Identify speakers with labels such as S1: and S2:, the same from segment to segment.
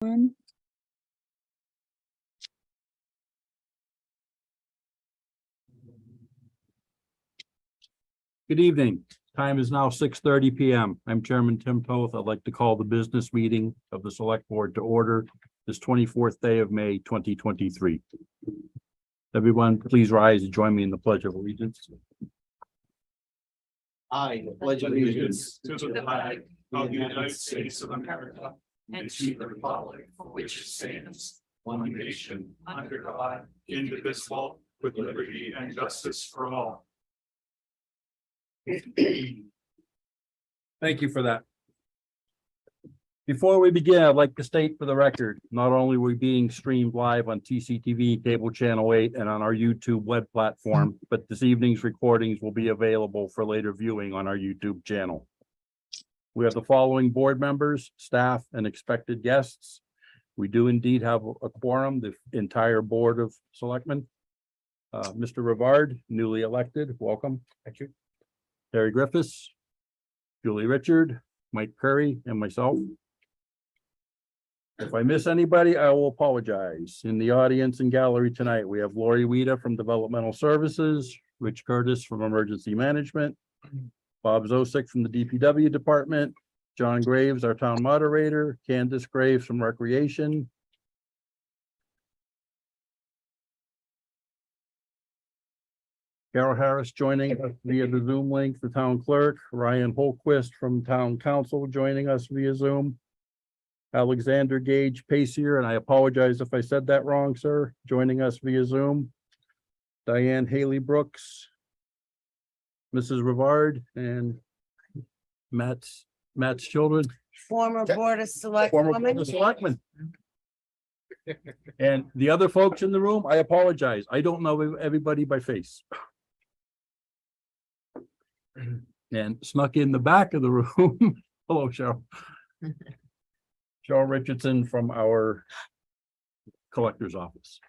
S1: Good evening. Time is now 6:30 p.m. I'm Chairman Tim Toth. I'd like to call the business meeting of the Select Board to order this 24th day of May 2023. Everyone, please rise and join me in the Pledge of Allegiance.
S2: I pledge allegiance to the flag of the United States of America and to the republic for which it stands, one nation, under God, indivisible, with liberty and justice for all.
S1: Thank you for that. Before we begin, I'd like to state for the record, not only are we being streamed live on TCTV, cable channel 8, and on our YouTube web platform, but this evening's recordings will be available for later viewing on our YouTube channel. We have the following board members, staff, and expected guests. We do indeed have a quorum, the entire Board of Selectmen. Mr. Rivard, newly elected, welcome. Thank you. Terry Griffis, Julie Richard, Mike Curry, and myself. If I miss anybody, I will apologize. In the audience and gallery tonight, we have Lori Weta from Developmental Services, Rich Curtis from Emergency Management, Bob Zosik from the DPW Department, John Graves, our town moderator, Candace Graves from Recreation, Carol Harris joining us via the Zoom link, the town clerk, Ryan Holquist from town council joining us via Zoom, Alexander Gage-Pacier, and I apologize if I said that wrong, sir, joining us via Zoom, Diane Haley Brooks, Mrs. Rivard, and Matt's children.
S3: Former Board of
S1: Former Board of
S3: Selectmen.
S1: And the other folks in the room, I apologize. I don't know everybody by face. And snuck in the back of the room. Hello, Cheryl. Cheryl Richardson from our collector's office.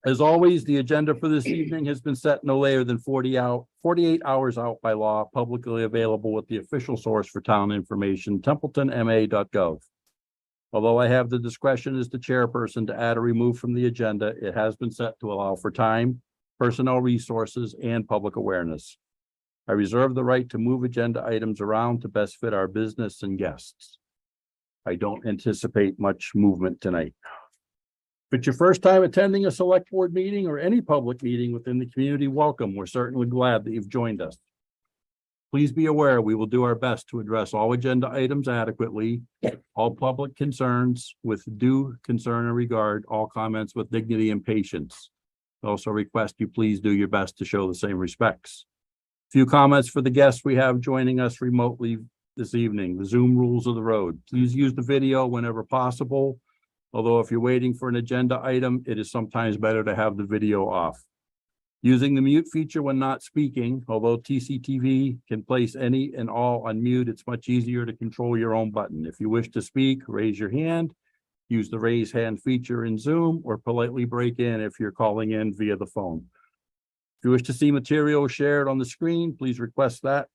S1: As always, the agenda for this evening has been set no later than 48 hours out by law, publicly available with the official source for town information, templetonma.gov. Although I have the discretion as the chairperson to add or remove from the agenda, it has been set to allow for time, personnel resources, and public awareness. I reserve the right to move agenda items around to best fit our business and guests. I don't anticipate much movement tonight. If it's your first time attending a select board meeting or any public meeting within the community, welcome. We're certainly glad that you've joined us. Please be aware, we will do our best to address all agenda items adequately, all public concerns with due concern and regard, all comments with dignity and patience. I also request you please do your best to show the same respects. Few comments for the guests we have joining us remotely this evening. The Zoom rules of the road. Please use the video whenever possible. Although if you're waiting for an agenda item, it is sometimes better to have the video off. Using the mute feature when not speaking, although TCTV can place any and all on mute, it's much easier to control your own button. If you wish to speak, raise your hand, use the raise hand feature in Zoom, or politely break in if you're calling in via the phone. If you wish to see material shared on the screen, please request that.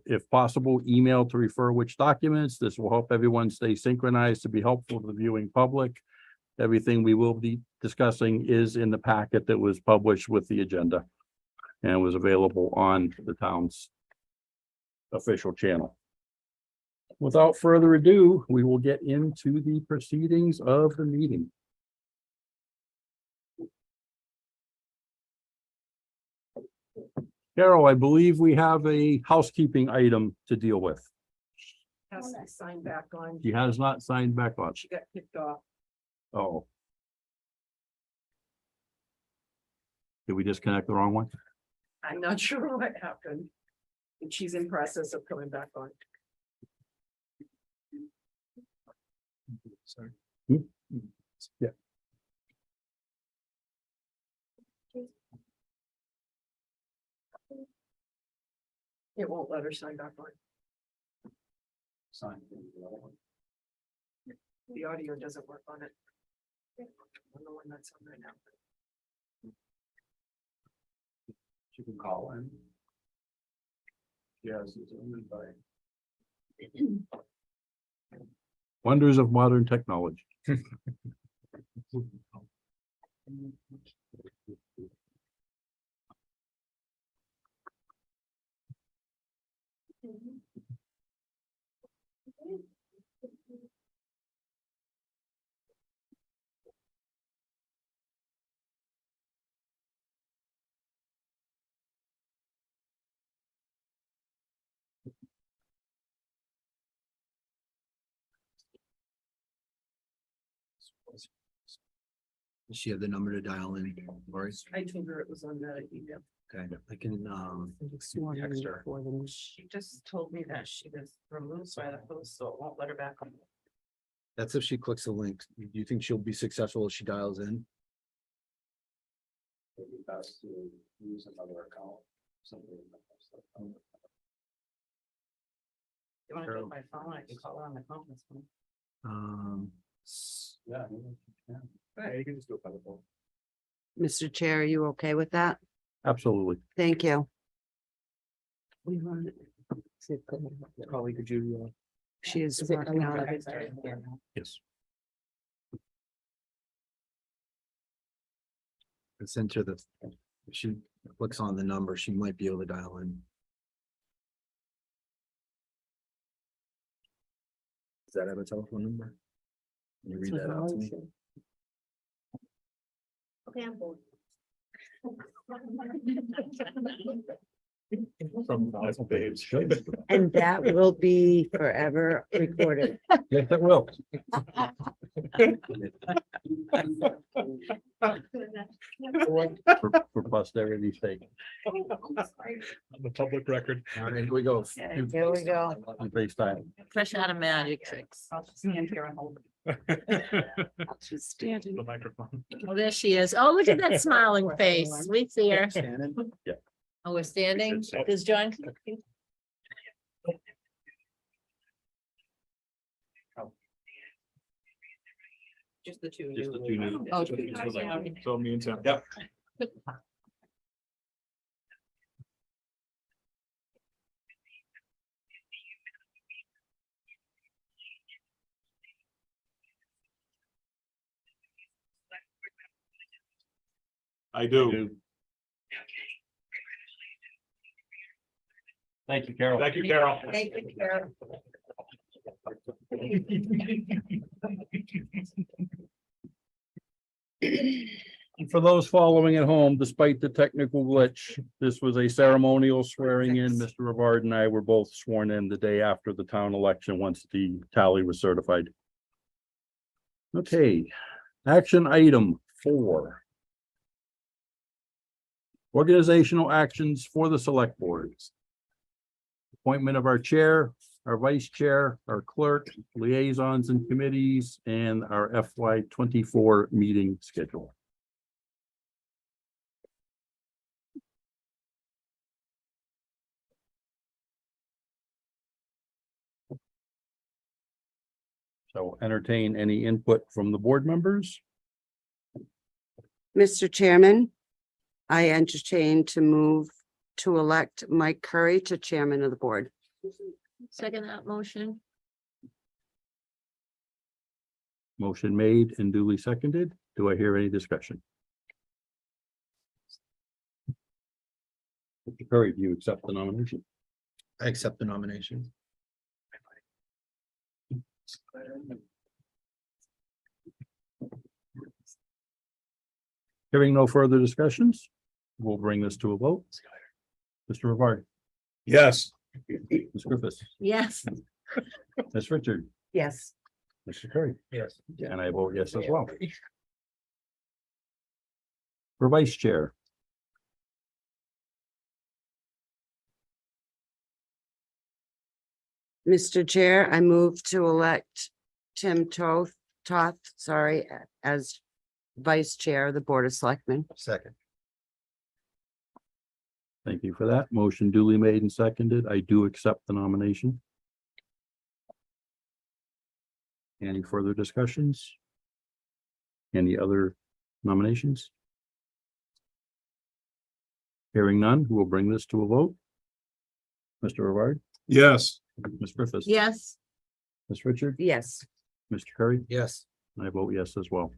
S1: If possible, email to refer which documents. This will help everyone stay synchronized to be helpful to the viewing public. Everything we will be discussing is in the packet that was published with the agenda and was available on the town's official channel. Without further ado, we will get into the proceedings of the meeting. Carol, I believe we have a housekeeping item to deal with.
S3: Has to sign back on.
S1: She has not signed back on.
S3: She got kicked off.
S1: Oh. Did we disconnect the wrong one?
S3: I'm not sure what happened. And she's in process of coming back on.
S2: Sorry.
S1: Yeah.
S3: It won't let her sign back on.
S2: Sign.
S3: The audio doesn't work on it. On the one that's on right now.
S2: You can call in. Yes, it's only by
S1: Wonders of modern technology.
S4: Does she have the number to dial in, Lori?
S3: I told her it was on the email.
S4: Okay, I can, text her.
S3: She just told me that she was removed by the host, so it won't let her back on.
S4: That's if she clicks the link. Do you think she'll be successful if she dials in?
S2: It'd be best to use another account, something.
S3: You want to do it by phone? I can call her on the conference phone.
S2: Yeah. Yeah, you can just do it by the phone.
S5: Mr. Chair, are you okay with that?
S1: Absolutely.
S5: Thank you.
S4: Probably could you,
S5: She is working on it.
S1: Yes.
S4: send her the, if she clicks on the number, she might be able to dial in. Does that have a telephone number? Can you read that out to me?
S3: Okay, I'm bored.
S5: And that will be forever recorded.
S1: Yes, it will. For posterity's sake.
S2: The public record.
S4: All right, here we go.
S5: Here we go.
S1: On FaceTime.
S6: Fresh out of magic tricks.
S3: I'll just stand here and hold.
S5: Just standing.
S2: The microphone.
S6: Oh, there she is. Oh, look at that smiling face. We see her.
S4: Shannon?
S6: Oh, we're standing. Does John?
S3: Just the two.
S1: Just the two new.
S6: Oh,
S2: So me and Tim. Yep. I do.
S1: Thank you, Carol.
S2: Thank you, Carol.
S3: Thank you, Karen.
S1: And for those following at home, despite the technical glitch, this was a ceremonial swearing in. Mr. Rivard and I were both sworn in the day after the town election, once the tally was certified. Okay, action item 4. Organizational actions for the select boards. Appointment of our chair, our vice chair, our clerk, liaisons and committees, and our FY 24 meeting schedule. So entertain any input from the board members.
S5: Mr. Chairman, I entertain to move to elect Mike Curry to chairman of the board.
S6: Second that motion.
S1: Motion made and duly seconded. Do I hear any discussion? Mr. Curry, do you accept the nomination?
S4: I accept the nomination.
S1: Hearing no further discussions, we'll bring this to a vote. Mr. Rivard,
S2: Yes.
S1: Ms. Griffis,
S6: Yes.
S1: Ms. Richard,
S5: Yes.
S1: Mr. Curry,
S4: Yes.
S1: and I vote yes as well. For vice chair,
S5: Mr. Chair, I move to elect Tim Toth, as vice chair of the Board of Selectmen.
S4: Second.
S1: thank you for that. Motion duly made and seconded. I do accept the nomination. Any further discussions? Any other nominations? Hearing none, who will bring this to a vote? Mr. Rivard,
S2: Yes.
S1: Ms. Griffiths.
S6: Yes.
S1: Ms. Richard,
S5: Yes.
S1: Mr. Curry?
S4: Yes.
S1: I vote yes as well.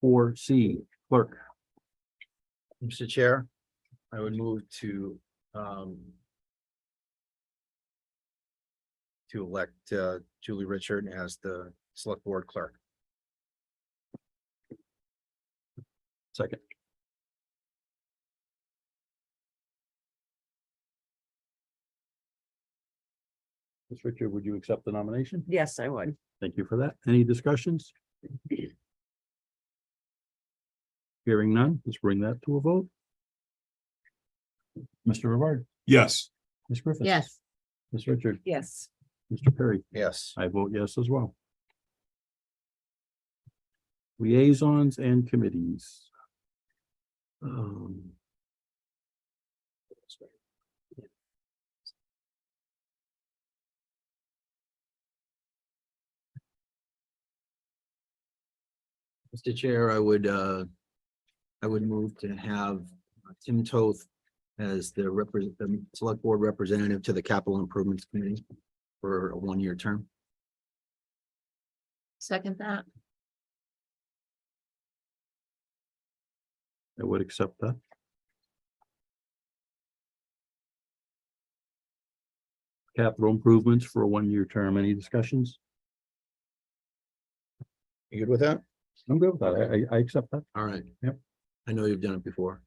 S1: 4C, Clerk.
S4: Mr. Chair, I would move to elect Julie Richard as the select board clerk.
S1: Second. Ms. Richard, would you accept the nomination?
S3: Yes, I would.
S1: Thank you for that. Any discussions? Hearing none, let's bring that to a vote. Mr. Rivard,
S2: Yes.
S1: Ms. Griffiths.
S6: Yes,
S1: Ms. Richard,
S3: Yes.
S1: Mr. Perry.
S4: Yes.
S1: I vote yes as well. Liaisons and committees.
S4: Mr. Chair, I would move to have Tim Toth as the select board representative to the Capital Improvements Committee for a one-year term.
S6: second that.
S1: I would accept that. Capital improvements for a one-year term. Any discussions?
S4: You good with that?
S1: I'm good with that. I accept that.
S4: All right.
S1: Yep.
S4: I know you've done it before.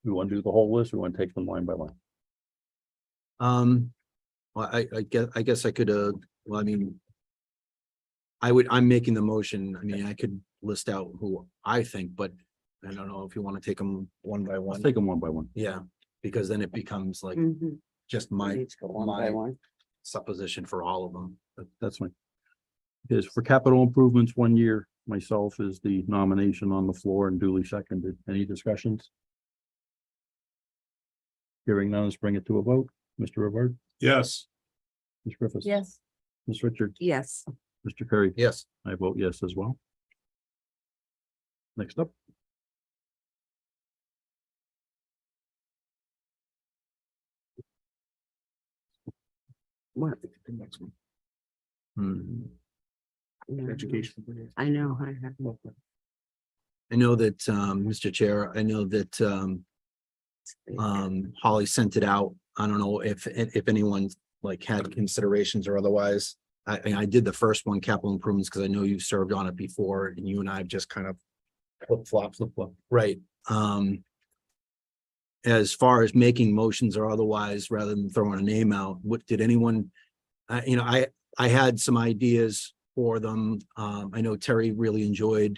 S1: We want to do the whole list. We want to take them line by line.
S4: Well, I guess I could, well, I mean, I'm making the motion. I mean, I could list out who I think, but I don't know if you want to take them one by
S1: Let's
S4: one.
S1: take them one by one.
S4: Yeah, because then it becomes like
S5: Mhm.
S4: just my
S5: Needs to go one by
S4: my-
S5: one.
S4: supposition for all of them.
S1: That's fine. Because for capital improvements, 1 year, myself is the nomination on the floor and duly seconded. Any discussions? Hearing none, let's bring it to a vote. Mr. Rivard,
S2: Yes.
S1: Ms. Griffiths.
S6: Yes,
S1: Ms. Richard,
S5: Yes.
S1: Mr. Curry.
S4: Yes.
S1: I vote yes as well. Next up.
S5: What?
S4: Hmm.
S5: No,
S2: Education.
S5: I know, I have.
S4: I know that, Mr. Chair, I know that, Holly sent it out. I don't know if anyone like had considerations or otherwise. I did the first one, capital improvements, because I know you served on it before and you and I have just kind of flip flop. Right. As far as making motions or otherwise, rather than throwing a name out, what did anyone, I had some ideas for them. I know Terry really enjoyed,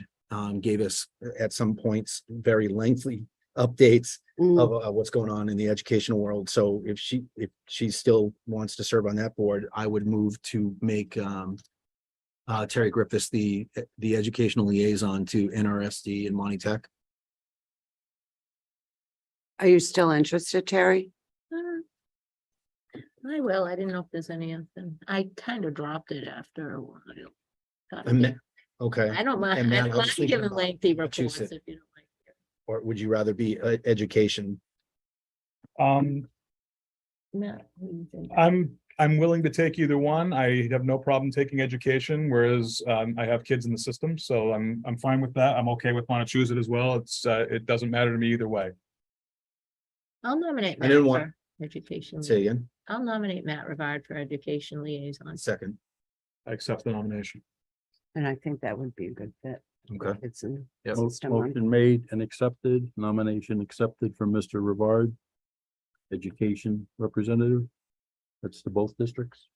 S4: gave us at some points very lengthy updates of what's going on in the educational world. So if she still wants to serve on that board, I would move to make Terry Griffis the educational liaison to NRSD and Monty Tech.
S5: Are you still interested, Terry?
S6: I will. I didn't know if there's any of them. I kind of dropped it after a while. Thought
S4: And
S6: it'd
S4: Okay.
S6: be- I don't mind,
S4: and
S6: I
S4: Matt,
S6: don't
S4: I was
S6: mind
S4: thinking
S6: giving
S4: about
S6: lengthy
S4: what you
S6: reports
S4: said.
S6: if you don't like it.
S4: Or would you rather be education?
S6: Matt, what do you think?
S2: I'm willing to take either one. I have no problem taking education, whereas I have kids in the system, so I'm fine with that. I'm okay with want to choose it as well. It doesn't matter to me either way.
S6: I'll nominate
S4: I
S6: Matt
S4: didn't want-
S6: for education.
S4: Say again,
S6: I'll nominate Matt Rivard for education liaison.
S4: second.
S2: I accept the nomination.
S5: And I think that would be a good fit.
S4: Okay.
S5: It's in
S4: Yep.
S5: system one.
S1: Motion made and accepted, nomination accepted from Mr. Rivard. Education representative. That's to both districts.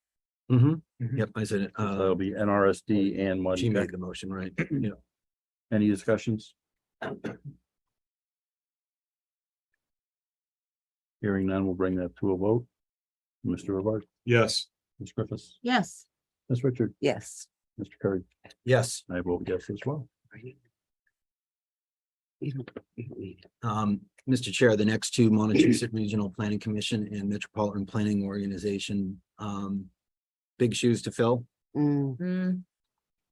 S4: Mm-hmm.
S2: Mhm.
S4: Yep, I said it.
S1: So that'll be NRSD and
S4: She
S1: Monty
S4: made
S1: Tech.
S4: the motion, right? Yeah.
S1: Any discussions? Hearing none, we'll bring that to a vote. Mr. Rivard,
S2: Yes.
S1: Ms. Griffiths,
S6: Yes,
S1: Ms. Richard,
S5: Yes.
S1: Mr. Curry.
S4: Yes,
S1: I vote yes as well.
S5: You don't need it.
S4: Mr. Chair, the next two, Montechusett Regional Planning Commission and Metropolitan Planning Organization, big shoes to fill.
S5: Mm.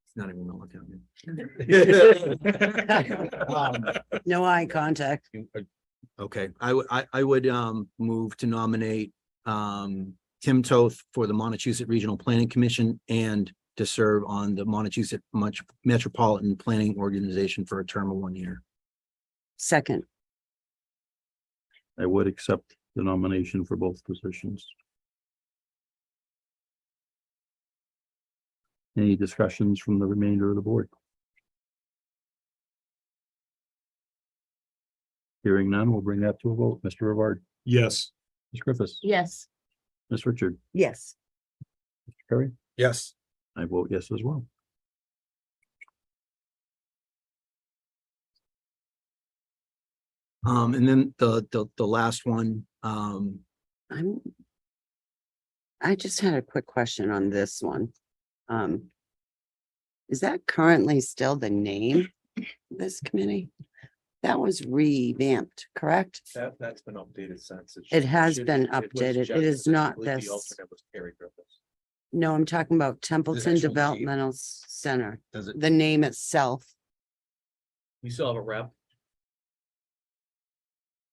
S4: It's not even gonna look at me.
S5: No eye contact.
S4: Okay, I would move to nominate Tim Toth for the Montechusett Regional Planning Commission and to serve on the Montechusett Metropolitan Planning Organization for a term of 1 year.
S5: Second,
S1: I would accept the nomination for both positions. Any discussions from the remainder of the board? Hearing none, we'll bring that to a vote. Mr. Rivard,
S2: Yes.
S1: Ms. Griffiths,
S6: Yes,
S1: Ms. Richard,
S5: yes,
S1: Mr. Perry,
S2: Yes.
S1: I vote yes as well.
S4: And then the last one,
S5: I just had a quick question on this one. Is that currently still the name of this committee? That was revamped, correct?
S7: That's been updated since.
S5: It has
S7: should-
S5: been
S7: was
S5: updated. It
S7: just-
S5: is
S7: I
S5: not
S7: believe
S5: this.
S7: The alternate was Terry Griffis.
S5: No, I'm talking about Templeton
S4: actual name.
S5: Developmental Center,
S4: does it?
S5: the name itself.
S7: We still have a rep.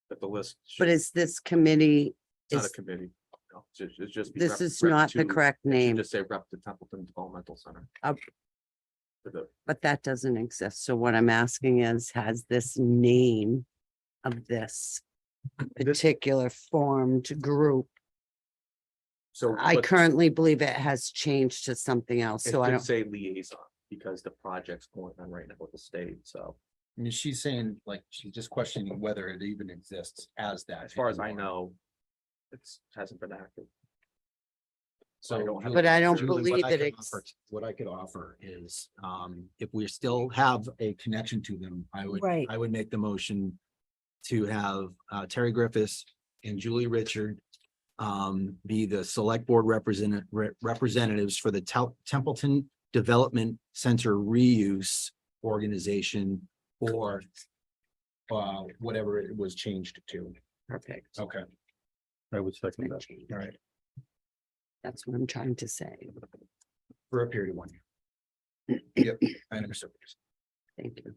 S7: But the list.
S5: But is this committee,
S7: It's not a
S5: is,
S7: committee. No, it's just. be
S5: this
S7: rep-
S5: is
S7: rep
S5: not the
S7: to-
S5: correct
S7: it should
S5: name,
S7: Just say rep to Templeton Developmental Center.
S5: Uh,
S7: For the-
S5: but that doesn't exist. So what I'm asking is, has this name of this particular formed group?
S7: So.
S5: I
S7: but
S5: currently believe it has changed to something else,
S7: It
S5: so I
S7: should
S5: don't,
S7: say liaison because the project's going on right now with the state, so
S4: I mean, she's saying, like, she's just questioning whether it even exists as that.
S7: as far as I know. Hasn't been active. I don't have-
S5: But I don't
S4: Julie, what
S5: believe
S4: I
S5: that
S4: could
S5: it's-
S4: offer- What I could offer is, if we still have a connection to them,
S5: Right.
S4: I would make the motion to have, Terry Griffis and Julie Richard be the select board representatives for the Templeton Development Center Reuse Organization or whatever it was changed to.
S5: perfect.
S4: Okay.
S1: I would second that.
S4: All right.
S5: That's what I'm trying to say.
S4: For a period of 1 year. Yep, I understand.
S5: Thank you.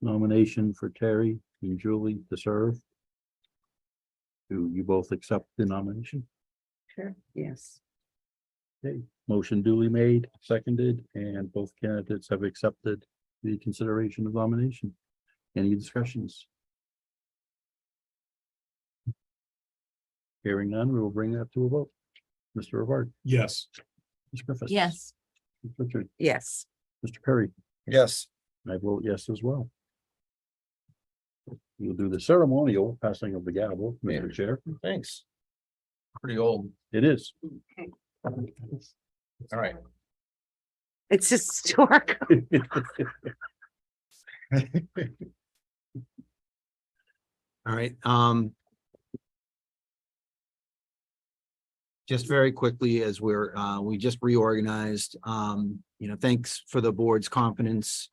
S1: Nomination for Terry and Julie to serve. Do you both accept the nomination?
S5: Sure. Yes.
S1: Okay, motion duly made, seconded, and both candidates have accepted the consideration of nomination. Any discussions? Hearing none, we will bring that to a vote. Mr. Rivard,
S2: Yes.
S1: Ms. Griffiths.
S6: yes,
S1: Ms. Richard,
S5: Yes.
S1: Mr. Perry,
S2: Yes.
S1: I vote yes as well. We'll do the ceremonial passing of the gavel, Mr. Chair.
S4: Thanks. Pretty old.
S1: It is.
S4: All right.
S5: It's historic.
S4: All right, just very quickly as we just reorganized, thanks for the board's confidence.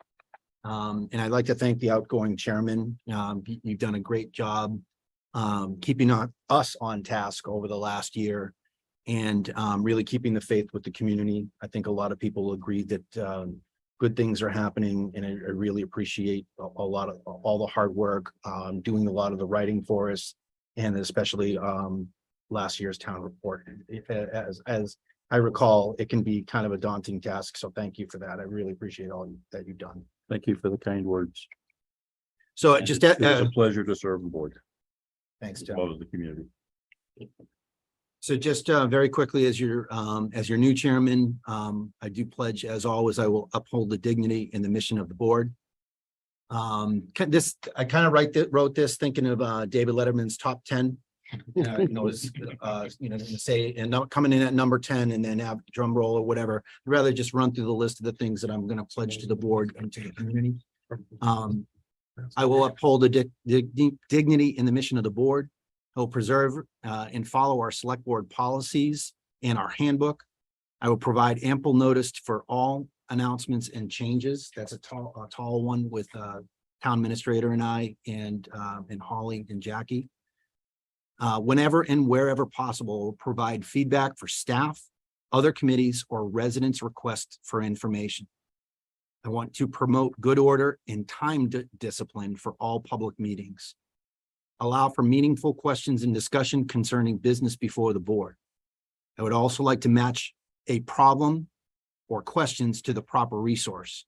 S4: And I'd like to thank the outgoing chairman. You've done a great job keeping us on task over the last year and really keeping the faith with the community. I think a lot of people agree that good things are happening, and I really appreciate a lot of all the hard work, doing a lot of the writing for us, and especially last year's town report. As I recall, it can be kind of a daunting task, so thank you for that. I really appreciate all that you've done.
S1: Thank you for the kind words.
S4: So
S1: And
S4: just,
S1: It was a pleasure to serve the board,
S4: thanks,
S1: as
S4: Joe.
S1: well as the community.
S4: So just very quickly, as your new chairman, I do pledge, as always, I will uphold the dignity and the mission of the board. I kind of wrote this thinking of David Letterman's top 10. Say, and not coming in at number 10 and then have drum roll or whatever. I'd rather just run through the list of the things that I'm going to pledge to the board and to the community. I will uphold the dignity and the mission of the board. I will preserve and follow our select board policies and our handbook. I will provide ample notice for all announcements and changes. That's a tall one with town administrator and I and Holly and Jackie. Whenever and wherever possible, provide feedback for staff, other committees, or residents' requests for information. I want to promote good order and time discipline for all public meetings. allow for meaningful questions and discussion concerning business before the board. I would also like to match a problem or questions to the proper resource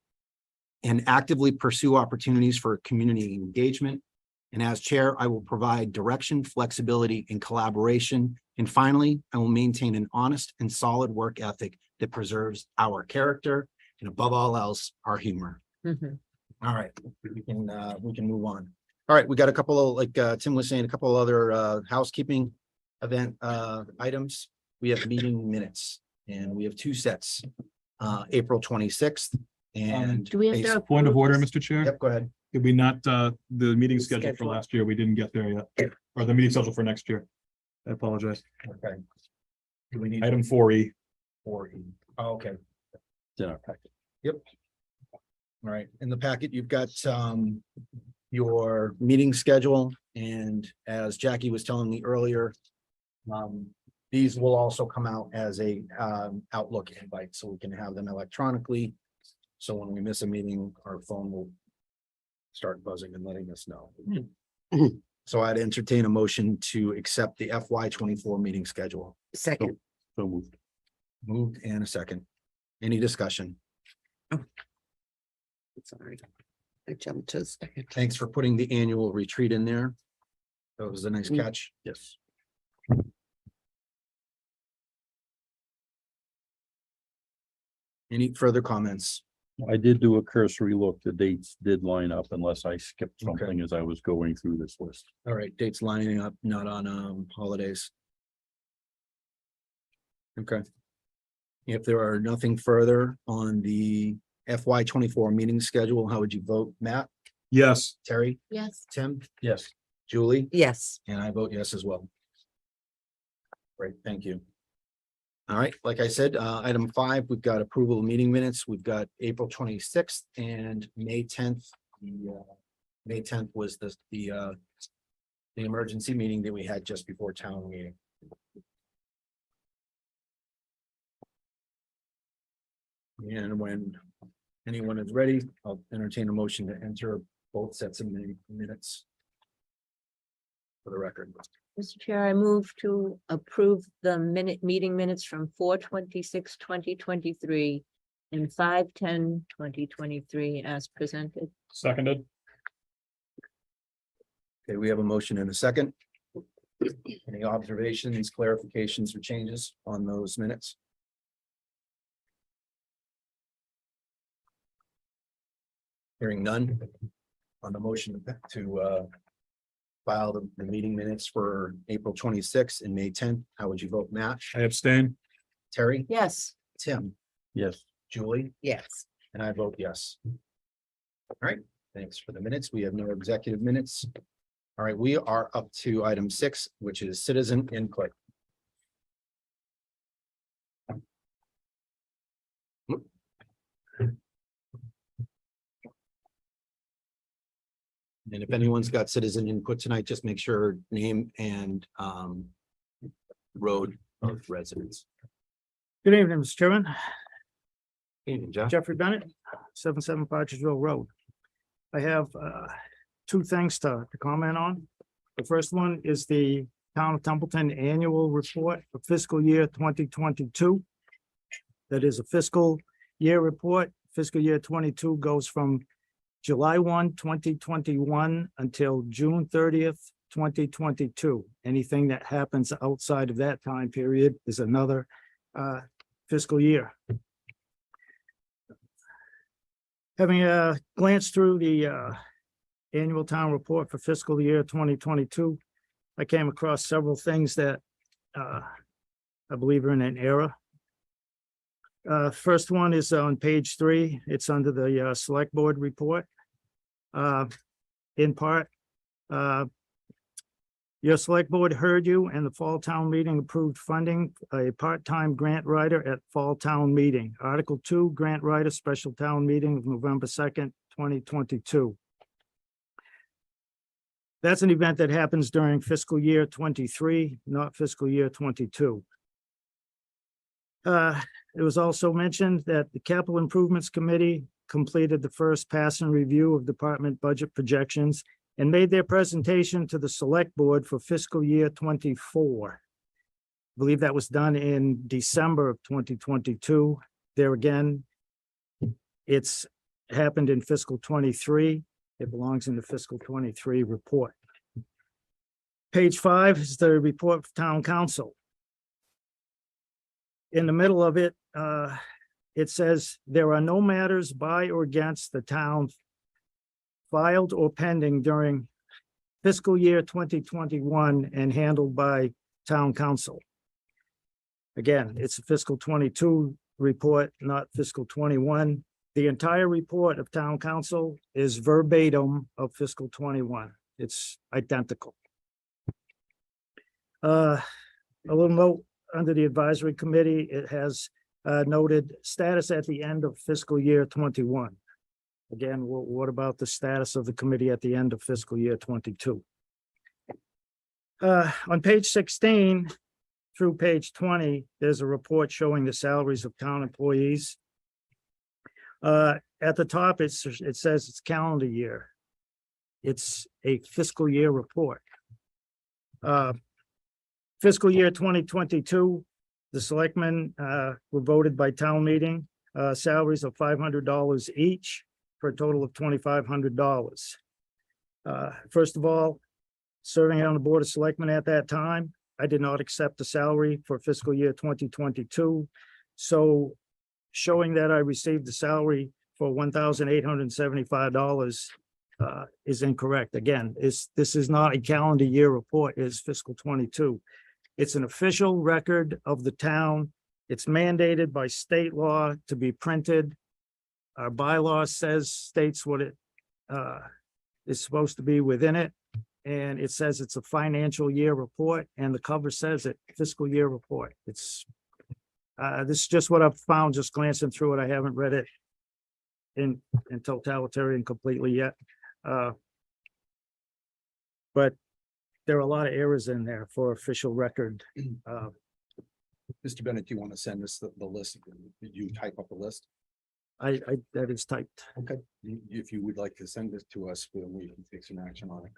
S4: and actively pursue opportunities for community engagement. And as chair, I will provide direction, flexibility, and collaboration. And finally, I will maintain an honest and solid work ethic that preserves our character and above all else, our humor.
S6: Mhm.
S4: All right, we can move on. All right, we got a couple of, like Tim was saying, a couple of other housekeeping event items. We have meeting minutes and we have two sets, April 26th and.
S6: Do we have to?
S2: Point of
S6: approve
S2: order,
S6: this?
S2: Mr. Chair.
S4: Yep, go ahead.
S2: Did we not, the meeting schedule for
S6: Schedule.
S2: last year, we didn't get there yet, or the meeting schedule for next year. I apologize.
S4: Okay. Do we need?
S2: Item 4E.
S4: 4E. Oh, okay.
S1: Dinner packet.
S4: All right, in the packet, you've got your meeting schedule, and as Jackie was telling me earlier, these will also come out as a Outlook invite, so we can have them electronically. So when we miss a meeting, our phone will start buzzing and letting us know. So I'd entertain a motion to accept the FY 24 meeting schedule.
S5: Second,
S1: So moved.
S4: Moved and a second. Any discussion?
S5: sorry. I jumped to a second.
S4: Thanks for putting the annual retreat in there. That was a nice catch.
S1: Yes.
S4: Any further comments?
S1: I did do a cursory look. The dates did line up unless I skipped something as I was going through this list.
S4: All right, dates lining up, not on holidays. Okay. If there are nothing further on the FY 24 meeting schedule, how would you vote? Matt,
S2: Yes.
S4: Terry,
S6: Yes.
S4: Tim,
S1: Yes.
S4: Julie?
S5: Yes,
S4: And I vote yes as well. Great, thank you. All right, like I said, item 5, we've got approval of meeting minutes. We've got April 26th and May 10th. May 10th was the emergency meeting that we had just before town meeting. And when anyone is ready, I'll entertain a motion to enter both sets of minutes for the record.
S6: Mr. Chair, I move to approve the meeting minutes from 4/26/2023 and 5/10/2023 as presented.
S2: Seconded.
S4: Okay, we have a motion and a second. Any observations, clarifications, or changes on those minutes? Hearing none. On the motion to file the meeting minutes for April 26th and May 10th, how would you vote, Matt?
S2: I abstain.
S4: Terry?
S6: Yes.
S4: Tim?
S1: Yes.
S4: Julie?
S5: yes.
S4: And I vote yes. All right, thanks for the minutes. We have no executive minutes. All right, we are up to item 6, which is citizen input. And if anyone's got citizen input tonight, just make sure name and road of residence.
S8: Good evening, Mr. Chairman.
S4: Evening, Jeff.
S8: Jeffrey Bennett, 77 Partridgeville Road. I have two things to comment on. The first one is the Town of Templeton Annual Report for fiscal year 2022. That is a fiscal year report. Fiscal year 22 goes from July 1, 2021 until June 30th, 2022. Anything that happens outside of that time period is another fiscal year. Having glanced through the annual town report for fiscal year 2022, I came across several things that I believe are in an error. First one is on page 3. It's under the select board report. In part, your select board heard you and the fall town meeting approved funding a part-time grant writer at fall town meeting. Article 2, grant writer, special town meeting of November 2nd, 2022. That's an event that happens during fiscal year 23, not fiscal year 22. It was also mentioned that the Capital Improvements Committee completed the first pass and review of department budget projections and made their presentation to the select board for fiscal year 24. I believe that was done in December of 2022. There again, it's happened in fiscal 23. It belongs in the fiscal 23 report. Page 5 is the report of town council. In the middle of it, it says there are no matters by or against the town filed or pending during fiscal year 2021 and handled by town council. Again, it's a fiscal 22 report, not fiscal 21. The entire report of town council is verbatim of fiscal 21. It's identical. A little note under the advisory committee, it has noted status at the end of fiscal year 21. Again, what about the status of the committee at the end of fiscal year 22? On page 16 through page 20, there's a report showing the salaries of town employees. At the top, it says it's calendar year. It's a fiscal year report. Fiscal year 2022, the selectmen were voted by town meeting, salaries of $500 each for a total of $2,500. First of all, serving on the Board of Selectmen at that time, I did not accept the salary for fiscal year 2022. So showing that I received the salary for $1,875 is incorrect. Again, this is not a calendar year report, it's fiscal 22. It's an official record of the town. It's mandated by state law to be printed. Our bylaw states what it is supposed to be within it. And it says it's a financial year report, and the cover says it, fiscal year report. It's this is just what I've found just glancing through it. I haven't read it in totality and completely yet. But there are a lot of errors in there for official record.
S4: Mr. Bennett, do you want to send us the list? Did you type up a list?
S8: That is typed.
S4: Okay. If you would like to send this to us, then we can take some action on it.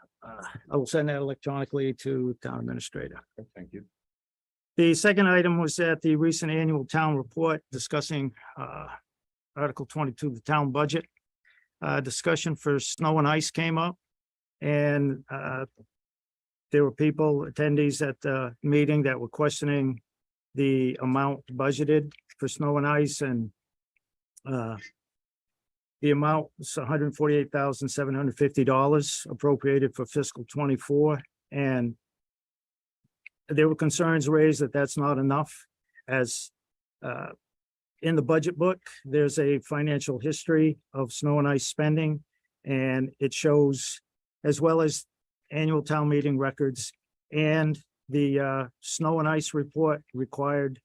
S8: I will send that electronically to town administrator.
S4: Okay, thank you.
S8: The second item was at the recent annual town report discussing Article 22, the town budget. Discussion for snow and ice came up, and there were people, attendees at the meeting that were questioning the amount budgeted for snow and ice, and the amount was $148,750 appropriated for fiscal 24. And there were concerns raised that that's not enough, as in the budget book, there's a financial history of snow and ice spending, and it shows, as well as annual town meeting records and the snow and ice report required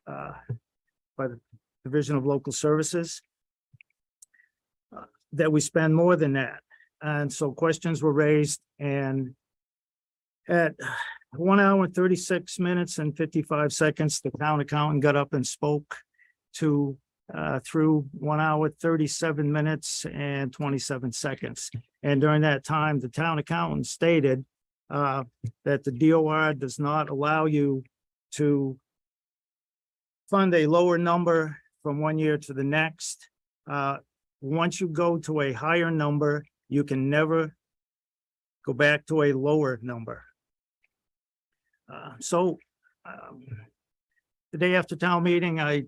S8: by the Division of Local Services, that we spend more than that. And so questions were raised, and at 1 hour and 36 minutes and 55 seconds, the town accountant got up and spoke to through 1 hour, 37 minutes and 27 seconds. And during that time, the town accountant stated that the DOR does not allow you to fund a lower number from 1 year to the next. Once you go to a higher number, you can never go back to a lower number. The day after town meeting, I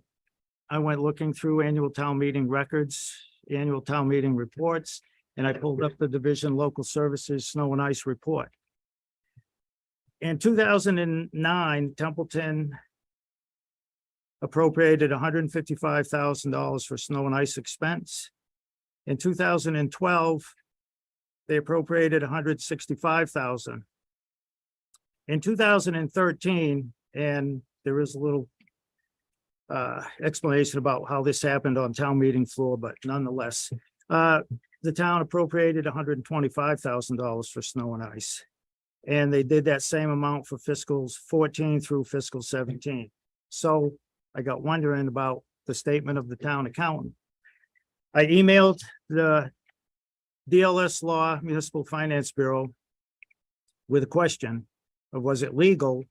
S8: went looking through annual town meeting records, annual town meeting reports, and I pulled up the Division Local Services Snow and Ice Report. In 2009, Templeton appropriated $155,000 for snow and ice expense. In 2012, they appropriated $165,000. In 2013, and there is a little explanation about how this happened on town meeting floor, but nonetheless, the town appropriated $125,000 for snow and ice. And they did that same amount for fiscals 14 through fiscal 17. So I got wondering about the statement of the town accountant. I emailed the DLS Law Municipal Finance Bureau with a question of was it legal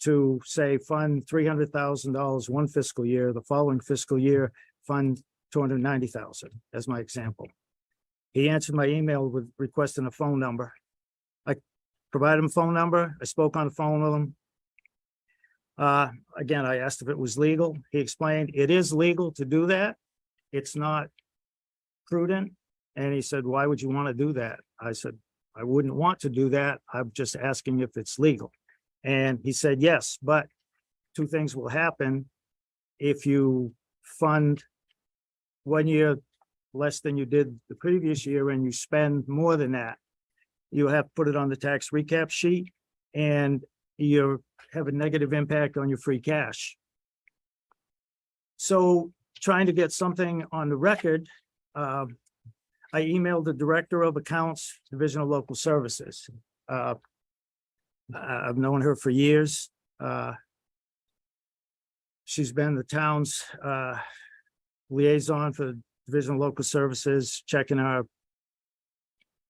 S8: to say fund $300,000 one fiscal year, the following fiscal year, fund 290,000 as my example. He answered my email with requesting a phone number. I provided him a phone number. I spoke on the phone with him. Again, I asked if it was legal. He explained it is legal to do that. It's not prudent. And he said, why would you want to do that? I said, I wouldn't want to do that. I'm just asking if it's legal. And he said, yes, but two things will happen. If you fund 1 year less than you did the previous year and you spend more than that, you have to put it on the tax recap sheet and you have a negative impact on your free cash. So trying to get something on the record, I emailed the Director of Accounts, Division of Local Services. I've known her for years. She's been the town's liaison for Division of Local Services, checking our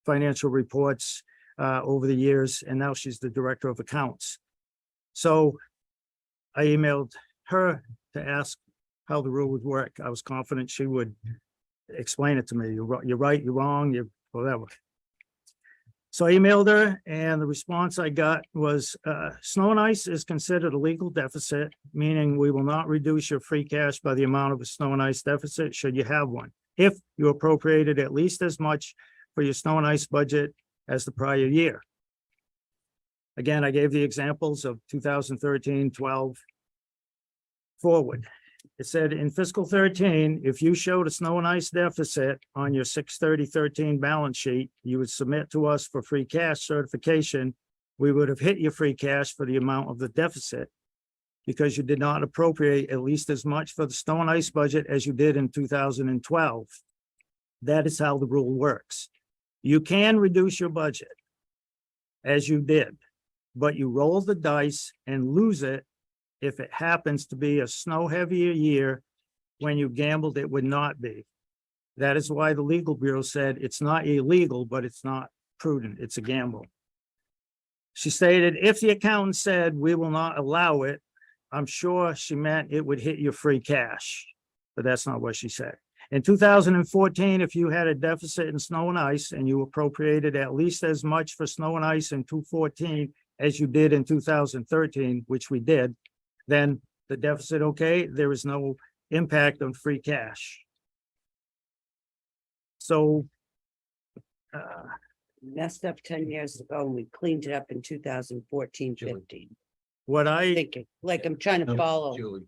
S8: financial reports over the years, and now she's the Director of Accounts. So I emailed her to ask how the rule would work. I was confident she would explain it to me. You're right, you're wrong, you're whatever. So I emailed her and the response I got was, snow and ice is considered a legal deficit, meaning we will not reduce your free cash by the amount of a snow and ice deficit should you have one, if you appropriated at least as much for your snow and ice budget as the prior year. Again, I gave the examples of 2013, 12 forward. It said in fiscal 13, if you showed a snow and ice deficit on your 6/30/13 balance sheet, you would submit to us for free cash certification. We would have hit your free cash for the amount of the deficit because you did not appropriate at least as much for the snow and ice budget as you did in 2012. That is how the rule works. You can reduce your budget as you did, but you roll the dice and lose it if it happens to be a snow heavier year when you gambled it would not be. That is why the legal bureau said it's not illegal, but it's not prudent. It's a gamble. She stated, if the accountant said we will not allow it, I'm sure she meant it would hit your free cash, but that's not what she said. In 2014, if you had a deficit in snow and ice and you appropriated at least as much for snow and ice in 2014 as you did in 2013, which we did, then the deficit, okay, there is no impact on free cash. So
S5: Messed up 10 years ago and we cleaned it up in 2014,
S4: Julie.
S5: 15.
S8: what I,
S5: Thinking, like I'm trying to follow.
S4: Julie,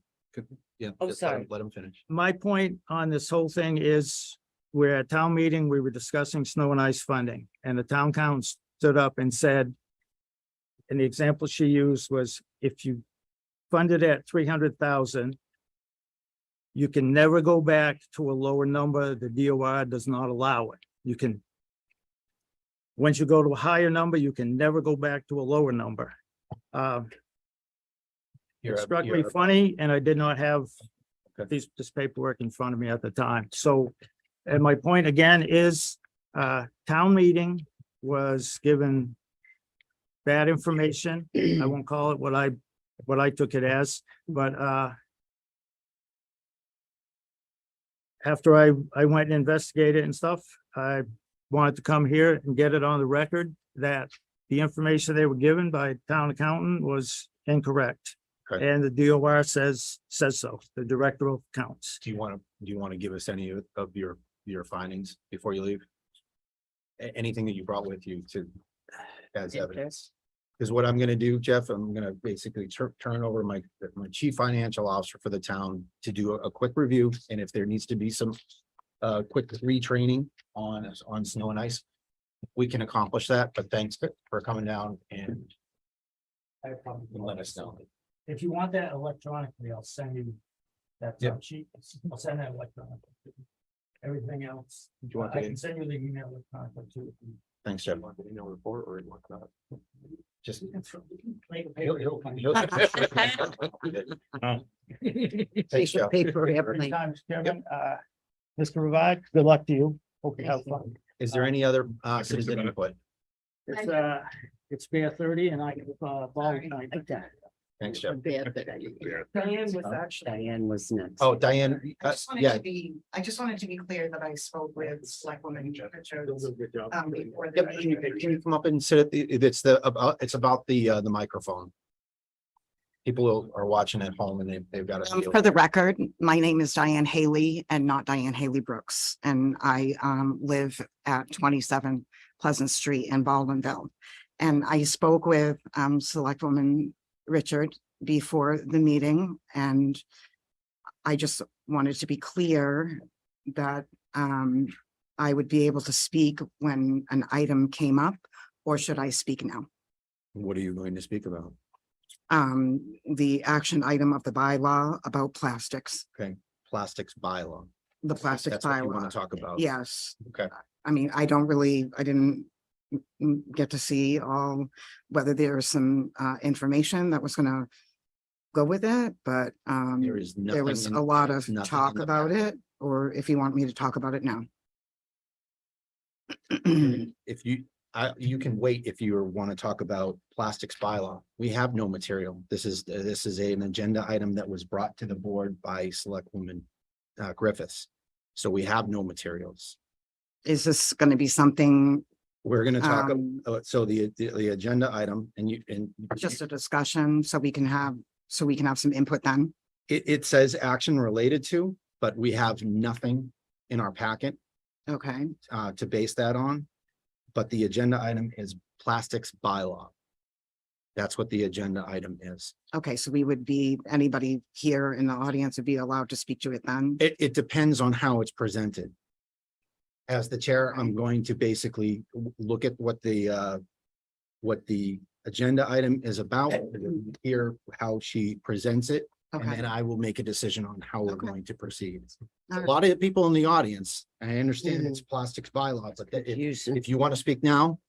S4: yeah.
S5: Oh,
S4: just let him-
S5: sorry.
S4: Let him finish.
S8: my point on this whole thing is we're at town meeting, we were discussing snow and ice funding and the town council stood up and said, and the example she used was if you funded at 300,000, you can never go back to a lower number. The DOR does not allow it. You can, once you go to a higher number, you can never go back to a lower number. It struck me funny, and I did not have this paperwork in front of me at the time. So, and my point again is, town meeting was given bad information. I won't call it what I took it as, but after I went and investigated and stuff, I wanted to come here and get it on the record that the information they were given by town accountant was incorrect.
S4: Okay.
S8: And the DOR says so, the Director of Accounts.
S4: Do you want to give us any of your findings before you leave? Anything that you brought with you to as evidence? Because what I'm gonna do, Jeff, I'm gonna basically turn over my chief financial officer for the town to do a quick review, and if there needs to be some quick retraining on snow and ice, we can accomplish that, but thanks for coming down and let us know.
S8: If you want that electronically, I'll send you that
S4: Yeah.
S8: sheet. I'll send that electronically. Everything else,
S4: Do you want
S8: I
S4: to,
S8: can send you the email electronically too.
S4: thanks, Jeff.
S7: Email report or what not?
S4: Just.
S8: He'll-
S4: Thanks, Jeff.
S5: Paper
S8: Every
S5: airplane.
S8: time, Chairman, Mr. Provide, good luck to you. Hope you have fun.
S4: Is there any other citizen input?
S8: It's Bear 30 and I have ball time.
S4: Thanks, Jeff.
S3: Diane was actually.
S5: Diane was next.
S4: Oh, Diane,
S9: I just wanted
S4: yeah.
S9: to be, I just wanted to be clear that I spoke with Selectwoman Richards,
S8: Good job.
S9: before
S4: Yep,
S9: the.
S4: can you come up and sit at the, it's about the microphone. People are watching at home and they've got to.
S9: For the record, my name is Diane Haley and not Diane Haley Brooks, and I live at 27 Pleasant Street in Baldwinville. And I spoke with Selectwoman Richard before the meeting, and I just wanted to be clear that I would be able to speak when an item came up, or should I speak now?
S4: What are you going to speak about?
S9: The action item of the bylaw about plastics,
S4: Plastics bylaw.
S9: the plastics
S4: That's what you want
S9: bylaw.
S4: to talk about.
S9: Yes.
S4: Okay.
S9: I mean, I didn't get to see all, whether there's some information that was gonna go with it, but
S4: There is nothing.
S9: there was
S4: in-
S9: a lot
S4: there's
S9: of
S4: nothing
S9: talk
S4: in the
S9: about
S4: packet.
S9: it, or if you want me to talk about it now.
S4: If you, you can wait if you want to talk about plastics bylaw. We have no material. This is an agenda item that was brought to the board by Selectwoman Griffis. So we have no materials.
S9: Is this gonna be something,
S4: We're gonna talk,
S9: Um,
S4: the agenda item and
S9: just a discussion, so we can have some input then?
S4: it says action related to, but we have nothing in our packet
S9: Okay,
S4: to base that on. But the agenda item is plastics bylaw. That's what the agenda item is.
S9: okay, so we would be, anybody here in the audience would be allowed to speak to it then?
S4: It depends on how it's presented. As the chair, I'm going to basically look at what the agenda item is about, hear how she presents it, and
S9: Okay,
S4: then I will make a decision on how we're
S9: Okay.
S4: going to proceed.
S9: All
S4: A
S9: right.
S4: lot of people in the audience, I understand it's plastics bylaw, but if you want to speak now,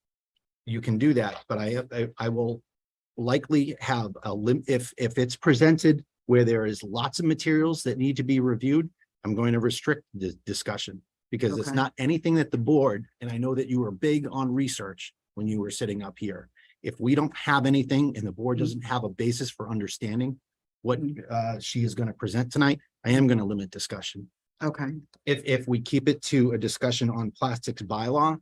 S4: you can do that, but I will likely have if it's presented where there is lots of materials that need to be reviewed, I'm going to restrict the discussion because it's
S9: Okay.
S4: not anything that the board, and I know that you were big on research when you were sitting up here. If we don't have anything and the board doesn't have a basis for understanding what she is going to present tonight, I am going to limit discussion.
S9: okay,
S4: If we keep it to a discussion on plastics bylaw,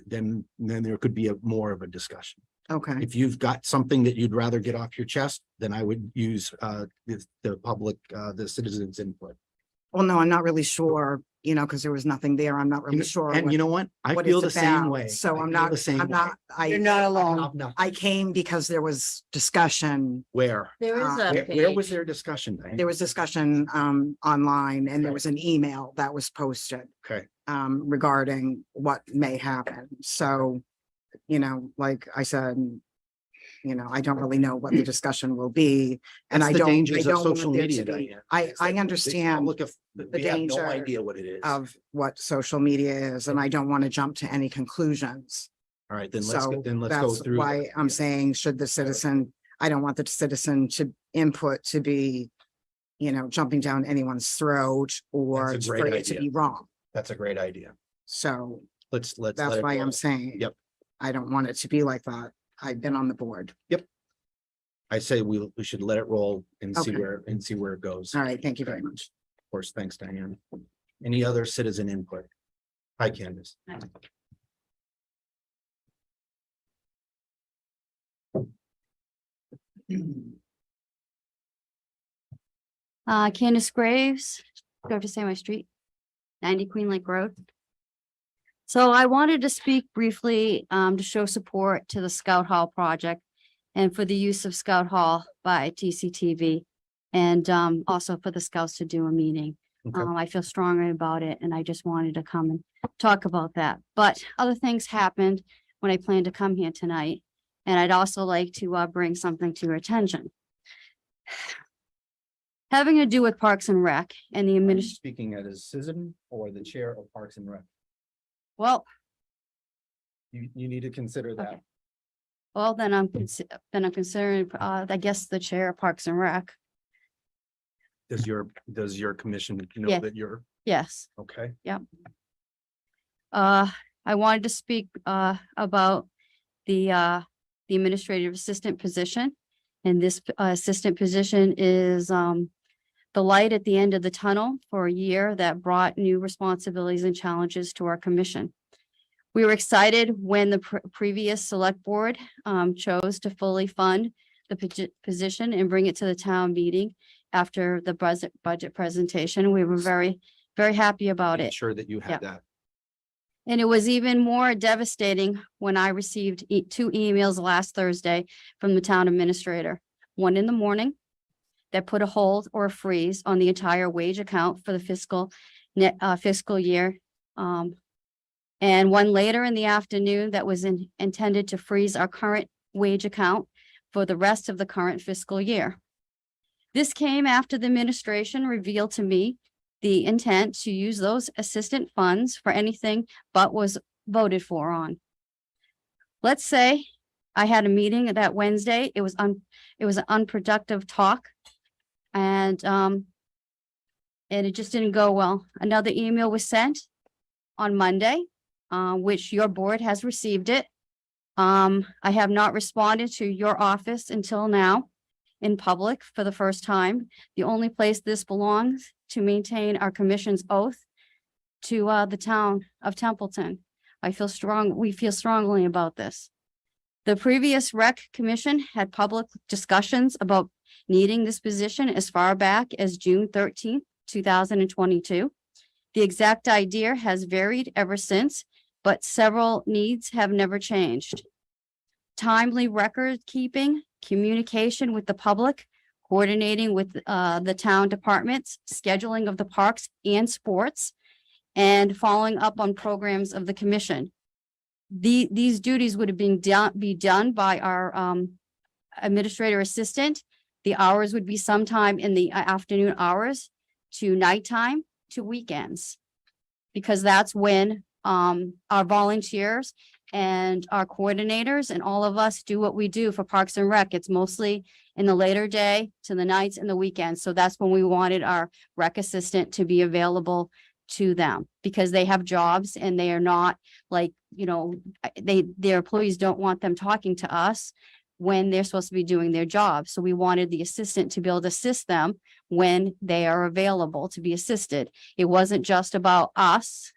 S4: then there could be more of a discussion.
S9: okay,
S4: If you've got something that you'd rather get off your chest, then I would use the public, the citizens input.
S9: well, no, I'm not really sure, because there was nothing there, I'm not really sure.
S4: And
S9: what-
S4: you know what? I
S9: what
S4: feel
S9: it's
S4: the same
S9: about.
S4: way.
S9: So
S4: I
S9: I'm
S4: feel
S9: not,
S4: the same
S9: I'm
S4: way.
S9: not,
S5: You're
S9: I,
S5: not
S4: I
S5: alone.
S4: have nothing.
S9: I came because there was discussion.
S4: Where?
S6: There is a
S4: Where was
S6: page.
S4: their discussion? Diane?
S9: There was discussion online, and there was an email that was posted
S4: Okay,
S9: regarding what may happen. So, like I said, I don't really know what the discussion will be. And
S4: that's
S9: I
S4: the
S9: don't, I
S4: dangers of
S9: don't want
S4: social
S9: there
S4: media,
S9: to be,
S4: Diane.
S9: I understand
S4: Look, if we have no
S9: danger
S4: idea what it is. All
S9: of what social media is, and I don't want to jump to any conclusions.
S4: right, then
S9: So
S4: let's go
S9: that's
S4: through.
S9: why I'm saying, should the citizen, I don't want the citizen to input to be, jumping down anyone's throat or
S4: That's a
S9: for
S4: great
S9: it to
S4: idea.
S9: be wrong.
S4: That's a great idea.
S9: So
S4: Let's let
S9: that's
S4: it
S9: why
S4: roll.
S9: I'm saying.
S4: Yep.
S9: I don't want it to be like that. I've been on the board.
S4: I say we should let it roll and see
S9: Okay.
S4: where it goes.
S9: All right, thank you very much.
S4: Of course, thanks, Diane. Any other citizen input? Hi, Candace.
S10: Candace Graves, do I have to say my street? 90 Queen Lake Road. So I wanted to speak briefly to show support to the Scout Hall project and for the use of Scout Hall by TCTV and also for the Scouts to do a meeting.
S4: Okay.
S10: I feel strongly about it and I just wanted to come and talk about that. But other things happened when I planned to come here tonight. And I'd also like to bring something to your attention. Having to do with Parks and Rec and the administration.
S4: Speaking as a citizen or the chair of Parks and Rec,
S10: Well,
S4: you need to consider that.
S10: Okay. well, then I'm considering, I guess, the chair of Parks and Rec.
S4: Does your commission know
S10: Yeah.
S4: that you're,
S10: Yes.
S4: okay?
S10: I I wanted to speak about the administrative assistant position. And this assistant position is the light at the end of the tunnel for a year that brought new responsibilities and challenges to our commission. We were excited when the previous select board chose to fully fund the position and bring it to the town meeting after the budget presentation. We were very, very happy about it.
S4: Sure that you
S10: Yeah.
S4: had that.
S10: And it was even more devastating when I received two emails last Thursday from the town administrator. One in the morning that put a hold or a freeze on the entire wage account for the fiscal year. And one later in the afternoon that was intended to freeze our current wage account for the rest of the current fiscal year. This came after the administration revealed to me the intent to use those assistant funds for anything but was voted for on. Let's say I had a meeting that Wednesday. It was an unproductive talk. And it just didn't go well. Another email was sent on Monday, which your board has received it. I have not responded to your office until now in public for the first time. The only place this belongs to maintain our commission's oath to the town of Templeton. We feel strongly about this. The previous rec commission had public discussions about needing this position as far back as June 13th, 2022. The exact idea has varied ever since, but several needs have never changed. Timely record keeping, communication with the public, coordinating with the town departments, scheduling of the parks and sports, and following up on programs of the commission. These duties would have be done by our administrator assistant. The hours would be sometime in the afternoon hours to nighttime to weekends. Because that's when our volunteers and our coordinators and all of us do what we do for Parks and Rec. It's mostly in the later day to the nights and the weekends. So that's when we wanted our rec assistant to be available to them because they have jobs and they are not like, their employees don't want them talking to us when they're supposed to be doing their job. So we wanted the assistant to be able to assist them when they are available to be assisted. It wasn't just about us.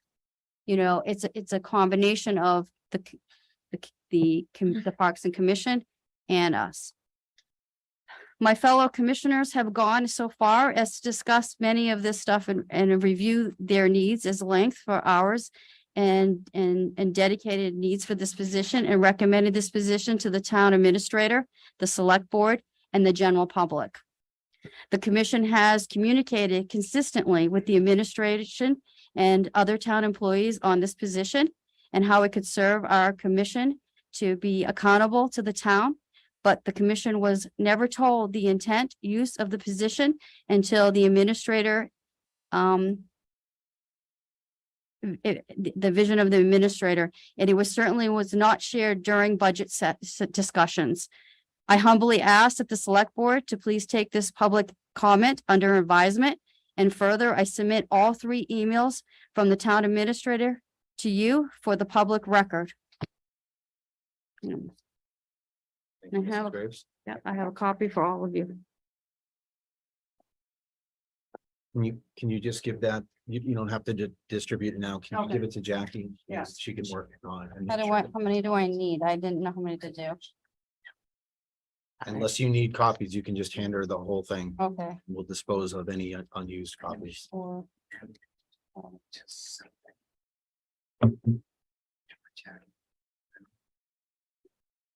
S10: It's a combination of the Parks and Commission and us. My fellow commissioners have gone so far as to discuss many of this stuff and review their needs as length for hours and dedicated needs for this position and recommended this position to the town administrator, the select board, and the general public. The commission has communicated consistently with the administration and other town employees on this position and how it could serve our commission to be accountable to the town. But the commission was never told the intent use of the position until the administrator, the vision of the administrator, and it certainly was not shared during budget discussions. I humbly ask that the select board to please take this public comment under advisement. And further, I submit all 3 emails from the town administrator to you for the public record.
S4: Thank you,
S10: I have-
S4: Mrs. Graves.
S10: Yeah, I have a copy for all of you.
S4: Can you just give that, you don't have to distribute it now. Can you
S10: Okay.
S4: give it to Jackie?
S3: Yes.
S4: She can work on it. and
S10: How
S4: make sure-
S10: many do I need? I didn't know how many to do.
S4: Unless you need copies, you can just hand her the whole thing.
S10: Okay.
S4: We'll dispose of any unused copies.
S10: Or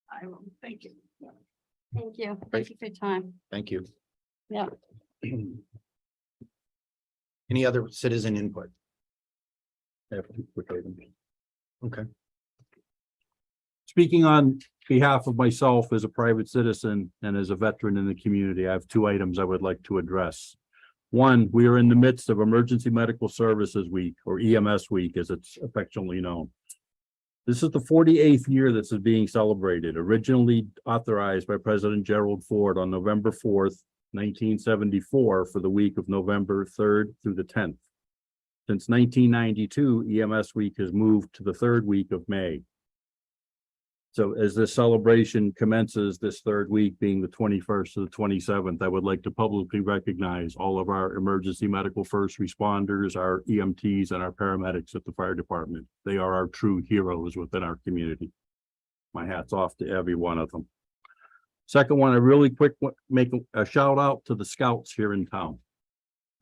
S3: I will, thank you.
S10: thank you. Thank you for your time.
S4: Thank you.
S10: Yeah.
S4: Any other citizen input? Okay.
S1: Speaking on behalf of myself as a private citizen and as a veteran in the community, I have 2 items I would like to address. One, we are in the midst of Emergency Medical Services Week, or EMS Week, as it's affectionately known. This is the 48th year this is being celebrated, originally authorized by President Gerald Ford on November 4th, 1974, for the week of November 3rd through the 10th. Since 1992, EMS Week has moved to the third week of May. So as this celebration commences, this third week being the 21st to the 27th, I would like to publicly recognize all of our emergency medical first responders, our EMTs, and our paramedics at the fire department. They are our true heroes within our community. My hat's off to every one of them. Second one, make a shout out to the scouts here in town.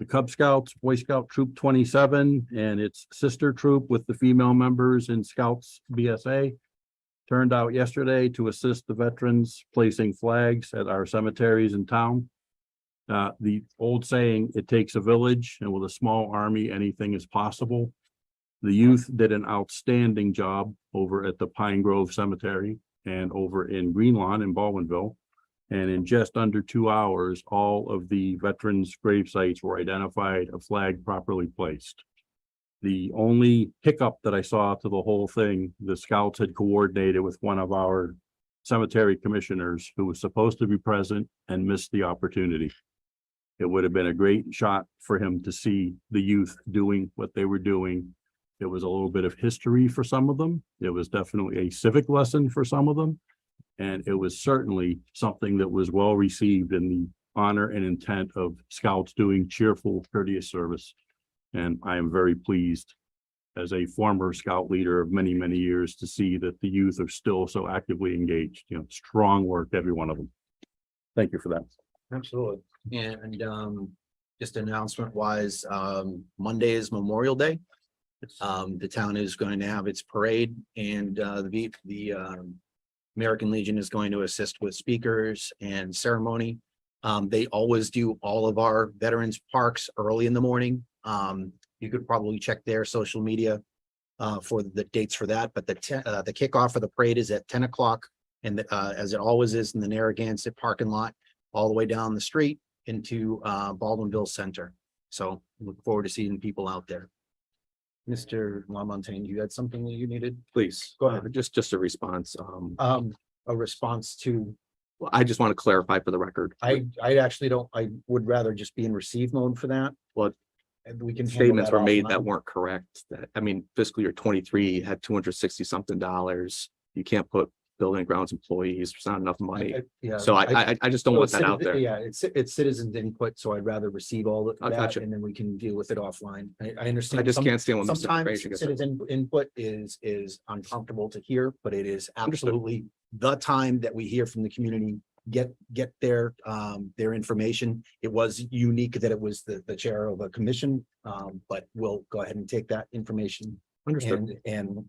S1: The Cub Scouts, Boy Scout Troop 27, and its sister troop with the female members in Scouts BSA turned out yesterday to assist the veterans placing flags at our cemeteries in town. The old saying, it takes a village, and with a small army, anything is possible. The youth did an outstanding job over at the Pine Grove Cemetery and over in Green Lawn in Baldwinville. And in just under 2 hours, all of the veterans' grave sites were identified, a flag properly placed. The only hiccup that I saw to the whole thing, the scouts had coordinated with one of our cemetery commissioners who was supposed to be present and missed the opportunity. It would have been a great shot for him to see the youth doing what they were doing. It was a little bit of history for some of them. It was definitely a civic lesson for some of them. And it was certainly something that was well received in the honor and intent of scouts doing cheerful, courteous service. And I am very pleased as a former scout leader of many, many years to see that the youth are still so actively engaged. You know, strong work, every one of them. Thank you for that.
S4: Absolutely. And just announcement wise, Monday is Memorial Day. The town is going to have its parade, and the American Legion is going to assist with speakers and ceremony. They always do all of our veterans parks early in the morning. You could probably check their social media for the dates for that, but the kickoff for the parade is at 10 o'clock, and as it always is in the Narragansett parking lot, all the way down the street into Baldwinville Center. So look forward to seeing people out there. Mr. LaMontagne, you had something that you needed?
S7: Please.
S4: Go ahead.
S7: Just a response.
S4: A response to,
S7: Well, I just want to clarify for the record.
S4: I actually don't, I would rather just be in receive mode for that.
S7: Well,
S4: And we can. handle
S7: Statements
S4: that
S7: were made
S4: offline.
S7: that weren't correct. That, I mean, fiscal year 23 had 260 something dollars. You can't put building and grounds employees. There's not enough money.
S4: Yeah.
S7: So I just don't
S4: So
S7: want that out there.
S4: Yeah, it's citizens input, so I'd rather receive all of
S7: I
S4: that,
S7: gotcha.
S4: and then we can deal with it offline. I understand.
S7: I just
S4: some-
S7: can't stand when
S4: Sometimes
S7: misinformation gets out.
S4: citizen input is uncomfortable to hear, but it is
S7: Understood.
S4: absolutely the time that we hear from the community, get their information. It was unique that it was the chair of a commission, but we'll go ahead and take that information.
S7: Understood.
S4: And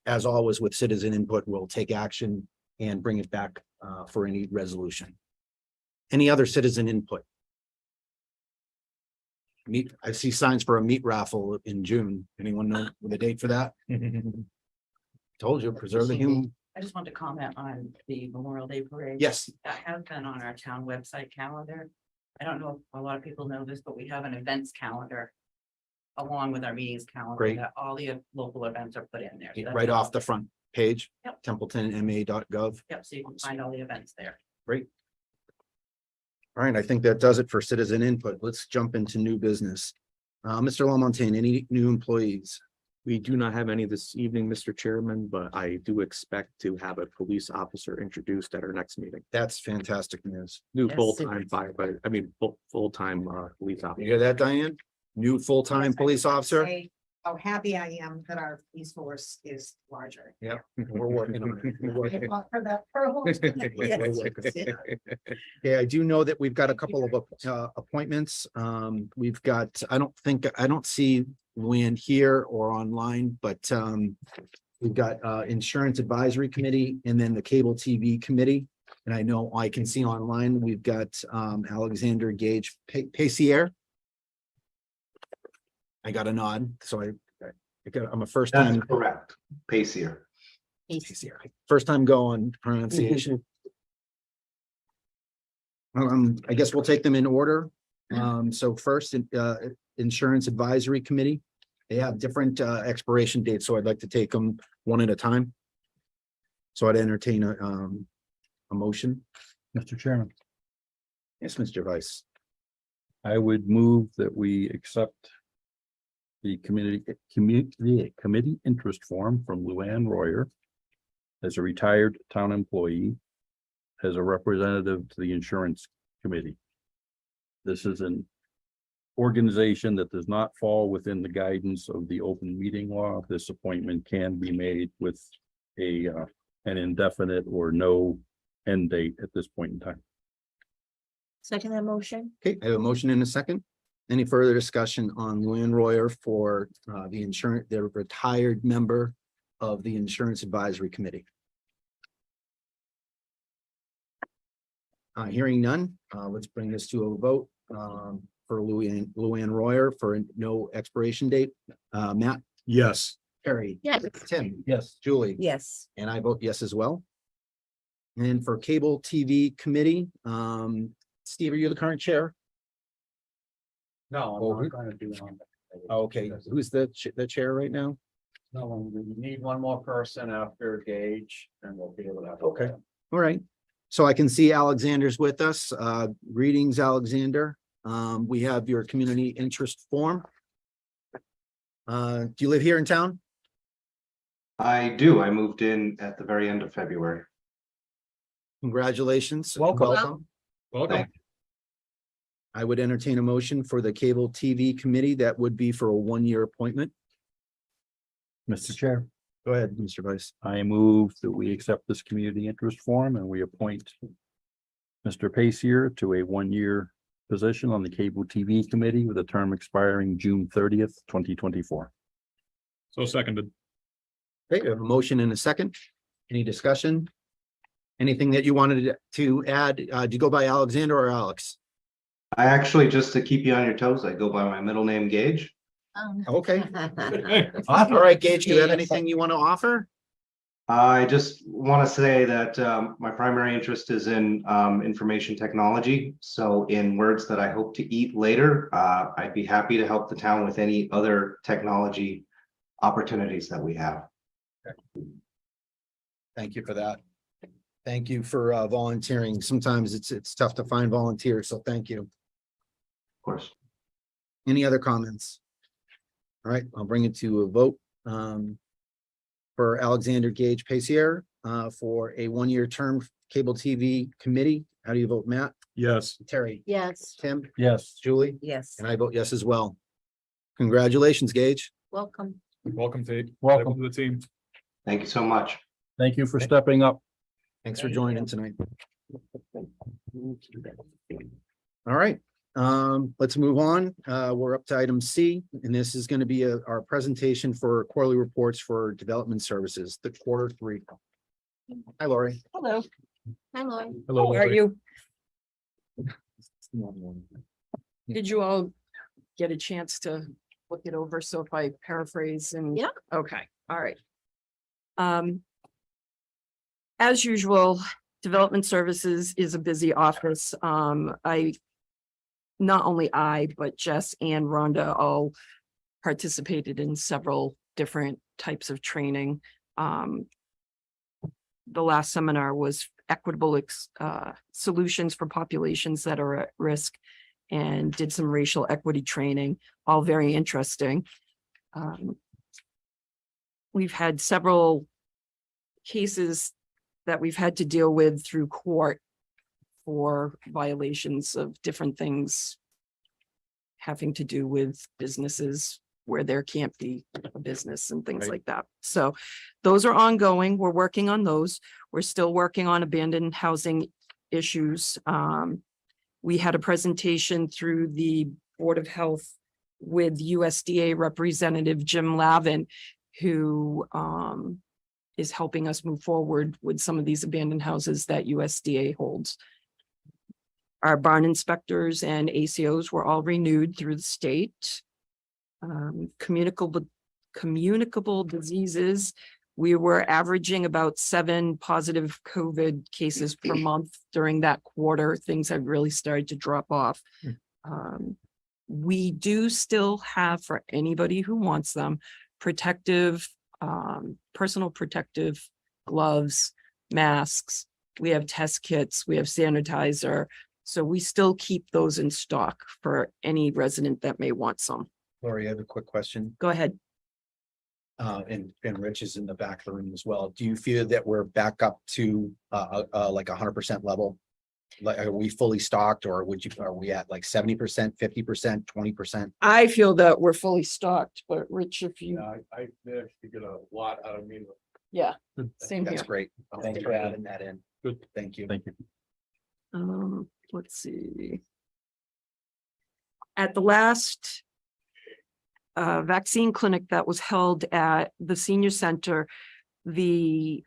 S4: as always with citizen input, we'll take action and bring it back for any resolution. Any other citizen input? I see signs for a meat raffle in June. Anyone know the date for that? Told you, preserve the human.
S3: I just want to comment on the Memorial Day Parade.
S4: Yes,
S3: That has been on our town website calendar. I don't know if a lot of people know this, but we have an events calendar along with our meetings calendar.
S4: Great.
S3: That all the local events are put in there. So that's
S4: right off
S3: all-
S4: the front page,
S3: Yep.
S4: templetonma.gov.
S3: Yep, so you can find all the events there.
S4: Great. All right, I think that does it for citizen input. Let's jump into new business. Mr. Lamontagne, any new employees?
S7: We do not have any this evening, Mr. Chairman, but I do expect to have a police officer introduced at our next meeting.
S4: That's fantastic news.
S7: New
S3: Yes.
S7: full-time firefighter, I mean, full-time police
S4: You
S7: officer.
S4: hear that, Diane? New full-time
S9: Yes, I
S4: police
S9: just wanna
S4: officer?
S9: say How happy I am that our police force is larger.
S4: Yep, we're working on it. We're working.
S9: I fought for that for a long time. Yes.
S4: Okay, I do know that we've got a couple of appointments. We've got, I don't see Luanne here or online, but we've got Insurance Advisory Committee and then the Cable TV Committee. And I know I can see online, we've got Alexander Gage-Pacier. I got a nod, so I'm a first time.
S11: Correct. Pacier.
S4: Pacier. First time go on pronunciation. I guess we'll take them in order. So first, Insurance Advisory Committee. They have different expiration dates, so I'd like to take them one at a time. So I'd entertain a motion.
S1: Mr. Chairman,
S4: Yes, Mr. Vice.
S1: I would move that we accept the committee interest form from Luanne Royer as a retired town employee as a representative to the insurance committee. This is an organization that does not fall within the guidance of the open meeting law. This appointment can be made with an indefinite or no end date at this point in time.
S6: Second that motion?
S4: Okay, I have a motion and a second. Any further discussion on Luann Royer for the insurance, the retired member of the Insurance Advisory Committee? Hearing none, let's bring this to a vote for Luann Royer for no expiration date. Matt?
S8: Yes.
S4: Terry?
S6: Yes.
S4: Tim?
S1: Yes.
S4: Julie?
S3: Yes.
S4: And I vote yes as well. And for Cable TV Committee, Steve, are you the current chair?
S11: No,
S4: Oh,
S11: I'm
S4: who-
S11: not gonna do it on that.
S4: Okay, who's the chair right now?
S11: No, we need one more person after Gage and we'll be able to have.
S4: Okay. All right, so I can see Alexander's with us. Greetings, Alexander. We have your community interest form. Do you live here in town?
S12: I do. I moved in at the very end of February.
S4: Congratulations.
S8: Welcome.
S12: Thank
S4: I would entertain a motion for the Cable TV Committee. That would be for a one-year appointment.
S1: Mr. Chair,
S4: Go ahead, Mr. Vice.
S1: I move that we accept this community interest form and we appoint Mr. Pacier to a one-year position on the Cable TV Committee with a term expiring June 30th, 2024.
S2: So seconded.
S4: Okay, we have a motion and a second. Any discussion? Anything that you wanted to add? Do you go by Alexander or Alex?
S12: I actually, just to keep you on your toes, I go by my middle name, Gage.
S4: Okay. All right, Gage, do you have anything you want to offer?
S12: I just want to say that my primary interest is in information technology. So in words that I hope to eat later, I'd be happy to help the town with any other technology opportunities that we have.
S4: Thank you for that. Thank you for volunteering. Sometimes it's tough to find volunteers, so thank you.
S12: Of course.
S4: Any other comments? All right, I'll bring it to a vote. For Alexander Gage-Pacier, for a one-year term Cable TV Committee. How do you vote, Matt?
S8: Yes.
S4: Terry?
S6: Yes,
S4: Tim?
S1: Yes.
S4: Julie?
S3: Yes.
S4: And I vote yes as well. Congratulations, Gage.
S6: welcome.
S2: Welcome, Tate.
S1: Welcome.
S2: To the team.
S12: Thank you so much.
S1: Thank you for stepping up.
S4: Thanks for joining tonight. All right, let's move on. We're up to item C, and this is going to be our presentation for quarterly reports for development services, the quarter three. Hi, Lori.
S3: Hello.
S6: Hi, Lloyd.
S2: Hello.
S3: How are
S2: Leslie.
S3: you?
S13: Did you all get a chance to look it over? So if I paraphrase and.
S6: Yeah.
S13: Okay, all right. As usual, Development Services is a busy office. Not only I, but Jess and Rhonda all participated in several different types of training. The last seminar was equitable solutions for populations that are at risk, and did some racial equity training, all very interesting. We've had several cases that we've had to deal with through court for violations of different things having to do with businesses where there can't be a business and things
S1: Right.
S13: like that. So those are ongoing. We're working on those. We're still working on abandoned housing issues. We had a presentation through the Board of Health with USDA Representative Jim Lavin, who is helping us move forward with some of these abandoned houses that USDA holds. Our barn inspectors and ACOs were all renewed through the state. Communicable diseases, we were averaging about 7 positive COVID cases per month during that quarter. Things had really started to drop off. We do still have, for anybody who wants them, protective, personal protective gloves, masks. We have test kits, we have sanitizer. So we still keep those in stock for any resident that may want some.
S4: Lori, I have a quick question.
S13: Go ahead.
S4: And Rich is in the back of the room as well. Do you feel that we're back up to like 100% level? Like, are we fully stocked, or are we at like 70%, 50%, 20%?
S13: I feel that we're fully stocked, but Rich, if you,
S11: I managed to get a lot out of me.
S13: yeah,
S1: Good.
S13: same here.
S4: That's great. Thanks for adding that in.
S1: Good.
S4: Thank you.
S1: Thank you.
S13: Let's see. At the last vaccine clinic that was held at the senior center, the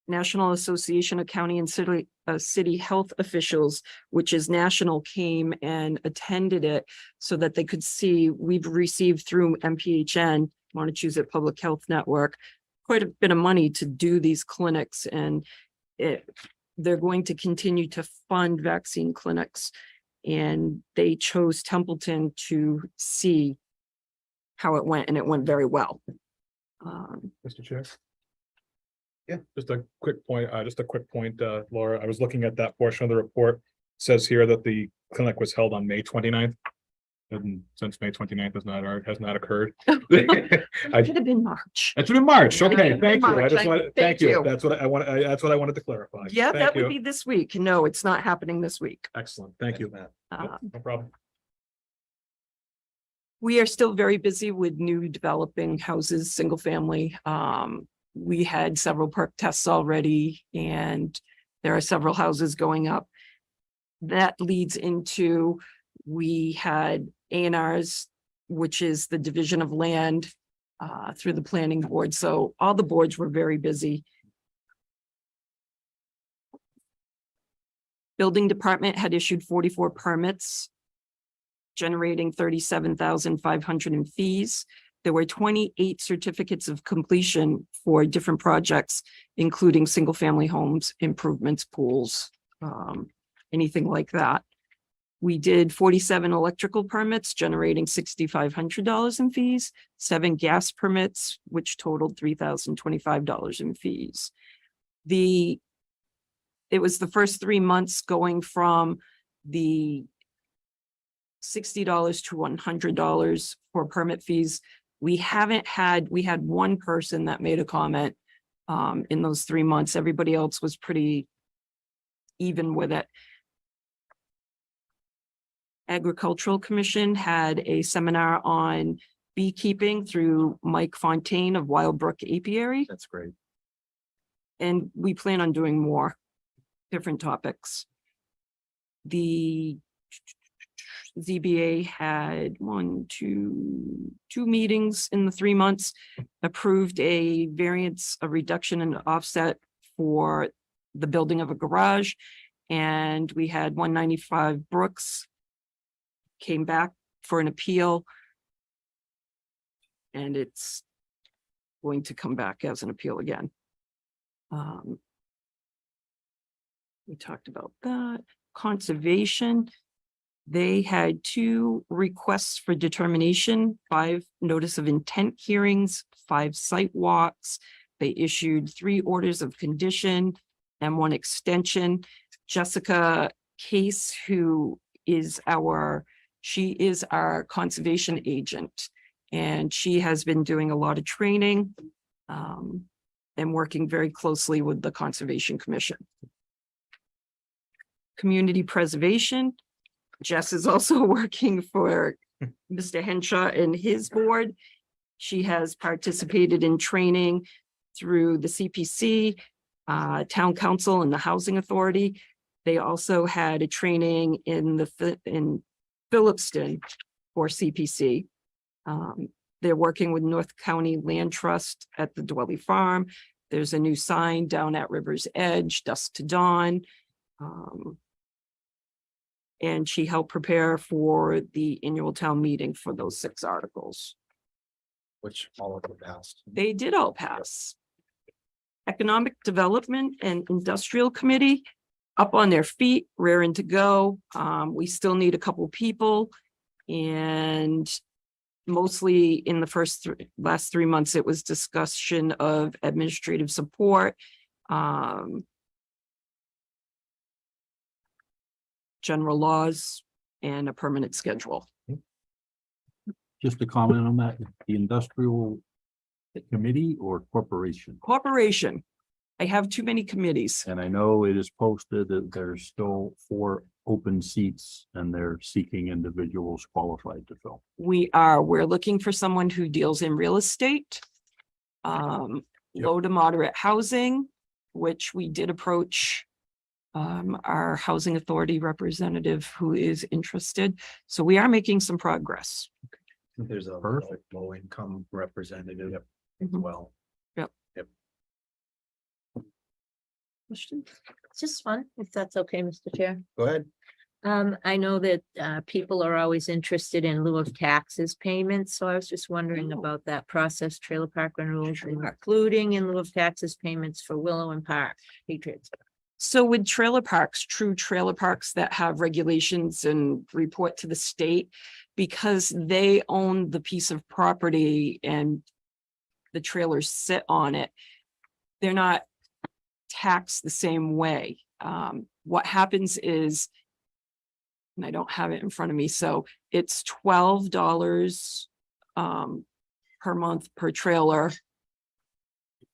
S13: National Association of County and City Health Officials, which is national, came and attended it so that they could see, we've received through MPHN, Massachusetts Public Health Network, quite a bit of money to do these clinics, and they're going to continue to fund vaccine clinics. And they chose Templeton to see how it went, and it went very well.
S2: Mr. Chair?
S4: Yeah.
S2: Just a quick point, Laura. I was looking at that portion of the report. It says here that the clinic was held on May 29th. And since May 29th has not occurred.
S13: It should have been March.
S2: That's in March. Okay, thank you. I
S13: March.
S2: just want to,
S13: Thank
S2: thank you.
S13: you.
S2: That's what I wanted to clarify.
S13: Yeah,
S2: Thank
S13: that would
S2: you.
S13: be this week. No, it's not happening this week.
S2: Excellent. Thank you.
S4: Matt.
S2: Yep, no problem.
S13: We are still very busy with new developing houses, single family. We had several perk tests already, and there are several houses going up. That leads into, we had A&Rs, which is the division of land through the planning board. So all the boards were very busy. Building department had issued 44 permits, generating 37,500 in fees. There were 28 certificates of completion for different projects, including single-family homes, improvements, pools, anything like that. We did 47 electrical permits, generating $6,500 in fees, 7 gas permits, which totaled $3,025 in fees. It was the first 3 months going from the $60 to $100 for permit fees. We had one person that made a comment in those 3 months. Everybody else was pretty even with it. Agricultural Commission had a seminar on beekeeping through Mike Fontaine of Wild Brook Apiary.
S4: That's great.
S13: And we plan on doing more different topics. The ZBA had two meetings in the 3 months, approved a variance, a reduction in offset for the building of a garage. And we had 195 Brooks came back for an appeal. And it's going to come back as an appeal again. We talked about that. Conservation. They had 2 requests for determination, 5 notice of intent hearings, 5 site walks. They issued 3 orders of condition and 1 extension. Jessica Case, who is she is our conservation agent, and she has been doing a lot of training and working very closely with the Conservation Commission. Community preservation. Jess is also working for Mr. Henshaw and his board. She has participated in training through the CPC, Town Council, and the Housing Authority. They also had a training in Phillipston for CPC. They're working with North County Land Trust at the Dwelly Farm. There's a new sign down at River's Edge, dusk to dawn. And she helped prepare for the annual town meeting for those 6 articles.
S4: Which all of them passed.
S13: They did all pass. Economic Development and Industrial Committee, up on their feet, raring to go. We still need a couple people, and mostly in the last 3 months, it was discussion of administrative support, general laws, and a permanent schedule.
S1: Just a comment on that, the industrial committee or corporation?
S13: Corporation. I have too many committees.
S1: And I know it is posted that there's still 4 open seats and they're seeking individuals qualified to fill.
S13: We're looking for someone who deals in real estate. Low to moderate housing, which we did approach. Our housing authority representative who is interested. So we are making some progress.
S4: There's a
S1: Perfect.
S4: low income representative as
S13: Mhm.
S4: well.
S13: Question?
S6: Just one, if that's okay, Mr. Chair.
S4: Go ahead.
S6: I know that people are always interested in lieu of taxes payments, so I was just wondering about that process, trailer park renewals, including in lieu of taxes payments for Willow and Park Patriots.
S13: So with trailer parks, true trailer parks that have regulations and report to the state, because they own the piece of property and the trailers sit on it, they're not taxed the same way. What happens is, and I don't have it in front of me, so it's $12 per month per trailer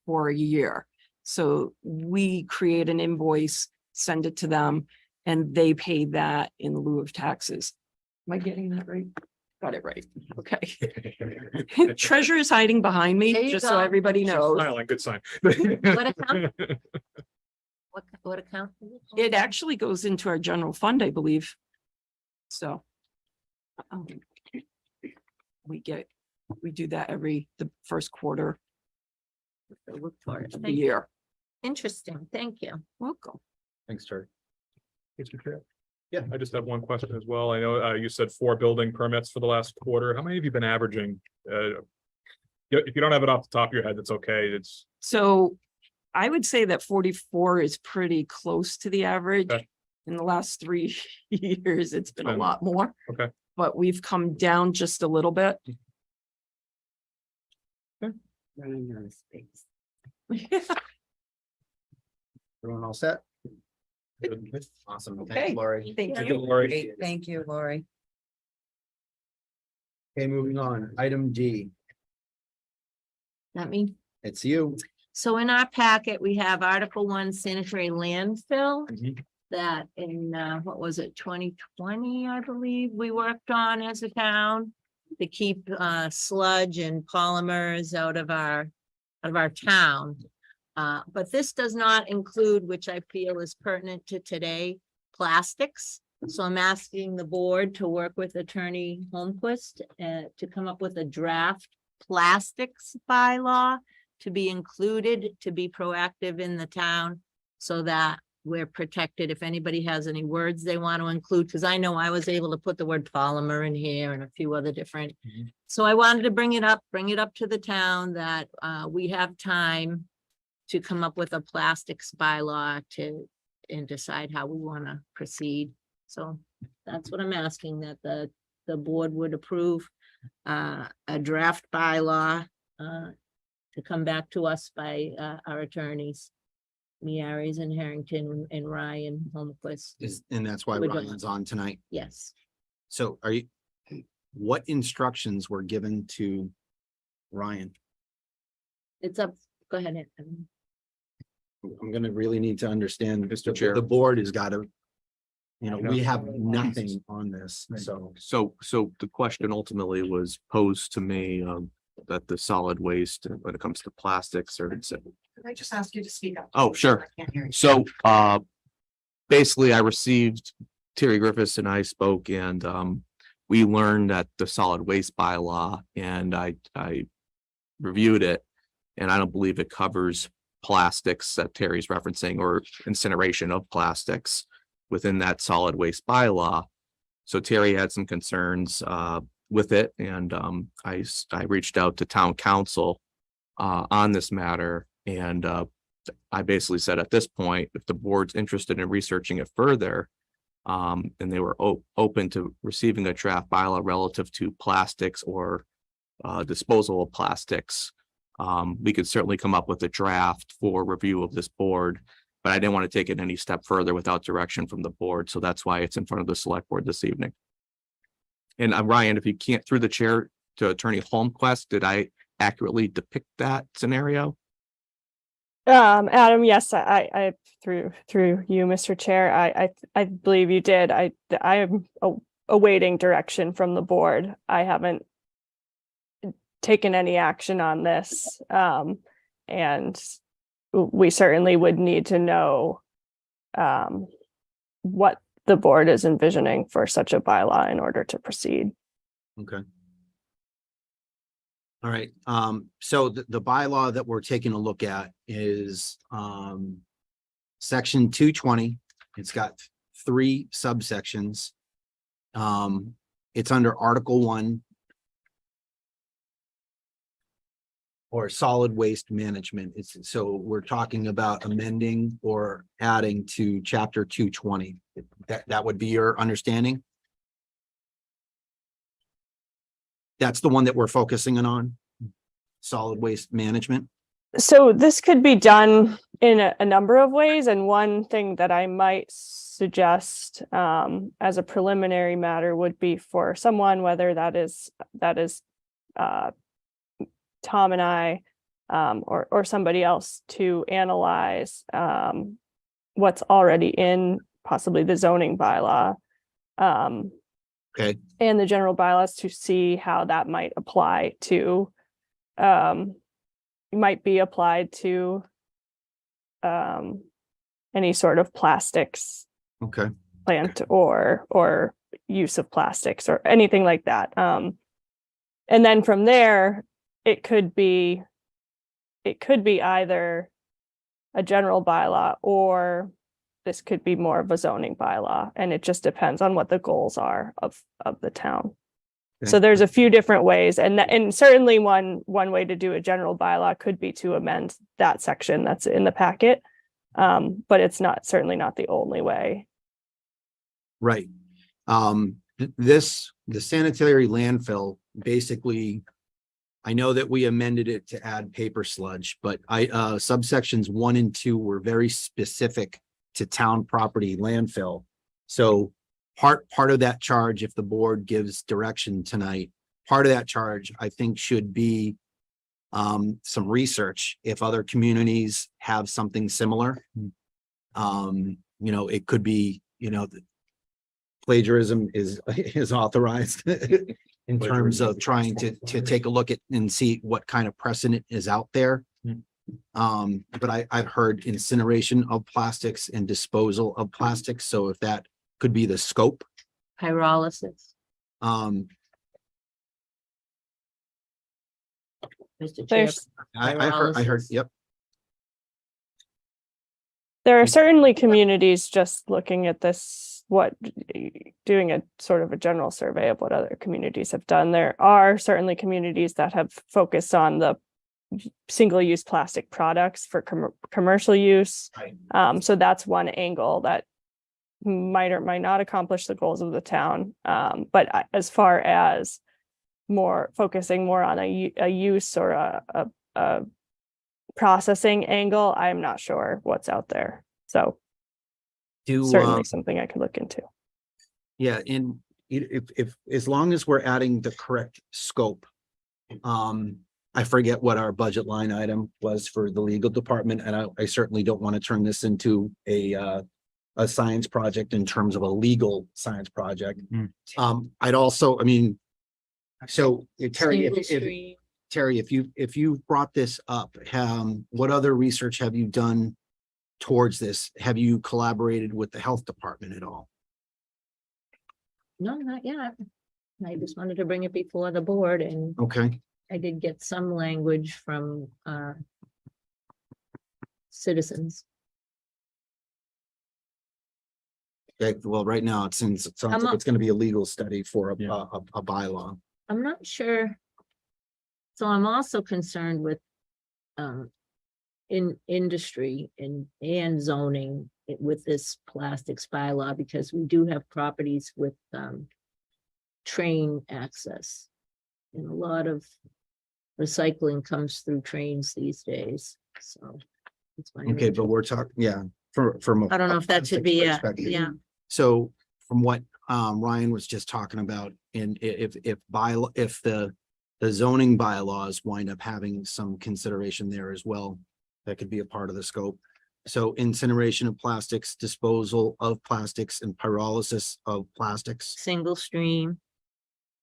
S13: for a year. So we create an invoice, send it to them, and they pay that in lieu of taxes. Am I getting that right? Got it right. Okay. Treasurer is hiding behind
S6: There
S13: me,
S6: you
S13: just so
S6: go.
S13: everybody knows.
S2: Smiling, good sign.
S6: What account? What account? is it for?
S13: It actually goes into our general fund, I believe. So. We do that the first quarter
S6: I'll Look for it.
S13: of the
S6: Thank you.
S13: year.
S6: Interesting, thank you.
S13: Welcome.
S4: Thanks, Terry.
S2: Mr. Chair.
S4: Yeah.
S2: I just have one question as well. I know you said 4 building permits for the last quarter. How many have you been averaging? If you don't have it off the top of your head, that's okay. It's
S13: So I would say that 44 is pretty close to the average.
S2: Okay.
S13: In the last 3 years, it's been a
S2: Been-
S13: lot more.
S2: Okay.
S13: But we've come down just a little bit.
S5: Running out of space.
S4: Everyone all set?
S2: good.
S4: Awesome.
S13: Okay.
S4: Thanks, Lori.
S13: Thank
S2: Thank
S13: you.
S2: you, Lori.
S5: Great, thank you, Lori.
S4: Okay, moving on. Item D.
S6: Not me.
S4: It's you.
S6: So in our packet, we have Article 1 sanitary landfill.
S2: Mhm.
S6: That in, what was it, 2020, I believe, we worked on as a town to keep sludge and polymers out of our town. But this does not include, which I feel is pertinent to today, plastics. So I'm asking the board to work with Attorney Holmquist to come up with a draft plastics bylaw to be included, to be proactive in the town so that we're protected if anybody has any words they want to include, because I know I was able to put the word polymer in here and a few other different.
S2: Mhm.
S6: So I wanted to bring it up to the town that we have time to come up with a plastics bylaw and decide how we want to proceed. So that's what I'm asking, that the board would approve a draft bylaw to come back to us by our attorneys. Miaris and Harrington and Ryan Holmquist.
S4: And that's why
S6: We're doing
S4: Ryan's on tonight.
S6: Yes.
S4: So what instructions were given to Ryan?
S6: It's up, go ahead. Anthony.
S4: I'm gonna really need to understand.
S7: Mr. Chair.
S4: The board has got to, we have nothing on this, so.
S7: So the question ultimately was posed to me, that the solid waste when it comes to plastics or
S9: Can I just ask you to speak up?
S7: Oh, sure.
S9: I can't hear you.
S7: So, basically I received, Terry Griffis and I spoke and, we learned that the solid waste bylaw and I reviewed it. And I don't believe it covers plastics that Terry's referencing or incineration of plastics within that solid waste bylaw. So Terry had some concerns, with it and, I reached out to town council, on this matter. And I basically said at this point, if the board's interested in researching it further, and they were open to receiving a draft bylaw relative to plastics or disposal of plastics, we could certainly come up with a draft for review of this board. But I didn't want to take it any step further without direction from the board. So that's why it's in front of the select board this evening. And Ryan, if you can't, through the chair, to Attorney Holmquist. Did I accurately depict that scenario?
S14: Adam, yes, I through you, Mr. Chair, I believe you did. I am awaiting direction from the board. I haven't taken any action on this. And we certainly would need to know what the board is envisioning for such a bylaw in order to proceed.
S4: Okay. All right, so the bylaw that we're taking a look at is section 220. It's got 3 subsections. It's under Article 1. Or solid waste management. So we're talking about amending or adding to chapter 220. That would be your understanding? That's the one that we're focusing on, solid waste management.
S14: So this could be done in a number of ways, and one thing that I might suggest as a preliminary matter would be for someone, whether that is Tom and I or somebody else, to analyze what's already in possibly the zoning bylaw.
S4: Okay.
S14: And the general bylaws, to see how that might apply to any sort of plastics
S4: Okay.
S14: plant or use of plastics or anything like that. And then from there, it could be either a general bylaw, or this could be more of a zoning bylaw, and it just depends on what the goals are of the town.
S4: Okay.
S14: So there's a few different ways, and certainly one way to do a general bylaw could be to amend that section that's in the packet, but it's certainly not the only way.
S4: Right. The sanitary landfill, basically, I know that we amended it to add paper sludge, but subsections 1 and 2 were very specific to town property landfill. So part of that charge, if the board gives direction tonight, part of that charge, I think, should be some research if other communities have something similar. It could be, plagiarism is authorized in terms of trying to take a look at and see what kind of precedent is out there. But I've heard incineration of plastics and disposal of plastics. So if that could be the scope.
S6: Pyrolysis.
S14: Um,
S6: Mr. Chair.
S4: I heard, yep.
S14: There are certainly communities, just looking at this, doing a sort of a general survey of what other communities have done. There are certainly communities that have focused on the single-use plastic products for commercial use.
S4: Right.
S14: So that's one angle that might or might not accomplish the goals of the town. But as far as focusing more on a use or a processing angle, I'm not sure what's out there. So certainly something I could look into.
S4: Yeah, and if as long as we're adding the correct scope, I forget what our budget line item was for the legal department, and I certainly don't want to turn this into a science project in terms of a legal science project. I'd also, so Terry, if you brought this up, what other research have you done towards this? Have you collaborated with the health department at all?
S6: No, not yet. I just wanted to bring it before the board, and
S4: Okay.
S6: I did get some language from citizens.
S4: Okay, well, right now it sounds like it's going to be a legal study for a bylaw.
S6: I'm not sure. So I'm also concerned with in industry and zoning with this plastics bylaw, because we do have properties with train access. And a lot of recycling comes through trains these days, so. That's my
S4: Okay, but we're talking, from
S6: I don't know if that should be,
S4: perspective.
S6: yeah.
S4: So from what Ryan was just talking about, and if the the zoning bylaws wind up having some consideration there as well. That could be a part of the scope. So incineration of plastics, disposal of plastics, and pyrolysis of plastics.
S6: Single stream,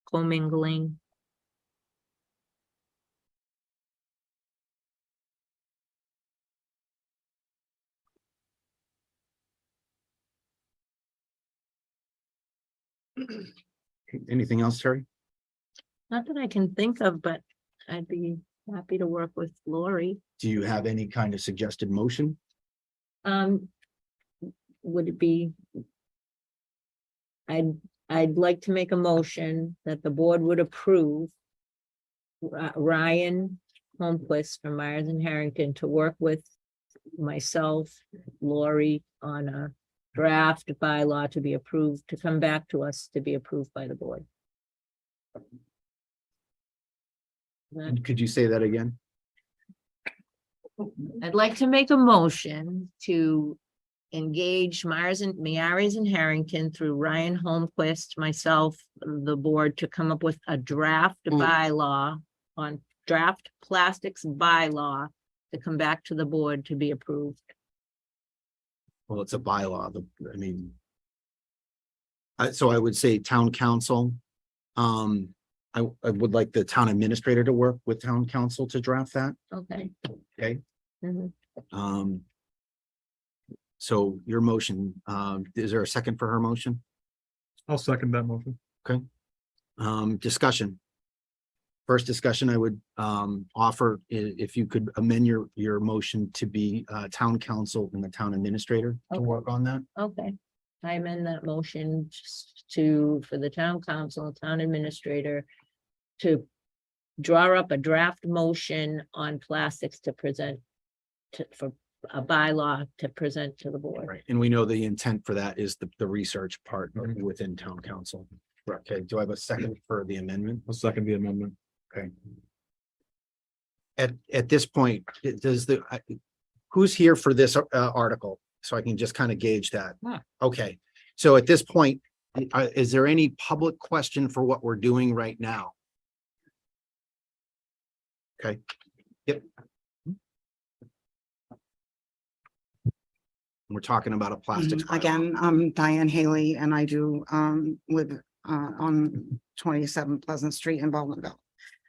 S6: commingling.
S4: Anything else, Terry?
S6: Not that I can think of, but I'd be happy to work with Lori.
S4: Do you have any kind of suggested motion?
S6: Would it be? I'd like to make a motion that the board would approve Ryan Holmquist from Myers and Harrington to work with myself, Lori, on a draft bylaw to be approved, to come back to us to be approved by the board.
S4: Could you say that again?
S6: I'd like to make a motion to engage Myers and Harrington through Ryan Holmquist, myself, the board, to come up with a draft bylaw on draft plastics bylaw to come back to the board to be approved.
S4: Well, it's a bylaw, so I would say town council. I would like the town administrator to work with town council to draft that,
S6: Okay.
S4: okay?
S6: Mhm.
S4: So your motion, is there a second for her motion?
S2: I'll second that motion.
S4: Discussion. First discussion, I would offer if you could amend your motion to be town council and the town administrator to
S6: Okay.
S4: work on that.
S6: Okay, I amend that motion for the town council, town administrator to draw up a draft motion on plastics to present for a bylaw to present to the board.
S4: Right, and we know the intent for that is the research part within town council. Okay, do I have a second for the amendment?
S2: I'll second the amendment.
S4: Okay. At this point, who's here for this article? So I can just kind of gauge that.
S6: Yeah.
S4: Okay, so at this point, is there any public question for what we're doing right now? Okay, yep. We're talking about a plastics. bylaw.
S9: Again, I'm Diane Haley and I do live on 27 Pleasant Street in Baldwinville.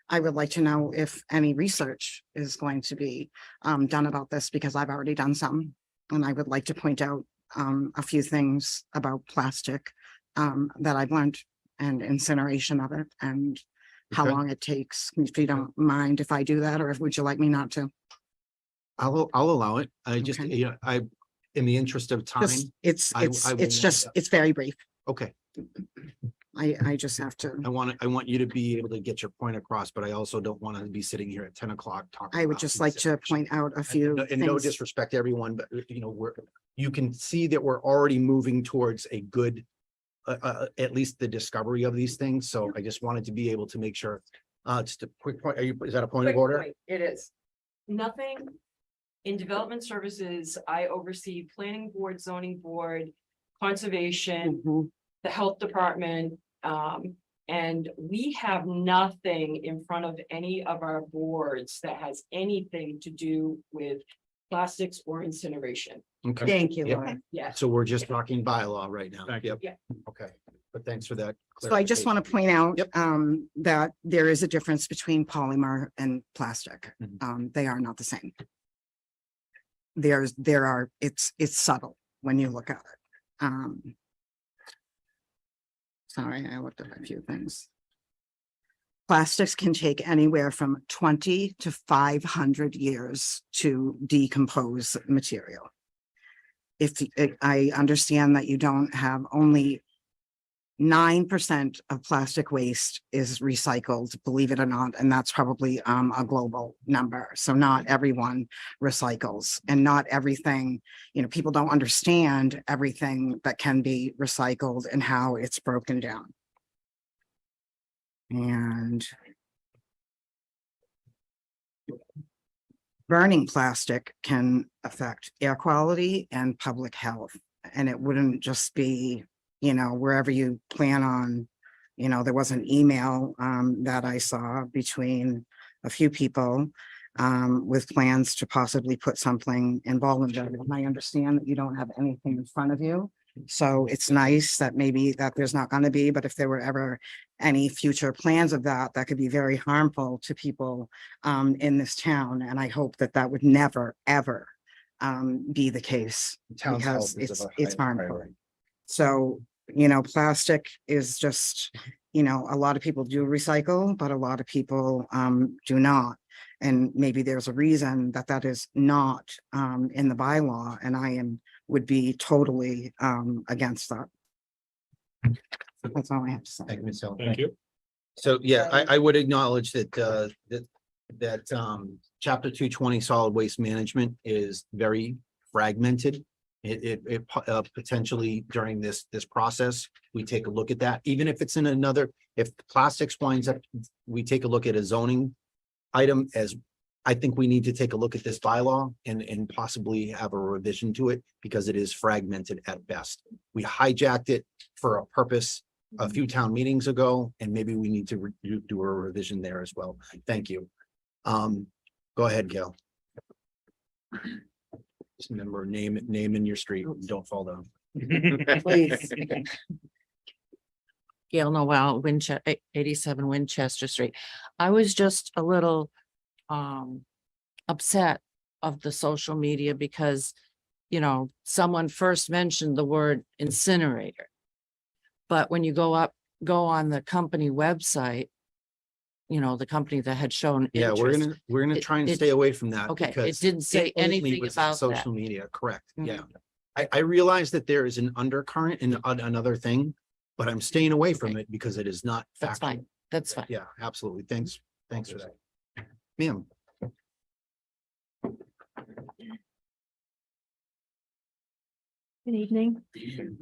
S9: I would like to know if any research is going to be done about this because I've already done some. And I would like to point out a few things about plastic that I've learned and incineration of it and how
S4: Okay.
S9: long it takes. If you don't mind if I do that, or if would you like me not to?
S4: I'll allow it. I just,
S9: Okay.
S4: In the interest of time,
S9: Just, it's
S4: I will want
S9: just,
S4: that.
S9: it's very brief.
S4: okay.
S9: I just have to,
S4: I want you to be able to get your point across, but I also don't want to be sitting here at 10 o'clock talking.
S9: I would
S4: about
S9: just like to
S4: incineration.
S9: point out a few
S4: And no
S9: things.
S4: disrespect to everyone, but you can see that we're already moving towards a good, at least the discovery of these things. So I just wanted to be able to make sure, just a quick point. Is that a point of
S13: Quick
S4: order?
S13: point, it is. Nothing in development services, I oversee planning board, zoning board, conservation,
S9: Mhm.
S13: the health department. And we have nothing in front of any of our boards that has anything to do with plastics or incineration.
S4: Okay.
S9: Thank you,
S4: Yep.
S9: Laura.
S13: Yes.
S4: So we're just talking bylaw right now.
S2: Thank you.
S4: Yep.
S13: Yeah.
S4: Okay, but thanks for that.
S9: So I just want to point out
S4: Yep.
S9: that there is a difference between polymer and plastic.
S4: Mhm.
S9: They are not the same. It's subtle when you look at it. Sorry, I looked at a few things. Plastics can take anywhere from 20 to 500 years to decompose material. I understand that you don't have only 9% of plastic waste is recycled, believe it or not, and that's probably a global number. So not everyone recycles and not everything, people don't understand everything that can be recycled and how it's broken down. And burning plastic can affect air quality and public health. And it wouldn't just be, wherever you plan on You know, there was an email that I saw between a few people with plans to possibly put something in Ballinville. And I understand that you don't have anything in front of you. So it's nice that maybe that there's not going to be, but if there were ever any future plans of that, that could be very harmful to people in this town. And I hope that that would never, ever be the case,
S4: Town's
S9: because
S4: health is of
S9: it's
S4: a high
S9: harmful.
S4: priority.
S9: So, you know, plastic is just, you know, a lot of people do recycle, but a lot of people do not. And maybe there's a reason that that is not in the bylaw, and would be totally against that. That's all I have to say.
S4: Thank you, Ms. Hill.
S2: Thank you.
S4: So, yeah, I would acknowledge that, chapter 220 solid waste management is very fragmented. It potentially during this process, we take a look at that, even if it's in another, if plastics winds up, we take a look at a zoning item. As I think we need to take a look at this bylaw and possibly have a revision to it, because it is fragmented at best. We hijacked it for a purpose a few town meetings ago, and maybe we need to do a revision there as well. Thank you. Go ahead, Gail. Just remember, name in your street, don't fall down.
S3: Please.
S15: Gail Noel, 87 Winchester Street. I was just a little upset of the social media because, you know, someone first mentioned the word incinerator. But when you go on the company website, you know, the company that had shown
S4: Yeah,
S15: interest,
S4: we're gonna try and
S15: it-
S4: stay away from that.
S15: okay, it
S4: because
S15: didn't say
S4: only
S15: anything
S4: was
S15: about that.
S4: social media, correct?
S15: Mhm.
S4: Yeah. I realize that there is an undercurrent in another thing, but I'm staying away from it because it is not
S15: That's
S4: factual.
S15: fine. That's fine.
S4: Yeah, absolutely. Thanks for that. Ma'am.
S14: Good evening.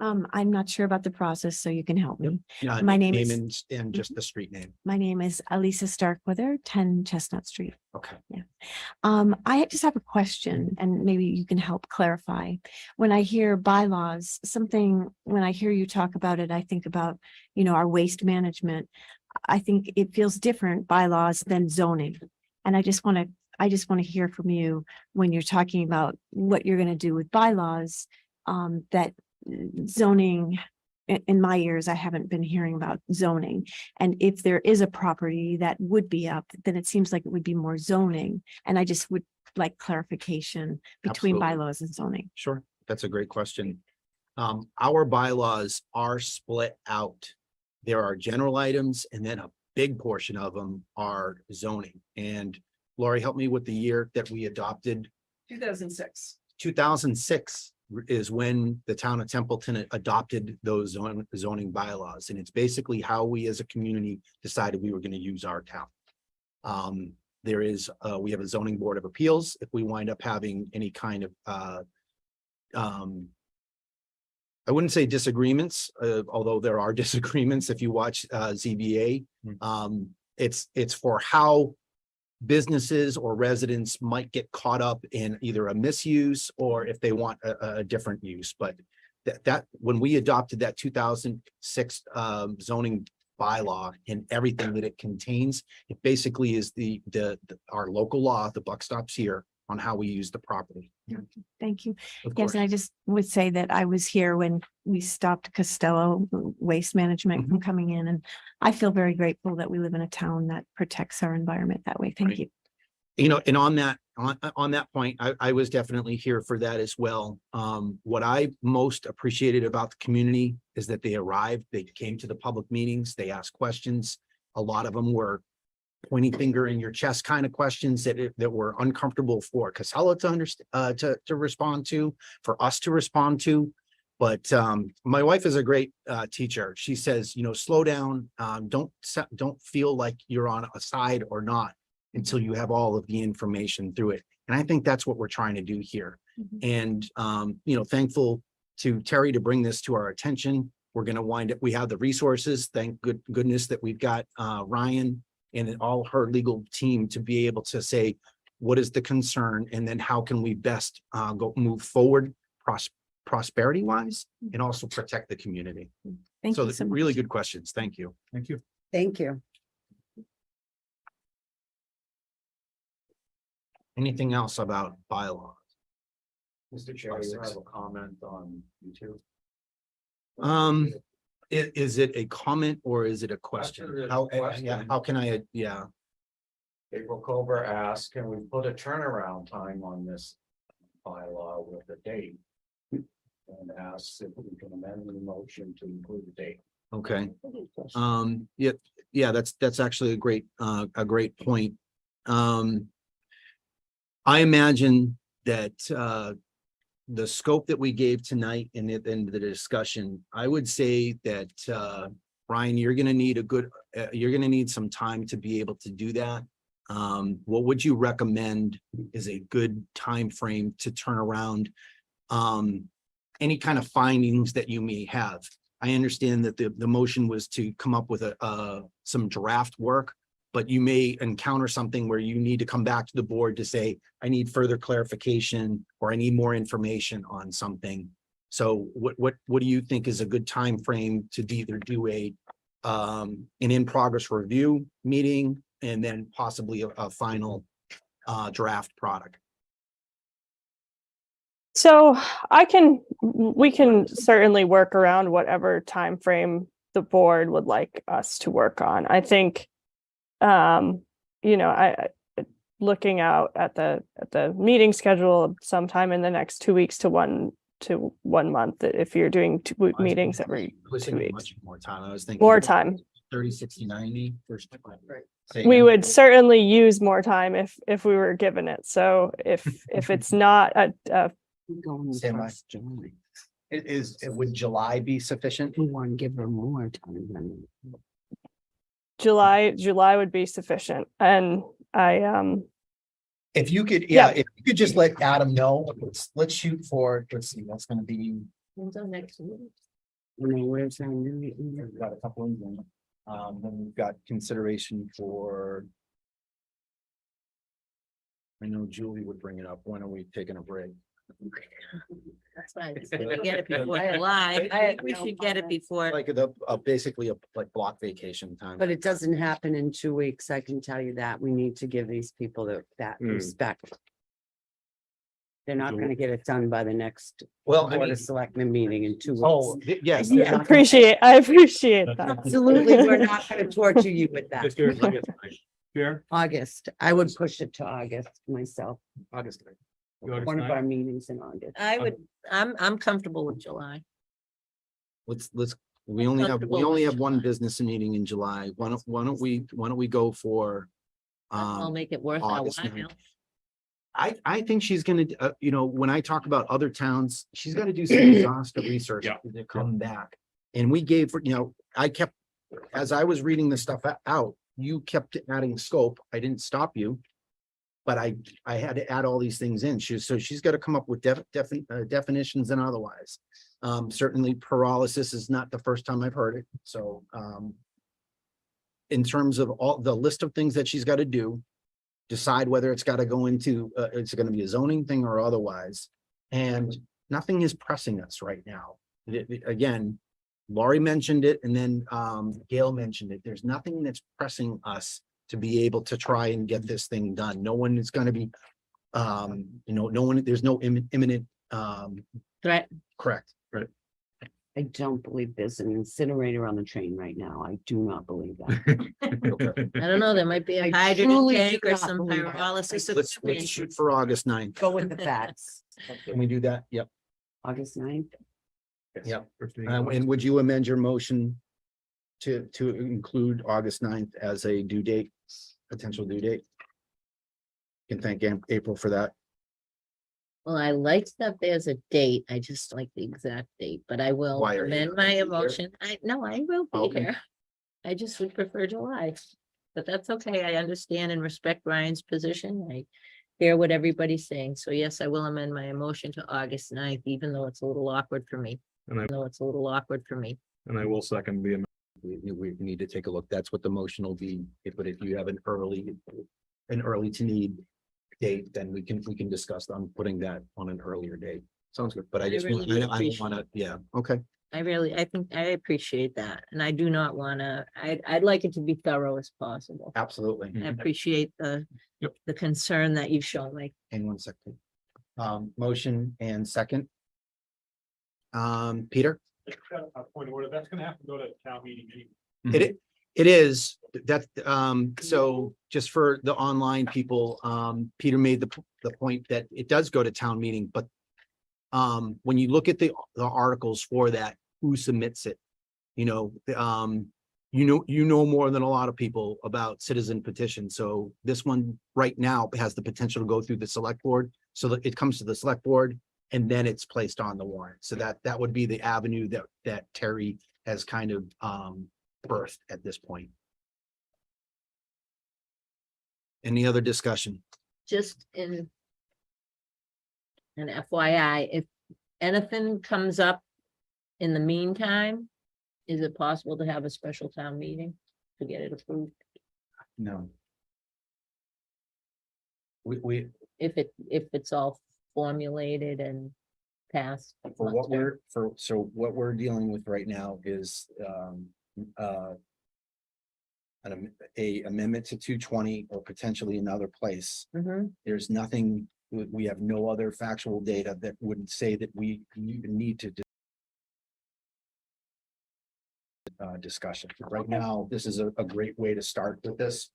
S14: I'm not sure about the process, so you can help me.
S4: My
S14: My name
S4: name
S14: is-
S4: and just the street name.
S14: My name is Elisa Starkweather, 10 Chestnut Street.
S4: Okay.
S14: I just have a question, and maybe you can help clarify. When I hear bylaws, when I hear you talk about it, I think about, you know, our waste management. I think it feels different bylaws than zoning. And I just want to hear from you when you're talking about what you're going to do with bylaws, that zoning, in my ears, I haven't been hearing about zoning. And if there is a property that would be up, then it seems like it would be more zoning. And I just would like clarification between
S4: Absolutely.
S14: bylaws and zoning.
S4: Sure, that's a great question. Our bylaws are split out. There are general items, and then a big portion of them are zoning. And Lori, help me with the year that we adopted.
S13: 2006.
S4: 2006 is when the town of Templeton adopted those zoning bylaws. And it's basically how we as a community decided we were going to use our town. We have a zoning board of appeals. If we wind up having any kind of, I wouldn't say disagreements, although there are disagreements if you watch ZBA. It's for how businesses or residents might get caught up in either a misuse or if they want a different use. But that when we adopted that 2006 zoning bylaw and everything that it contains, it basically is our local law, the buck stops here, on how we use the property.
S14: Thank you.
S4: Of
S14: Yes,
S4: course.
S14: and I just would say that I was here when we stopped Costello Waste Management from coming in, and I feel very grateful that we live in a town that protects our environment that way. Thank you.
S4: You know, and on that point, I was definitely here for that as well. What I most appreciated about the community is that they arrived, they came to the public meetings, they asked questions. A lot of them were pointing finger in your chest kind of questions that were uncomfortable for Casella to understand, to respond to, for us to respond to. But my wife is a great teacher. She says, you know, slow down. Don't feel like you're on a side or not until you have all of the information through it. And I think that's what we're trying to do here. And, you know, thankful to Terry to bring this to our attention. We're going to wind up, we have the resources. Thank goodness that we've got Ryan and all her legal team to be able to say, what is the concern? And then how can we best move forward prosperity wise and also protect the community.
S3: Thank
S4: So
S3: you so much.
S4: really good questions. Thank you.
S1: Thank you.
S5: Thank you.
S4: Anything else about bylaw?
S11: Mr. Chair, you have a comment on YouTube?
S4: Is it a comment or is it a question?
S11: Actually, it's a
S4: How,
S11: question.
S4: yeah, how can I, yeah,
S11: April Cobra asked, can we put a turnaround time on this bylaw with a date? And asks if we can amend the motion to include the date.
S4: okay. Yeah, that's actually a great point. I imagine that, the scope that we gave tonight in the discussion, I would say that, Brian, you're gonna need you're gonna need some time to be able to do that. What would you recommend is a good time frame to turn around, any kind of findings that you may have? I understand that the motion was to come up with some draft work, but you may encounter something where you need to come back to the board to say, I need further clarification, or I need more information on something. So what do you think is a good time frame to either do an in-progress review meeting and then possibly a final draft product?
S14: So we can certainly work around whatever time frame the board would like us to work on. I think, I looking out at the meeting schedule sometime in the next 2 weeks to 1 month, if you're doing meetings every
S4: I was
S14: 2
S4: thinking
S14: weeks,
S4: much more time. I was thinking
S14: more time.
S4: 30, 60, 90. Say
S14: We
S4: again.
S14: would certainly use more time if we were given it. So if it's not a
S5: Going
S4: Stand by.
S5: past July.
S4: Would July be sufficient?
S5: We want to give her more time than.
S14: July would be sufficient. And
S4: If you could,
S14: Yeah.
S4: if you could just let Adam know, let's shoot for, let's see, that's gonna be,
S5: Until next week. Where's our new meeting?
S4: we've got a couple of them. Then we've got consideration for. I know Julie would bring it up. When are we taking a break?
S6: That's why I just said we get it before July. We should get it before.
S4: Like basically like block vacation time.
S5: But it doesn't happen in 2 weeks. I can tell you that. We need to give these people that respect. They're not gonna get it done by the next
S4: Well, I
S5: Board
S4: mean,
S5: of Selectmen meeting in 2 weeks.
S4: oh, yes.
S5: Yeah.
S14: I appreciate that.
S5: Absolutely, we're not gonna torture you with that.
S1: Chair,
S5: August, I would push it to August myself,
S4: August.
S5: one of our meetings in August.
S6: I'm comfortable with July.
S4: We only have one business meeting in July. Why don't we go for?
S6: I'll make it worth our
S4: August
S6: while.
S4: 9th. I think she's gonna, when I talk about other towns, she's gotta do some exhaustive research to come back. And we gave, as I was reading this stuff out, you kept adding scope. I didn't stop you. But I had to add all these things in. She's got to come up with definitions and otherwise. Certainly paralysis is not the first time I've heard it. So in terms of all the list of things that she's got to do, decide whether it's got to go into, it's going to be a zoning thing or otherwise. And nothing is pressing us right now. Again, Laurie mentioned it and then Gail mentioned it. There's nothing that's pressing us to be able to try and get this thing done. No one is going to be, there's no imminent,
S6: Threat.
S4: correct, right?
S5: I don't believe there's an incinerator on the train right now. I do not believe that.
S6: I don't know, there might be
S5: I
S6: a hydrogen
S5: truly
S6: tank
S5: do
S6: or
S5: not
S6: some
S5: believe that.
S6: pyrolysis. of
S4: Let's
S6: the
S4: shoot for August 9th.
S5: Go with the facts.
S4: Can we do that? Yep.
S5: August 9th.
S4: Yep. And would you amend your motion to include August 9th as a due date, potential due date? Can thank April for that.
S6: Well, I like that there's a date. I just like the exact date, but I will
S4: Why are you
S6: amend
S4: not
S6: my
S4: gonna be here?
S6: emotion. I will be
S4: Okay.
S6: here. I just would prefer July, but that's okay. I understand and respect Ryan's position. I hear what everybody's saying. So yes, I will amend my emotion to August 9th, even though it's a little awkward for me.
S1: And I-
S6: Even though it's a little awkward for me.
S1: and I will second the amendment.
S4: We need to take a look. That's what the motion will be. But if you have an early to need date, then we can discuss on putting that on an earlier date. Sounds good, but I
S6: I
S4: just,
S6: really
S4: I don't
S6: appreciate
S4: wanna, yeah, okay.
S6: I think I appreciate that, and I do not wanna, I'd like it to be thorough as possible.
S4: Absolutely.
S6: I appreciate the concern that you've shown me.
S4: Hang 1 second. Motion and second. Peter?
S2: Point of order, that's gonna have to go to town meeting anyway.
S4: It is, that, so just for the online people, Peter made the point that it does go to town meeting, but when you look at the articles for that, who submits it? You know more than a lot of people about citizen petitions. So this one right now has the potential to go through the select board. So that it comes to the select board and then it's placed on the warrant. So that would be the avenue that Terry has kind of birthed at this point. Any other discussion?
S6: Just in an FYI, if anything comes up in the meantime, is it possible to have a special town meeting to get it approved?
S4: No. We,
S6: If it's all formulated and passed?
S4: for what what we're dealing with right now is a amendment to 220 or potentially another place.
S6: Mhm.
S4: There's nothing, we have no other factual data that would say that we even need to discussion. Right now, this is a great way to start with this.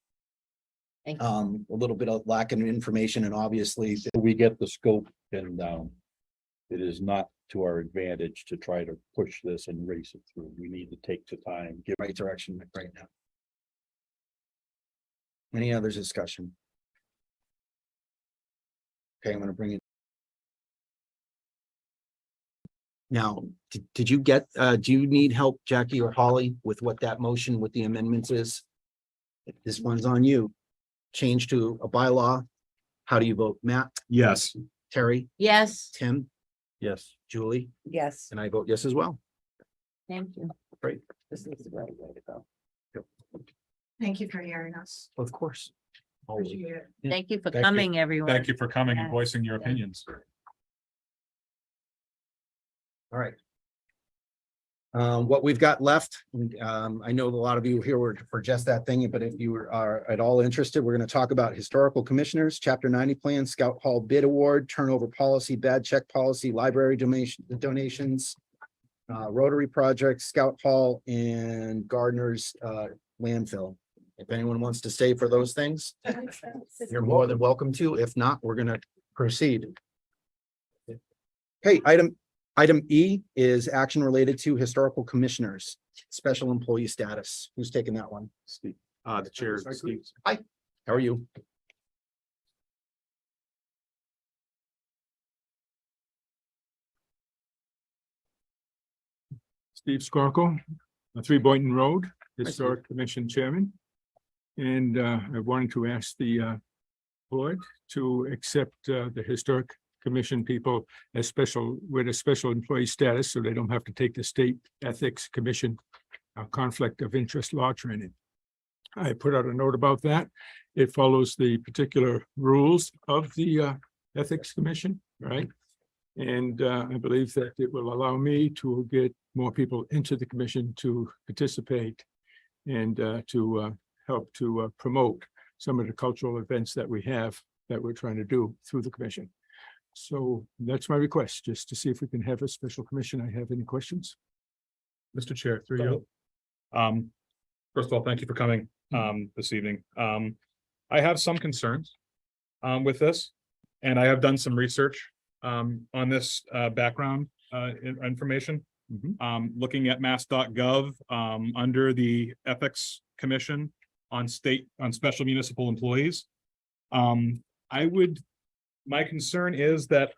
S6: Thank
S4: A little bit of lack of information and obviously
S1: We get the scope pinned down. It is not to our advantage to try to push this and race it through. We need to take the time, give.
S4: right direction right now. Any other discussion? Okay, I'm gonna bring it. Now, did you get, do you need help, Jackie or Holly, with what that motion with the amendments is? This one's on you. Change to a bylaw. How do you vote? Matt,
S2: Yes.
S4: Terry,
S6: Yes,
S4: Tim,
S1: Yes.
S4: Julie,
S5: Yes.
S4: and I vote yes as well.
S6: thank you.
S4: Great.
S6: This is the right way to go.
S9: Thank you for hearing us.
S4: Of course.
S9: Appreciate it.
S4: Yeah.
S6: Thank you for
S2: Thank you.
S6: coming, everyone.
S2: Thank you for coming and
S6: Yes.
S2: voicing your
S6: Yes.
S2: opinions.
S4: All right. What we've got left, I know a lot of you here were for just that thing, but if you are at all interested, we're going to talk about historical commissioners, chapter 90 plan, scout hall bid award, turnover policy, bad check policy, library donations, Rotary project, scout hall, and Gardner's landfill. If anyone wants to stay for those things, you're more than welcome to. If not, we're going to proceed. Okay, Item E is action related to historical commissioners, special employee status. Who's taking that one? Steve.
S2: The chair. Steve.
S4: Hi, how are you?
S16: Steve Skorkel, 3 Boynton Road, Historic Commission Chairman. And I wanted to ask the board to accept the Historic Commission people as special, with a special employee status, so they don't have to take the State Ethics Commission conflict of interest law training. I put out a note about that. It follows the particular rules of the Ethics Commission, right? And I believe that it will allow me to get more people into the commission to participate and to help to promote some of the cultural events that we have that we're trying to do through the commission. So that's my request, just to see if we can have a special commission. I have any questions?
S2: Mr. Chair, through you. First of all, thank you for coming this evening. I have some concerns with this, and I have done some research on this background information. Looking at mass.gov under the Ethics Commission on special municipal employees. My concern is that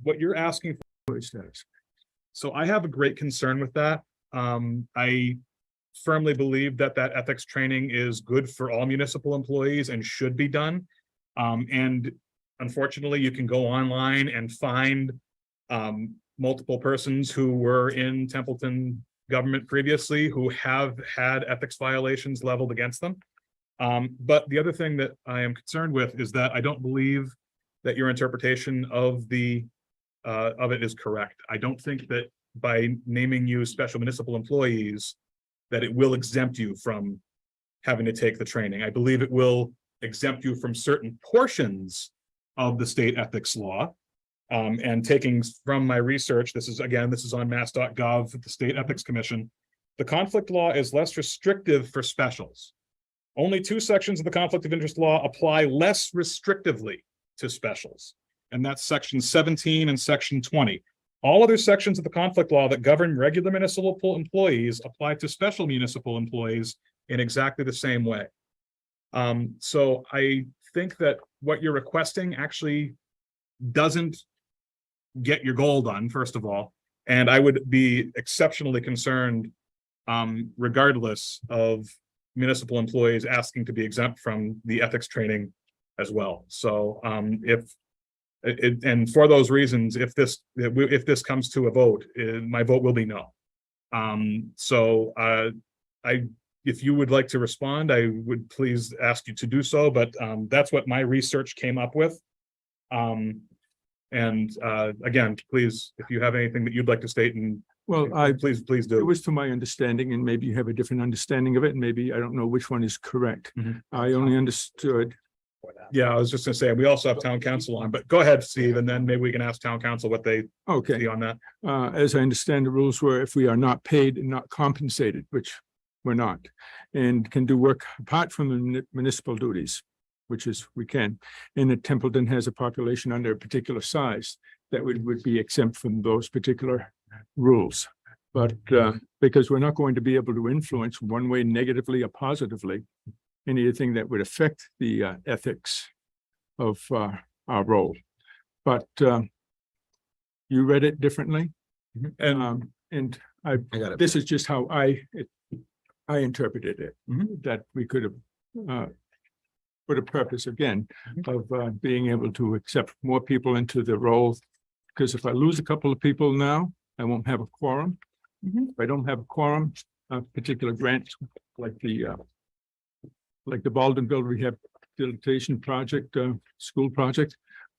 S2: what you're asking for. So I have a great concern with that. I firmly believe that ethics training is good for all municipal employees and should be done. And unfortunately, you can go online and find multiple persons who were in Templeton government previously who have had ethics violations leveled against them. But the other thing that I am concerned with is that I don't believe that your interpretation of the of it is correct. I don't think that by naming you special municipal employees, that it will exempt you from having to take the training. I believe it will exempt you from certain portions of the state ethics law. And taking from my research, this is on mass.gov, the State Ethics Commission. The conflict law is less restrictive for specials. Only 2 sections of the conflict of interest law apply less restrictively to specials. And that's section 17 and section 20. All other sections of the conflict law that govern regular municipal employees apply to special municipal employees in exactly the same way. So I think that what you're requesting actually doesn't get your goal done, first of all. And I would be exceptionally concerned, regardless of municipal employees asking to be exempt from the ethics training as well. So and for those reasons, if this comes to a vote, my vote will be no. If you would like to respond, I would please ask you to do so, but that's what my research came up with. Again, please, if you have anything that you'd like to state, and please
S16: It
S2: do.
S16: was to my understanding, and maybe you have a different understanding of it, and maybe I don't know which one is correct.
S2: Mhm.
S16: I only understood.
S2: Yeah, I was just gonna say, we also have town council on, but go ahead, Steve, and then maybe we can ask town council what they
S16: Okay,
S2: see on that.
S16: as I understand, the rules were if we are not paid and not compensated, which we're not, and can do work apart from the municipal duties, which is we can. And that Templeton has a population under a particular size that would be exempt from those particular rules. But because we're not going to be able to influence one way negatively or positively anything that would affect the ethics of our role. But you read it differently. And
S4: I got it.
S16: this is just how I interpreted it, that we could have for the purpose again of being able to accept more people into the role. Because if I lose a couple of people now, I won't have a quorum. If I don't have a quorum, particular grants like the Baldenville Rehabilitation Project, school project,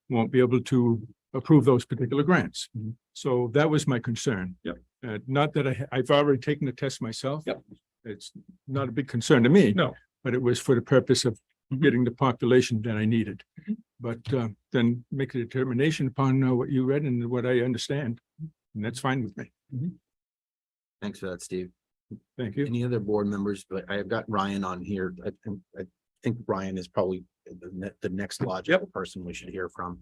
S16: won't be able to approve those particular grants. So that was my concern. Not that I've already taken the test myself. It's not a big concern to me.
S2: No.
S16: But it was for the purpose of getting the population that I needed. But then make a determination upon what you read and what I understand. And that's fine with me.
S4: Thanks for that, Steve.
S16: Thank you.
S4: Any other board members? But I have got Ryan on here. I think Ryan is probably the next logical person we should hear from.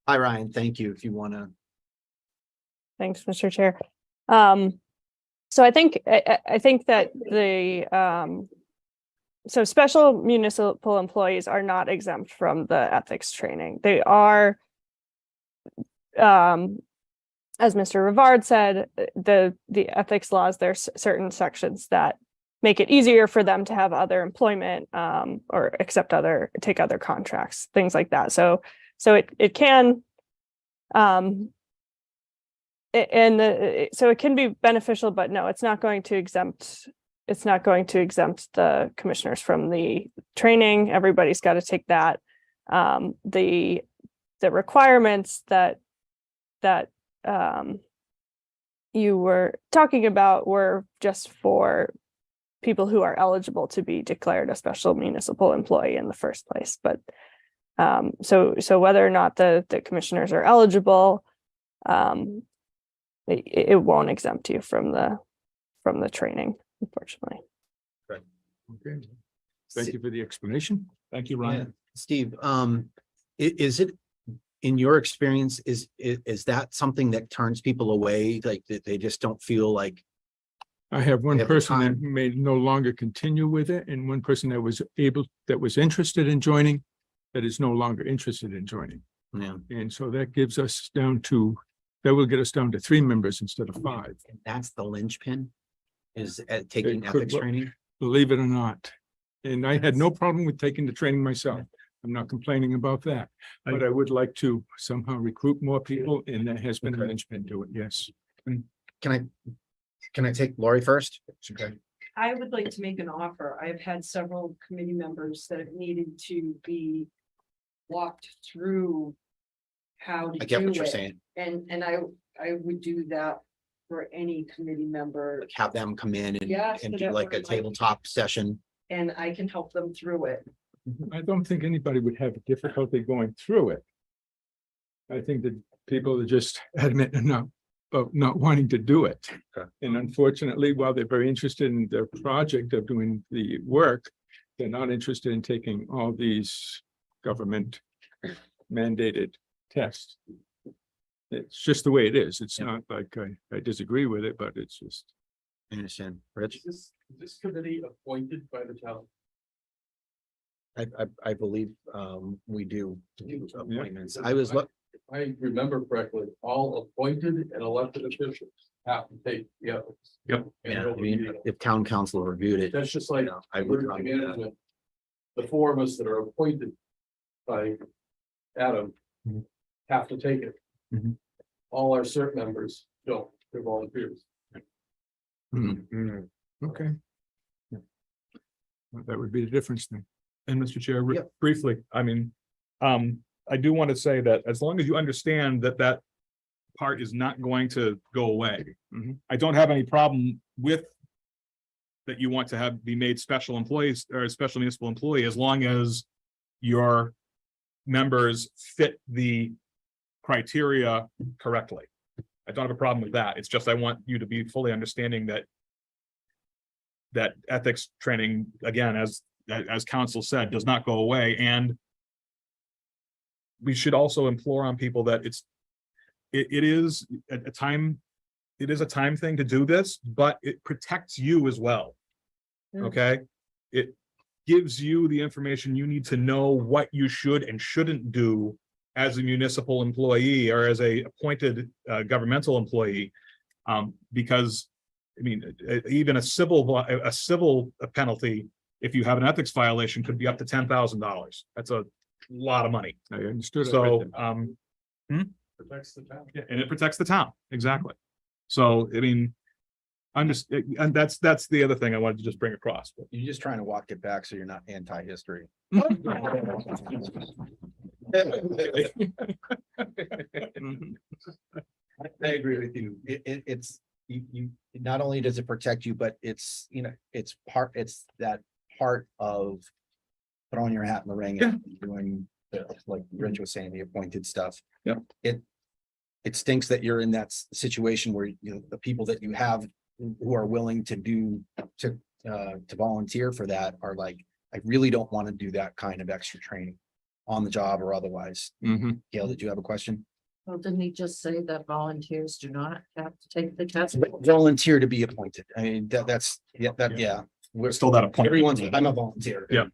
S4: Hi, Ryan. Thank you. If you want to.
S14: Thanks, Mr. Chair. So I think that the so special municipal employees are not exempt from the ethics training. They are, as Mr. Rivard said, the ethics laws, there's certain sections that make it easier for them to have other employment or take other contracts, things like that. So it can so it can be beneficial, but no, it's not going to exempt the commissioners from the training. Everybody's got to take that. The requirements that you were talking about were just for people who are eligible to be declared a special municipal employee in the first place. But so whether or not the commissioners are eligible, it won't exempt you from the training, unfortunately.
S16: Okay. Thank you for the explanation.
S2: Thank you, Ryan.
S4: Steve, is it, in your experience, is that something that turns people away? Like they just don't feel like.
S16: I have one
S4: They have the
S16: person that
S4: time.
S16: may no longer continue with it, and one person that was interested in joining, that is no longer interested in joining.
S4: Yeah.
S16: And so that gives us that will get us down to 3 members instead of 5.
S4: That's the linchpin, is taking
S16: It could
S4: ethics
S16: work.
S4: training.
S16: Believe it or not. And I had no problem with taking the training myself. I'm not complaining about that, but I would like to somehow recruit more people, and that has been a linchpin to it. Yes.
S4: Can I take Lori first?
S16: Okay.
S13: I would like to make an offer. I've had several committee members that have needed to be walked through
S3: how to
S4: I get
S3: do
S4: what you're
S3: it.
S4: saying.
S3: And I would do that for any committee member,
S4: Like have them come in
S3: Yeah,
S4: and
S3: so
S4: do
S3: that
S4: like
S3: we're
S4: a
S3: like-
S4: tabletop session.
S3: and I can help them through it.
S16: I don't think anybody would have difficulty going through it. I think that people are just adamant enough of not wanting to do it.
S4: Okay.
S16: And unfortunately, while they're very interested in their project of doing the work, they're not interested in taking all these government mandated tests. It's just the way it is. It's
S4: Yeah.
S16: not like I disagree with it, but it's just.
S4: I understand, Rich?
S2: Is this committee appointed by the town?
S4: I believe we do appointments. I was,
S2: If I remember correctly, all appointed and elected officials have to take the ethics.
S16: Yep.
S4: yeah, I mean, if town council reviewed it,
S2: That's just like
S4: I would.
S2: emergency management. The four of us that are appointed by Adam
S16: Mhm.
S2: have to take it.
S16: Mhm.
S2: All our CERT members don't, they're volunteers.
S16: Okay. Yeah. Well, that would be the difference then.
S17: And Mr. Chair,
S4: Yep.
S17: briefly, I mean, I do want to say that as long as you understand that that part is not going to go away.
S16: Mhm.
S17: I don't have any problem with that you want to have be made special employees or special municipal employee as long as your members fit the criteria correctly. I don't have a problem with that. It's just I want you to be fully understanding that ethics training, again, as council said, does not go away. And we should also implore on people that it is a time thing to do this, but it protects you as well. Okay? It gives you the information you need to know what you should and shouldn't do as a municipal employee or as a appointed governmental employee. Because, I mean, even a civil penalty, if you have an ethics violation, could be up to $10,000. That's a lot of money.
S16: I understood.
S17: So,
S2: Protects the town.
S17: yeah, and it protects the town, exactly. So, I mean, and that's the other thing I wanted to just bring across.
S4: You're just trying to walk it back so you're not anti-history. I agree with you. It's, you, not only does it protect you, but it's, you know, it's that part of throwing your hat in the ring and doing, like Rich was saying, the appointed stuff.
S17: Yep.
S4: It stinks that you're in that situation where, you know, the people that you have who are willing to volunteer for that are like, I really don't want to do that kind of extra training on the job or otherwise.
S16: Mhm.
S4: Gail, did you have a question?
S15: Well, didn't he just say that volunteers do not have to take the test?
S4: Volunteer to be appointed. I mean, yeah. We're
S17: Still that appointment.
S4: Everyone's, I'm a volunteer.
S17: Yeah.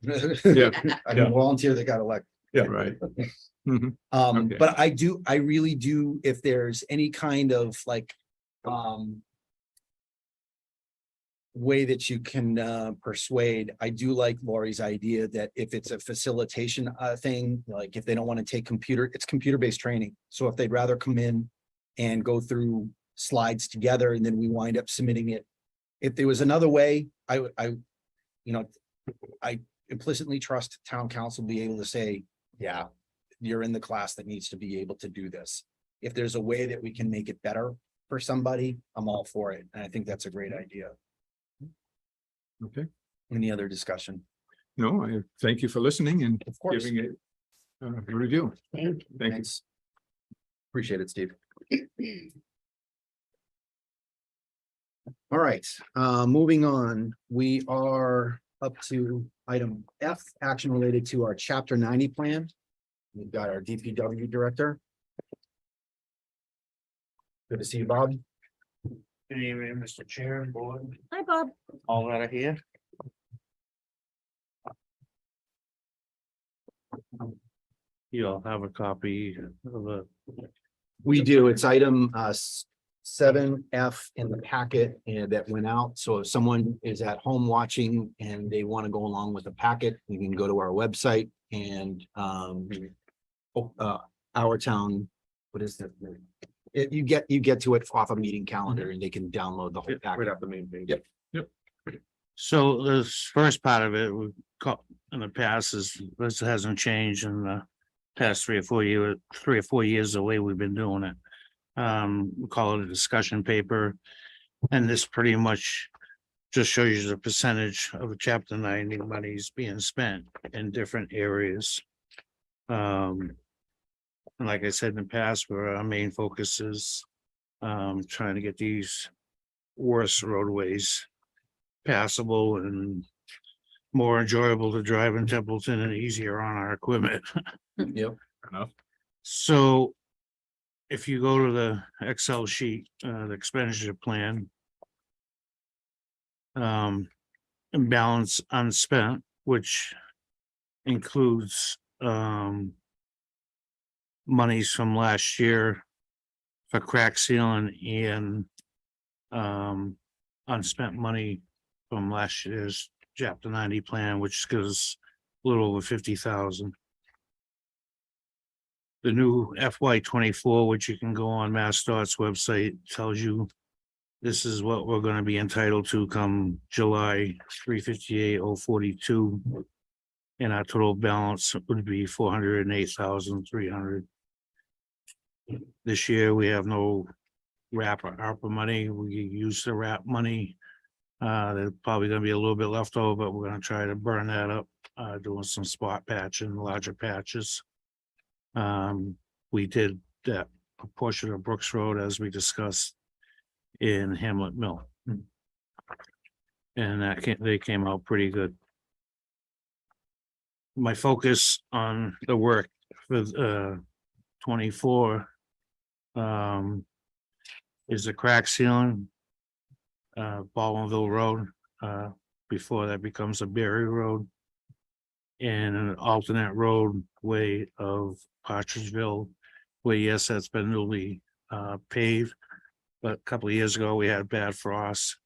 S16: Yeah.
S4: I'm a volunteer that got elected.
S17: Yeah.
S16: Right. Mhm. Okay.
S4: But I really do, if there's any kind of like, way that you can persuade, I do like Lori's idea that if it's a facilitation thing, like if they don't want to take it's computer-based training. So if they'd rather come in and go through slides together and then we wind up submitting it. If there was another way, I implicitly trust town council be able to say, yeah, you're in the class that needs to be able to do this. If there's a way that we can make it better for somebody, I'm all for it. And I think that's a great idea.
S16: Okay.
S4: Any other discussion?
S16: No, I thank you for listening and
S4: Of course.
S16: giving it a review. Thank you.
S4: Thanks. Appreciate it, Steve. All right, moving on, we are up to item F, action related to our chapter 90 plan. We've got our DPW director. Good to see you, Bob.
S11: Good evening, Mr. Chair and board.
S6: Hi, Bob.
S11: All that are here. You'll have a copy of the.
S4: We do, it's item 7F in the packet and that went out. So if someone is at home watching and they want to go along with the packet, you can go to our website and our town, what is that? You get to it off a meeting calendar and they can download the whole packet.
S11: Right off the main page.
S4: Yep.
S11: So this first part of it, we've got in the past is, this hasn't changed, and
S2: past 3 or 4 years, the way we've been doing it. We call it a discussion paper. And this pretty much just shows you the percentage of chapter 90 monies being spent in different areas. And like I said in the past, where our main focus is trying to get these worst roadways passable and more enjoyable to drive in Templeton and easier on our equipment.
S4: Yep.
S17: Enough.
S2: So if you go to the Excel sheet, the expenditure plan, and balance unspent, which includes monies from last year for crack sealing and unspent money from last year's chapter 90 plan, which gives a little over 50,000. The new FY 24, which you can go on MassDOT's website, tells you this is what we're gonna be entitled to come July 358,042. And our total balance would be 408,300. This year, we have no wrap or ARPA money. We use the wrap money. There's probably gonna be a little bit left over, but we're gonna try to burn that up, doing some spot patching, larger patches. We did that portion of Brooks Road as we discussed in Hamlet Mill. And they came out pretty good. My focus on the work for 24 is the crack sealing, Baldwinville Road, before that becomes a Berry Road, and an alternate roadway of Partridgeville, where yes, that's been newly paved, but a couple of years ago we had bad frost,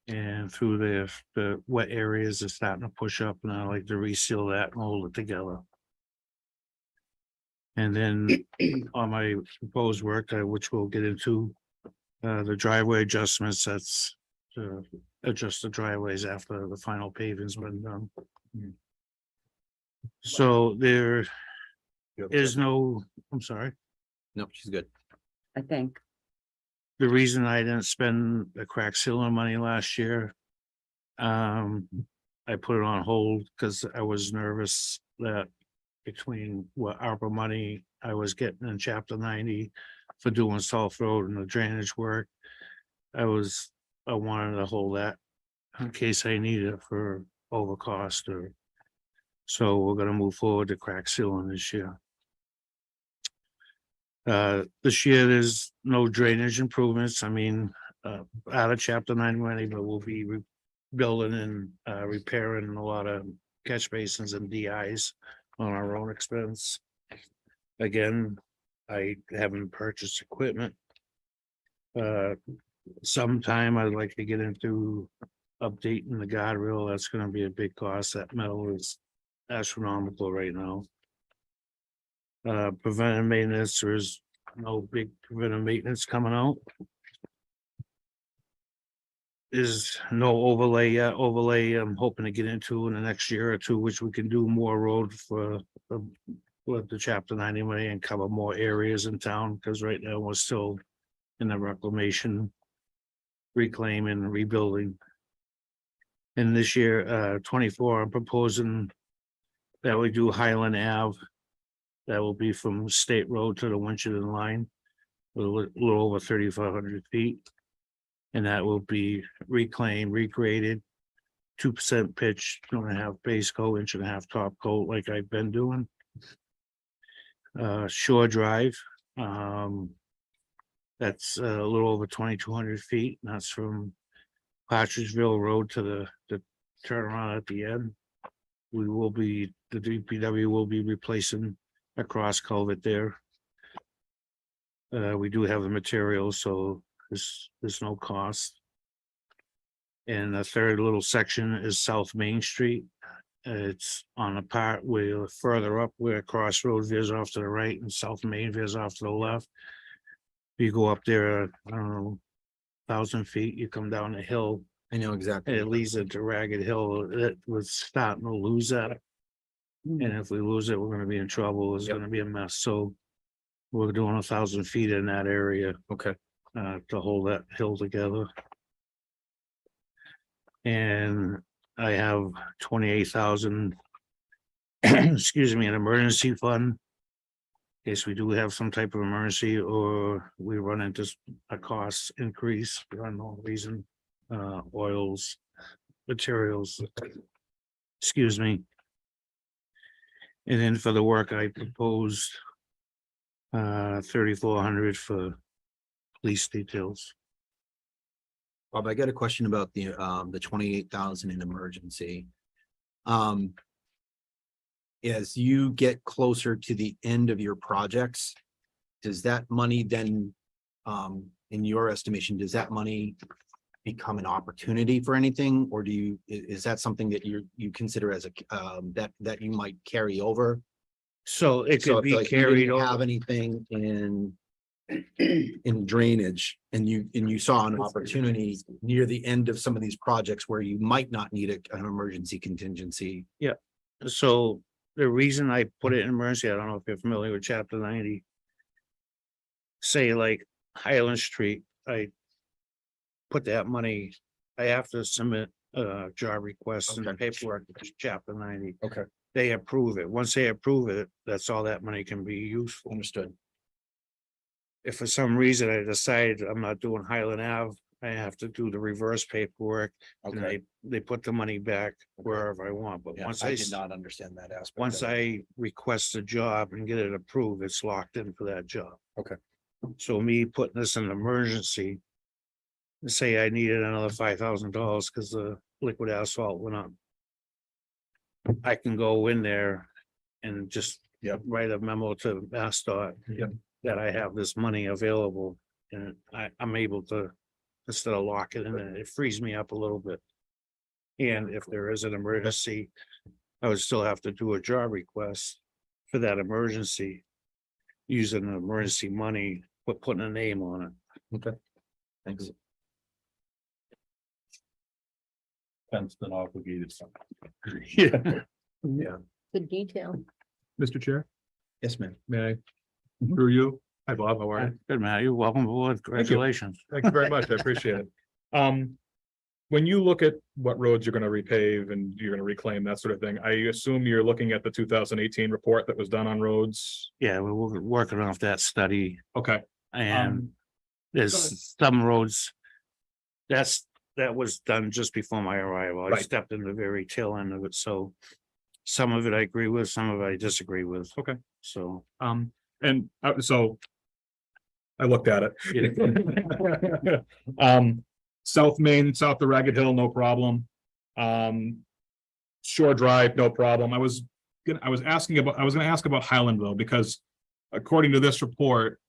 S2: and through the wet areas are starting to push up, and I like to reseal that and hold it together. And then on my proposed work, which we'll get into, the driveway adjustments, that's to adjust the driveways after the final paving's been done. So there is no, I'm sorry,
S4: No, she's good.
S3: I think.
S2: the reason I didn't spend the crack sealing money last year. I put it on hold because I was nervous that between what ARPA money I was getting in chapter 90 for doing South Road and the drainage work. I wanted to hold that in case I needed it for overcost or. So we're gonna move forward to crack sealing this year. This year, there's no drainage improvements. I mean, out of chapter 90 money, but we'll be rebuilding and repairing a lot of catch basins and DIs on our own expense. Again, I haven't purchased equipment. Sometime I'd like to get into updating the guardrail. That's gonna be a big cost. That metal is astronomical right now. Preventive maintenance, there is no big preventive maintenance coming out. Is no overlay yet. Overlay, I'm hoping to get into in the next year or two, which we can do more road for with the chapter 90 money and cover more areas in town, because right now we're still in the reclamation, reclaim and rebuilding. And this year, 24, I'm proposing that we do Highland Ave. That will be from State Road to the Winchendon line, a little over 3,500 feet. And that will be reclaimed, regraded, 2% pitch, 2.5 base coat, 1.5 top coat, like I've been doing. Shore Drive, that's a little over 2,200 feet. And that's from Partridgeville Road to the turnaround at the end. We will be, the DPW will be replacing a cross culvert there. We do have the materials, so there's no cost. And the third little section is South Main Street. It's on a part where further up where Crossroad veers off to the right and South Main veers off to the left. You go up there, I don't know, 1,000 feet, you come down the hill.
S4: I know exactly.
S2: And it leads into Ragged Hill. It was starting to lose that
S3: Mm.
S11: And if we lose it, we're gonna be in trouble. It's gonna be a mess. So we're doing 1,000 feet in that area.
S4: Okay.
S11: To hold that hill together. And I have 28,000. Excuse me, an emergency fund. In case we do have some type of emergency or we run into a cost increase for unknown reason, oils, materials. Excuse me. And then for the work I proposed, 3,400 for police details.
S4: Bob, I got a question about the 28,000 in emergency. As you get closer to the end of your projects, does that money then, in your estimation, does that money become an opportunity for anything? Or is that something that you consider as that you might carry over?
S11: So it
S4: So
S11: could
S4: if,
S11: be
S4: like, you
S11: carried
S4: didn't
S11: over.
S4: have anything in drainage and you saw an opportunity near the end of some of these projects where you might not need an emergency contingency.
S11: So the reason I put it in emergency, I don't know if you're familiar with chapter 90. Say like Highland Street, I put that money, I have to submit a job request and the paperwork, chapter 90.
S4: Okay.
S11: They approve it. Once they approve it, that's all that money can be used for.
S4: Understood.
S11: If for some reason I decide I'm not doing Highland Ave, I have to do the reverse paperwork. And
S4: Okay.
S11: they put the money back wherever I want, but
S4: Yeah,
S11: once
S4: I did not understand that aspect.
S11: once
S4: of it.
S11: I request a job and get it approved, it's locked in for that job.
S4: Okay.
S11: So me putting this in an emergency. Say I needed another $5,000 because the liquid asphalt went up. I can go in there and just write a memo to MassDOT. That I have this money available and I'm able to, instead of locking it in, it frees me up a little bit. And if there is an emergency, I would still have to do a job request for that emergency. Using the emergency money, but putting a name on it.
S4: Okay. Thanks.
S1: Fenced and obligated.
S11: Yeah.
S4: Yeah.
S6: Good detail.
S17: Mr. Chair,
S4: Yes, ma'am.
S17: may I? Through you. Hi, Bob. How are you?
S11: Good, man. You're welcome aboard. Congratulations.
S17: Thank you very much. I appreciate it. When you look at what roads you're gonna repave and you're gonna reclaim, that sort of thing, I assume you're looking at the 2018 report that was done on roads.
S11: Yeah, we're working off that study
S17: Okay.
S11: and there's some roads. That was done just before my arrival. I
S17: Right.
S11: stepped in the very tail end of it, so. Some of it I agree with, some of it I disagree with.
S17: Okay.
S11: So,
S17: And so I looked at it. South Main, south of Ragged Hill, no problem. Shore Drive, no problem. I was gonna ask about Highlandville because according to this report,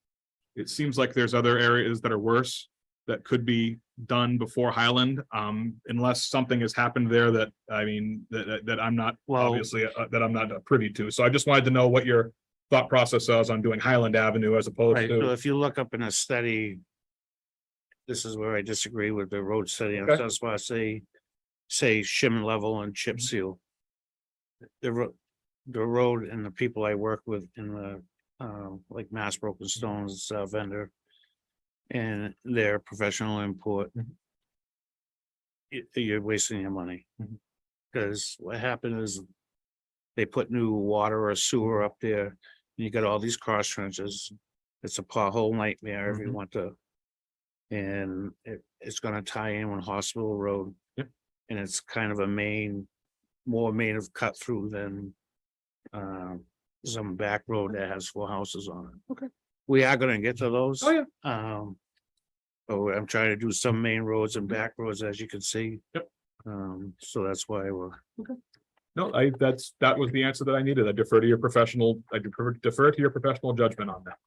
S17: it seems like there's other areas that are worse that could be done before Highland, unless something has happened there that, I mean, that I'm not, obviously, that I'm not privy to. So I just wanted to know what your thought process is on doing Highland Avenue as opposed
S11: right, so
S17: to.
S11: if you look up in a study. This is where I disagree with the road study.
S17: Okay.
S11: That's why I say shim level and chip seal. The road and the people I work with in the, like Mass Broken Stones, vendor. And their professional input. You're wasting your money. Because what happened is. They put new water or sewer up there, and you got all these cross trenches. It's a pothole nightmare if you want to. And it's gonna tie in with Hospital Road.
S17: Yep.
S11: And it's kind of more main of cut through than. Some back road that has 4 houses on it.
S17: Okay.
S11: We are gonna get to those.
S17: Oh, yeah.
S11: But I'm trying to do some main roads and back roads, as you can see.
S17: Yep.
S11: So that's why we're.
S17: No, that was the answer that I needed. I defer to your professional judgment on that.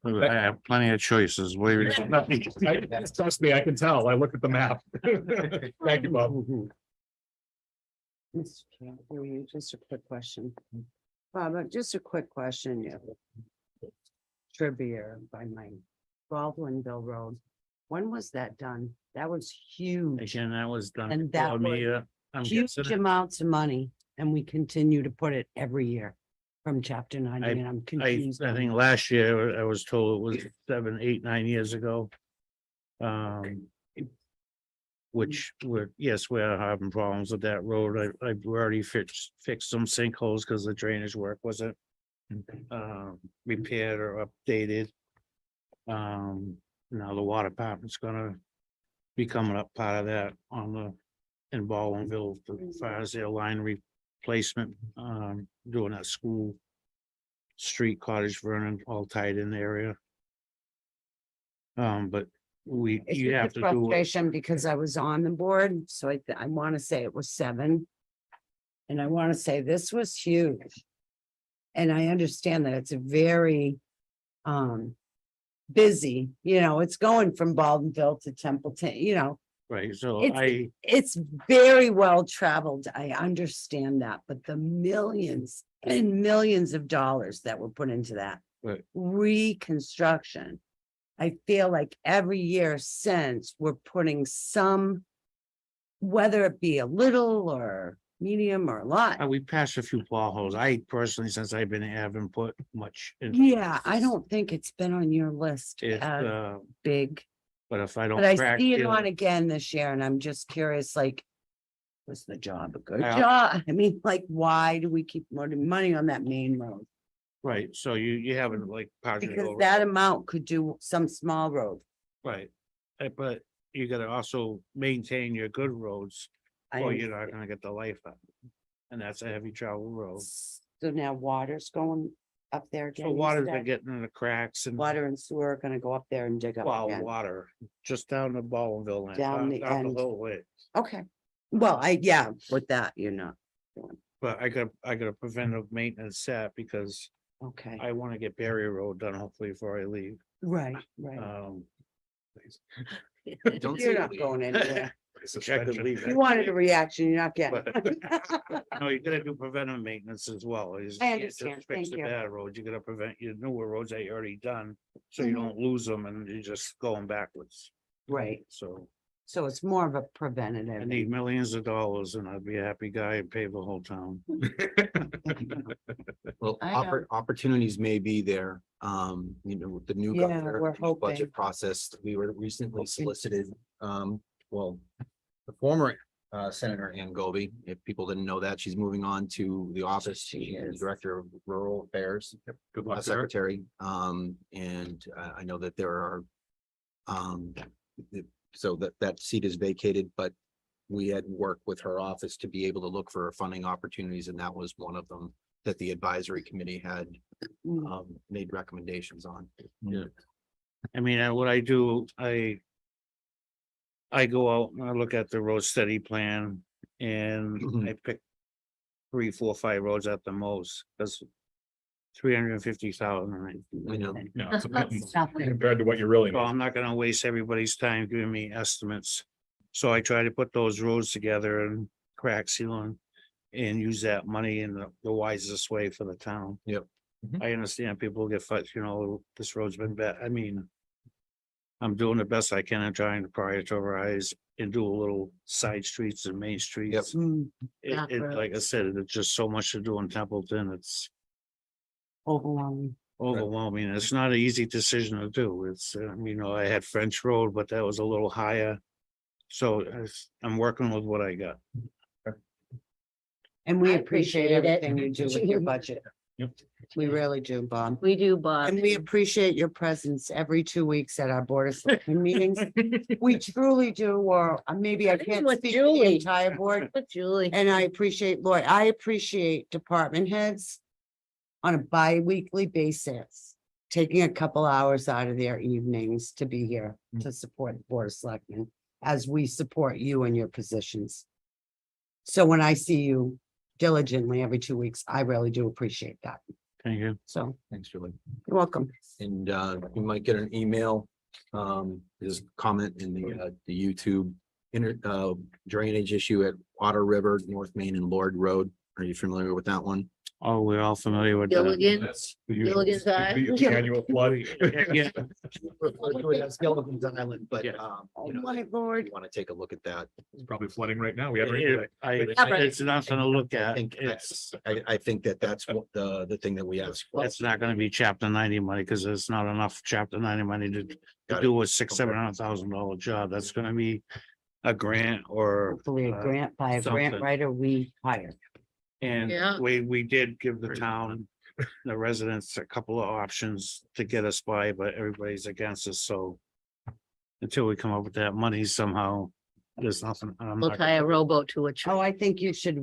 S17: So,
S11: I have plenty of choices.
S17: trust me, I can tell. I looked at the map. Thank you, Bob.
S5: Mr. Chair, through you, just a quick question. Bob, just a quick question. Trivia by my Baldwinville Road. When was that done? That was huge,
S11: Again, that was done.
S5: And that
S11: before me, I'm
S5: huge
S11: guessing.
S5: amounts of money. and we continue to put it every year from chapter 90, and I'm
S11: I
S5: confused. on
S11: think
S5: that.
S11: last year I was told it was 7, 8, 9 years ago. Which we're, yes, we're having problems with that road. I've already fixed some sinkholes because the drainage work wasn't repaired or updated. Now the water department's gonna be coming up part of that on the, in Baldwinville, as far as their line replacement, doing that school street, Cottage Vernon, all tied in the area. But
S5: It's
S11: you
S5: just
S11: have
S5: a
S11: to do it.
S5: frustration because I was on the board, so I want to say it was 7. And I want to say this was huge. And I understand that it's a very busy, it's going from Baldwinville to Templeton,
S11: Right, so
S5: it's very well traveled. I understand that, but the millions and millions of dollars that were put into that
S11: Right.
S5: reconstruction. I feel like every year since we're putting some, whether it be a little or medium or a lot.
S11: we passed a few potholes. I personally, since I've been, haven't put much.
S5: Yeah, I don't think it's been on your list
S11: It's,
S5: as big,
S11: but if I don't.
S5: but I
S11: crack
S5: see it
S11: the-
S5: on again this year and I'm just curious, like, was the job a good
S11: Yeah.
S5: job? I mean, like, why do we keep putting money on that main road?
S11: Right, so you haven't like. partially
S5: Because
S11: over-
S5: that amount could do some small road.
S11: Right, but you gotta also maintain your good roads,
S5: I
S11: or you're not gonna get the life out. And that's a heavy travel road.
S5: So now water's going up there again.
S11: So
S5: you
S11: water's
S5: said?
S11: been getting in the cracks and.
S5: Water and sewer are gonna go up there and dig up
S11: Well,
S5: again.
S11: water, just down the Baldwinville line.
S5: Down the
S11: not
S5: end.
S11: whole way.
S5: Okay, well, yeah, with that, you're not doing,
S11: But I got a preventive maintenance set because
S5: okay,
S11: I wanna get Berry Road done hopefully before I leave.
S5: right.
S4: Don't
S5: You're
S4: say
S5: not
S4: we-
S5: going anywhere.
S11: Which I could leave.
S5: You wanted a reaction, you're not getting.
S11: No, you gotta do preventive maintenance as well. You just
S5: I
S11: can't just
S5: understand.
S11: Fix
S5: Thank
S11: the
S5: you.
S11: bad roads. You gotta prevent your newer roads that you already done, so you
S5: Mhm.
S11: don't lose them and you're just going backwards.
S5: Right,
S11: So
S5: so it's more of a
S11: I
S5: preventative.
S11: need millions of dollars and I'd be a happy guy and pave the whole town.
S4: Well,
S5: I know.
S4: opportunities may be there, with the new.
S5: Yeah,
S4: governor,
S5: we're
S4: new
S5: hoping.
S4: Budget process, we were recently solicited, well, the former Senator Ann Goby, if people didn't know that, she's moving on to the office, she's the Director of Rural Affairs.
S17: Good luck, sir.
S4: Secretary, and I know that there are, so that seat is vacated, but we had worked with her office to be able to look for funding opportunities, and that was one of them that the advisory committee had made recommendations on.
S11: Yeah. I mean, what I do, I go out and I look at the road study plan and I pick 3, 4, 5 roads at the most, that's 350,000.
S4: I know.
S17: Yeah, it's a pittance
S5: Nothing.
S17: compared to what you really
S11: So
S17: need.
S11: I'm not gonna waste everybody's time giving me estimates. So I try to put those roads together and crack sealing and use that money in the wisest way for the town.
S4: Yep.
S17: Mhm.
S11: I understand people get this road's been bad. I mean, I'm doing the best I can. I'm trying to prioritize and do a little side streets and main streets.
S5: Mm, back
S11: Like I
S5: roads.
S11: said, it's just so much to do in Templeton. It's
S5: Overwhelming.
S11: overwhelming. It's not an easy decision to do. It's, I had French Road, but that was a little higher. So I'm working with what I got.
S5: And we
S6: I
S5: appreciate
S6: appreciate it.
S5: everything you do with your budget.
S17: Yep.
S5: We really do, Bob.
S6: We do, Bob.
S5: And we appreciate your presence every 2 weeks at our Board of Selectmen meetings. We truly do, or maybe I can't
S6: with
S5: speak for the
S6: Julie.
S5: entire board.
S6: With Julie.
S5: And I appreciate Lloyd. I appreciate department heads on a bi-weekly basis, taking a couple hours out of their evenings to be here to support the Board of Selectmen as we support you in your positions. So when I see you diligently every 2 weeks, I really do appreciate that.
S11: Thank you.
S5: So
S4: Thanks, Julie.
S5: you're welcome.
S4: And you might get an email, there's a comment in the YouTube drainage issue at Otter River, North Main and Lord Road. Are you familiar with that one?
S11: Oh, we're all familiar with that.
S6: Gilligan,
S17: That's the usual.
S6: Gilligan's Island.
S17: The annual flood.
S11: Yeah.
S4: Refer to it as Gilligan's Island, but,
S17: Yeah.
S4: you know,
S5: My lord.
S4: you want to take a look at that.
S17: It's probably flooding right now. We have rain today.
S11: It's nothing to look
S4: I
S11: at.
S4: think,
S11: It's,
S4: I think that that's what the thing that we asked for.
S11: it's not gonna be chapter 90 money because there's not enough chapter 90 money to
S4: Got it.
S11: do a $600,000-700,000 job. That's gonna be a grant or.
S5: Hopefully a grant by a grant
S11: something.
S5: writer we hire.
S11: And
S6: Yeah.
S11: we did give the town, the residents, a couple of options to get us by, but everybody's against us, so. Until we come up with that money somehow, there's nothing. I'm
S6: We'll
S11: not
S6: tie a
S11: gonna-
S6: rowboat to a tree.
S5: Oh, I think you should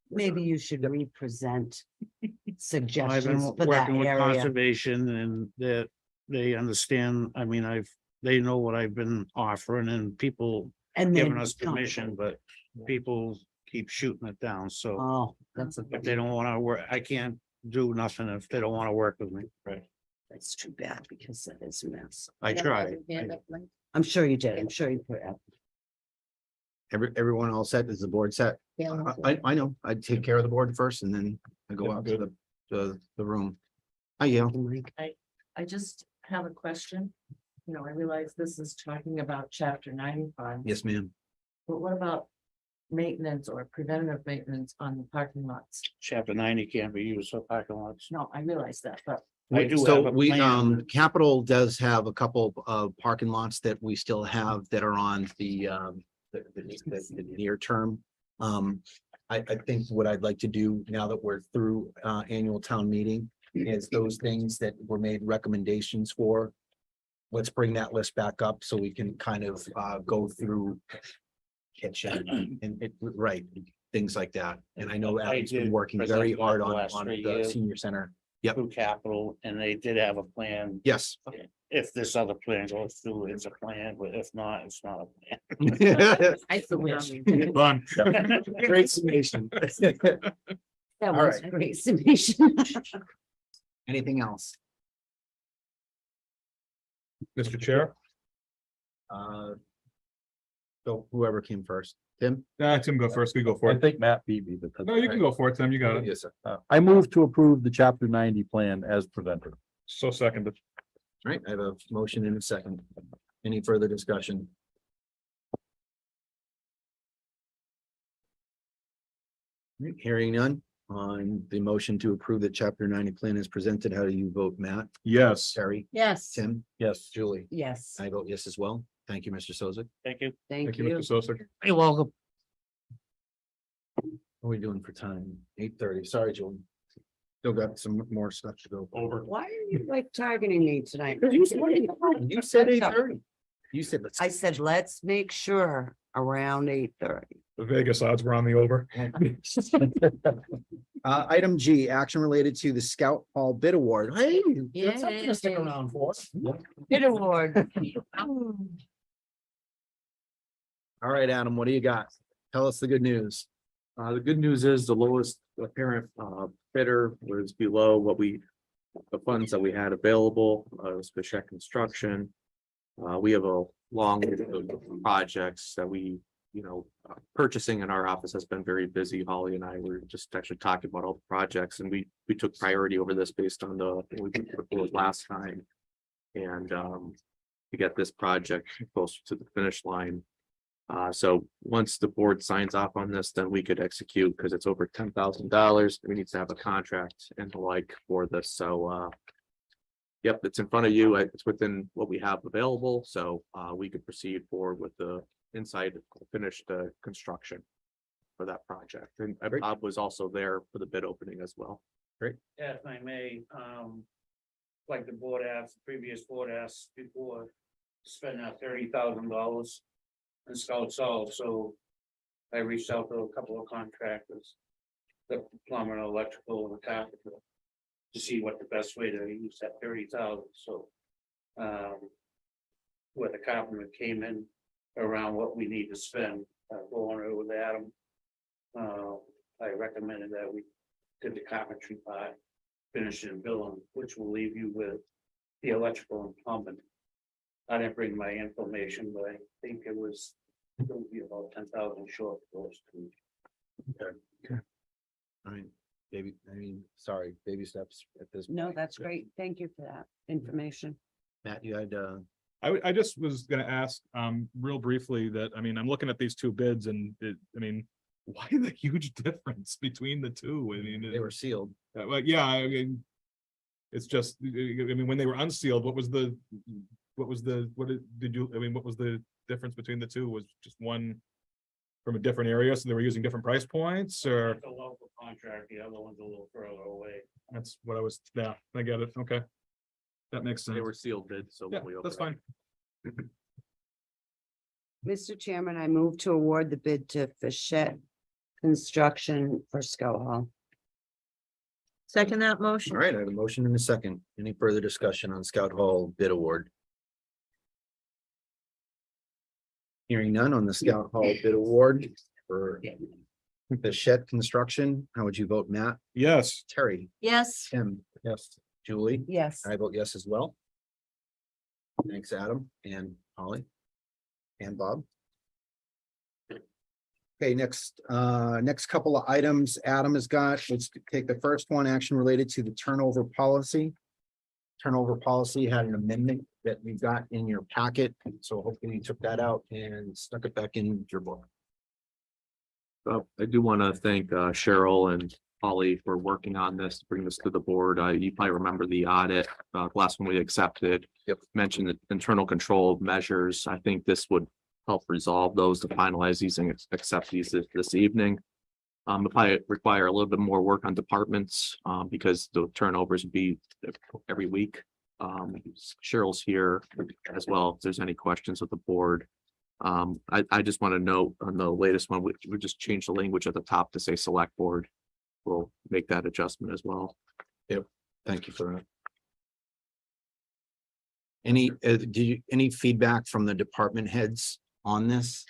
S5: maybe you should represent
S11: I've
S5: suggestions
S11: been
S5: for that
S11: working with
S5: area.
S11: conservation and that they understand, I mean, they know what I've been offering and people
S5: And
S11: giving
S5: then,
S11: us permission, but people keep shooting it down, so.
S5: oh, that's
S11: If they don't wanna work, I can't do nothing if they don't wanna work with me. Right.
S5: that's too bad because that is a mess.
S11: I try.
S5: I'm sure you did. I'm sure you put it up.
S4: Everyone all set? Is the board set? I know. I'd take care of the board first and then I go
S17: Yeah,
S4: out to the room. Hi, Gail.
S3: I just have a question. You know, I realize this is talking about chapter 95,
S4: Yes, ma'am.
S3: but what about maintenance or preventative maintenance on the parking lots?
S11: Chapter 90 can't be used for parking lots.
S3: No, I realize that, but
S11: I do
S4: So
S11: have a
S4: we,
S11: plan.
S4: Capital does have a couple of parking lots that we still have that are on the near term. I think what I'd like to do now that we're through annual town meeting is those things that were made recommendations for. Let's bring that list back up so we can kind of go through kitchen and right, things like that. And I know Adam's been
S11: did
S4: working
S11: present
S4: very
S11: that
S4: hard
S11: the
S4: on
S11: last
S4: the
S11: 3 years.
S4: senior center. Yep.
S11: Through capital, and they did have a plan.
S4: Yes.
S11: If this other plan goes through, it's a plan, but if not, it's not a plan.
S3: I still wish.
S17: Fun.
S4: Great summation.
S5: That
S4: All
S5: was
S4: right.
S5: a great summation.
S4: Anything else?
S17: Mr. Chair,
S4: So whoever came first, Tim?
S17: Tim, go first. We go for
S1: I
S17: it.
S1: think Matt beat me, but. that's
S17: No, you can
S1: all
S17: go for it, Tim. You got
S1: right.
S17: it.
S4: Yes, sir.
S1: I move to approve the chapter 90 plan as presented.
S17: So seconded.
S4: All right, I have a motion in a second. Any further discussion? All right, hearing none on the motion to approve the chapter 90 plan is presented. How do you vote, Matt?
S17: Yes.
S4: Terry?
S6: Yes.
S4: Tim?
S1: Yes.
S4: Julie?
S5: Yes,
S4: I vote yes as well. Thank you, Mr. Sozik.
S11: Thank you.
S5: thank
S17: Thank you,
S5: you.
S17: Mr. Sosa.
S11: You're welcome.
S4: What are we doing for time? 8:30. Sorry, Julie. Still got some more stuff to go.
S17: Over.
S5: Why are you like targeting me tonight?
S4: You said 8:30. You said let's.
S5: I said, let's make sure around 8:30.
S17: The Vegas odds were on the over.
S4: Item G, action related to the Scout Hall bid award. Hey, that's something to stick
S6: Yay.
S4: around for.
S5: Bid award.
S4: All right, Adam, what do you got? Tell us the good news.
S7: The good news is the lowest apparent bidder was below what the funds that we had available, was Bichette Construction. We have a long list of projects that purchasing in our office has been very busy. Holly and I were just actually talking about all the projects, and we took priority over this based on what we put forward last time. And to get this project closer to the finish line. So once the board signs off on this, then we could execute because it's over $10,000. We need to have a contract and the like for this. So yep, it's in front of you. It's within what we have available. So we could proceed forward with the inside finished construction for that project. And Bob was also there for the bid opening as well.
S11: Yeah, if I may, like the previous board asked before, spend that $30,000 in Scout Hall, so I reached out to a couple of contractors, the plumber, electrical, and the carpenter, to see what the best way to use that 30,000, so where the carpenter came in around what we need to spend, going over with Adam. I recommended that we did the carpentry part, finish it billing, which will leave you with the electrical and plumbing. I didn't bring my information, but I think it was gonna be about 10,000 short for those two.
S4: All right. sorry, baby steps at this.
S5: No,
S4: point.
S5: that's great. Thank you for that information.
S4: Matt, you had,
S17: I just was gonna ask, real briefly that, I mean, I'm looking at these two bids and why the huge difference between the two? I mean,
S4: they were sealed.
S17: well, yeah, I mean, it's just, I mean, when they were unsealed, what did you, I mean, what was the difference between the two? Was just one from a different area, so they were using different price points, or?
S11: The local contract, the other one's a little further away.
S17: That's what I was, yeah, I get it, okay. That makes sense.
S7: They were sealed bids, so.
S17: Yeah,
S7: we
S17: that's
S7: opened
S17: fine.
S5: Mr. Chairman, I move to award the bid to Fichette Construction for Scout Hall.
S6: Second that motion.
S4: All right, I have a motion and a second. Any further discussion on Scout Hall bid award? Hearing none on the Scout Hall bid award for the shed construction. How would you vote, Matt?
S17: Yes.
S4: Terry?
S6: Yes.
S4: Tim? Yes. Julie?
S5: Yes.
S4: I vote yes as well. Thanks, Adam and Holly. And Bob. Okay, next couple of items Adam has got. Let's take the first one, action related to the turnover policy. Turnover policy had an amendment that we got in your packet, so hopefully you took that out and stuck it back in your book.
S7: I do want to thank Cheryl and Holly for working on this, to bring this to the board. You probably remember the audit, last one we accepted.
S4: Yep.
S7: Mentioned the internal control measures. I think this would help resolve those, to finalize these and accept these this evening. If I require a little bit more work on departments, because the turnovers would be every week. Cheryl's here as well, if there's any questions with the board. I just want to note on the latest one, we just changed the language at the top to say select board. We'll make that adjustment as well.
S4: Yep, thank you for that. Any feedback from the department heads on this?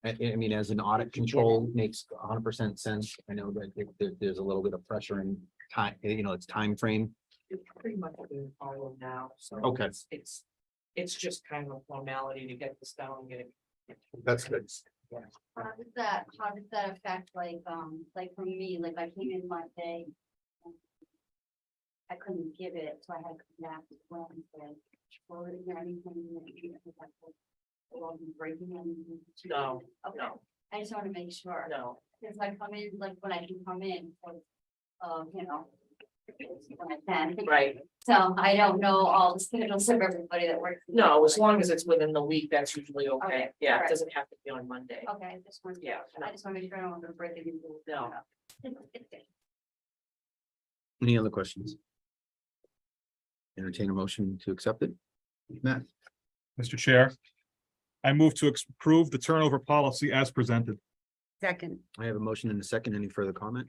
S4: I mean, as an audit control makes 100% sense. I know that there's a little bit of pressure in time, it's time frame.
S3: It's pretty much being followed now, so.
S4: Okay.
S3: It's just kind of a formality to get this down and get it.
S4: That's good.
S10: How does that affect, like for me, like I came in Monday. I couldn't give it, so I had to come back Wednesday. Well, is there anything that you breaking anything?
S3: No,
S10: Okay,
S3: no.
S10: I just want to make sure.
S3: No,
S10: Because I come in, like when I can come in, so, you know. When I can.
S3: right.
S10: So I don't know all the schedules of everybody that works.
S3: No, as long as it's within the week, that's usually okay.
S10: Okay,
S3: Yeah,
S10: alright.
S3: it doesn't have to be on Monday.
S10: Okay, I just want to,
S3: Yeah, no.
S10: I just want to make sure I don't want to break anything.
S3: No.
S4: Any other questions? Entertain a motion to accept it. Matt,
S17: Mr. Chair, I move to approve the turnover policy as presented.
S5: Second,
S4: I have a motion and a second. Any further comment?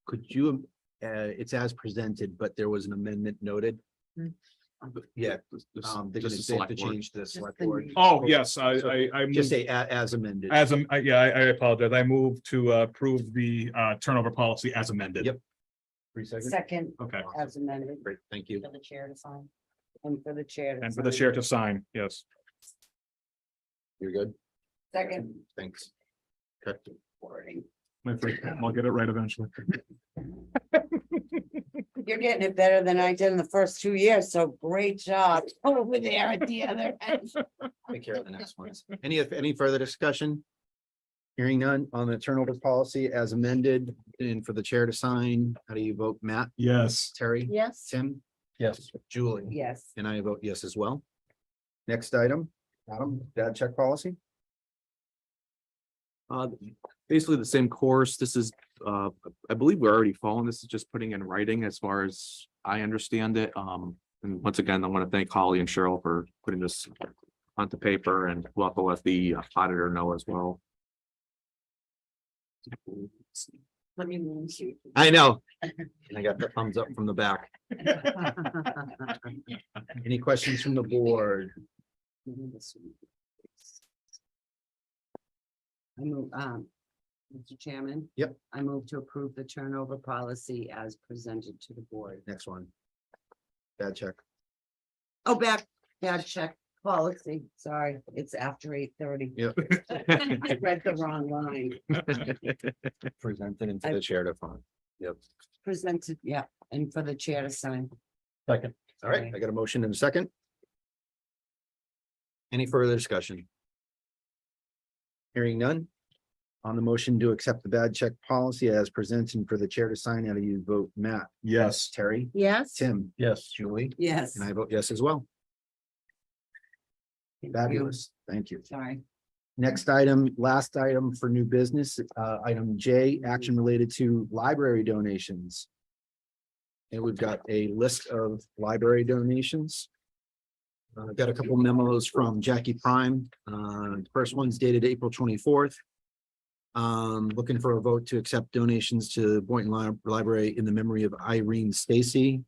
S4: Could you, it's as presented, but there was an amendment noted. Yeah, they're gonna
S7: Just a
S4: say to
S7: select board.
S4: change the select
S5: the
S4: board.
S5: name.
S17: Oh, yes, I
S4: Just
S17: moved,
S4: say as amended.
S17: as, I apologize. I moved to approve the turnover policy as amended.
S4: Yep. 3 seconds.
S5: second
S17: Okay,
S5: as amended
S4: Great, thank you.
S5: for the chair to sign. And for the chair. to
S17: and for the
S5: sign.
S17: chair to sign, yes.
S4: You're good.
S5: Second.
S4: Thanks. Okay.
S5: Wording.
S17: I'll get it right eventually.
S5: You're getting it better than I did in the first 2 years, so great job over there at the other end.
S4: Take care of the next ones. Any further discussion? Hearing none on the turnover policy as amended and for the chair to sign. How do you vote, Matt?
S17: Yes.
S4: Terry?
S10: Yes.
S4: Tim?
S1: Yes.
S4: Julie?
S5: Yes,
S4: And I vote yes as well. Next item, Adam, dad check policy.
S7: Basically the same course. This is, I believe we're already following. This is just putting in writing as far as I understand it. And once again, I want to thank Holly and Cheryl for putting this onto paper, and we'll have to let the auditor know as well.
S3: Let me move you.
S4: I know. And I got the thumbs up from the back. Any questions from the board?
S5: I move, Mr. Chairman.
S4: Yep.
S5: I move to approve the turnover policy as presented to the board.
S4: Next one. Bad check.
S5: Oh, bad check Policy, sorry, it's after 8:30.
S4: Yep.
S5: I read the wrong line.
S4: Presented into the chair to find. Yep.
S5: Presented, yeah, and for the chair to sign.
S1: Second.
S4: All right, I got a motion and a second. Any further discussion? Hearing none. On the motion to accept the bad check policy as presented for the chair to sign, how do you vote? Matt?
S17: Yes.
S4: Terry?
S5: Yes?
S4: Tim?
S1: Yes.
S4: Julie?
S5: Yes.
S4: And I vote yes as well.
S5: Thank you.
S4: Fabulous. Thank you.
S5: Sorry.
S4: Next item, last item for new business, item J, action related to library donations. And we've got a list of library donations. I've got a couple memos from Jackie Prime. First one's dated April 24th. Looking for a vote to accept donations to Boynton Library in the memory of Irene Stacy.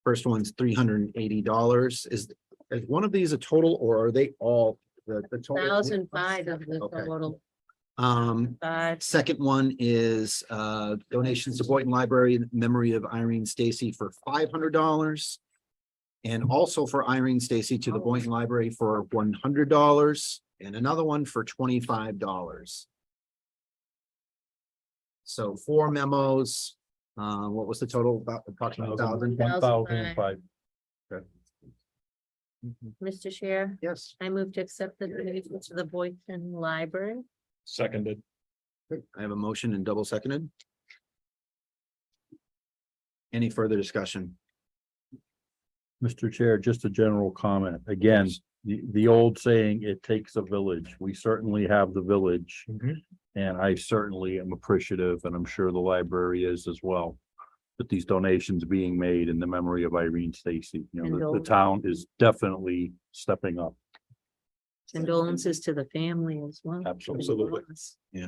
S4: First one's $380. Is one of these a total, or are they all the total?
S6: 1,005 of the
S4: Okay.
S6: total.
S4: Second one is donations to Boynton Library in memory of Irene Stacy for $500. And also for Irene Stacy to the Boynton Library for $100, and another one for $25. So 4 memos. What was the total? About approximately 1,000?
S1: 1,005.
S6: Mr. Chair,
S4: Yes.
S6: I move to accept the donation to the Boynton Library.
S17: Seconded.
S4: I have a motion and double seconded. Any further discussion?
S1: Mr. Chair, just a general comment. Again, the old saying, it takes a village. We certainly have the village. And I certainly am appreciative, and I'm sure the library is as well, that these donations being made in the memory of Irene Stacy. You know, the town is definitely stepping up.
S6: Condolences to the family as well.
S1: Absolutely.
S4: Yeah.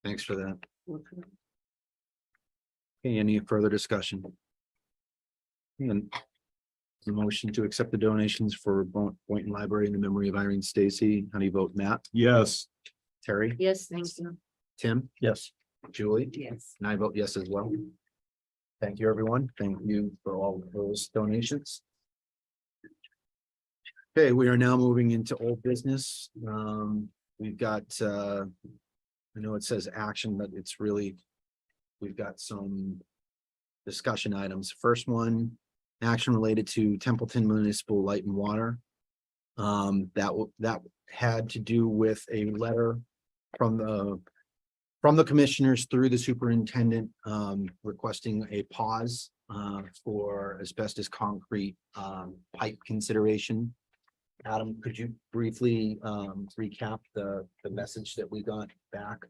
S4: Thanks for that. Okay, any further discussion? And the motion to accept the donations for Boynton Library in the memory of Irene Stacy. How do you vote, Matt?
S17: Yes.
S4: Terry?
S6: Yes, thank you.
S4: Tim?
S1: Yes.
S4: Julie?
S5: Yes.
S4: And I vote yes as well. Thank you, everyone. Thank you for all of those donations. Okay, we are now moving into old business. We've got, I know it says action, but it's really, we've got some discussion items. First one, action related to Templeton Municipal Light and Water. That had to do with a letter from the commissioners through the superintendent, requesting a pause for asbestos concrete pipe consideration. Adam, could you briefly recap the message that we got back?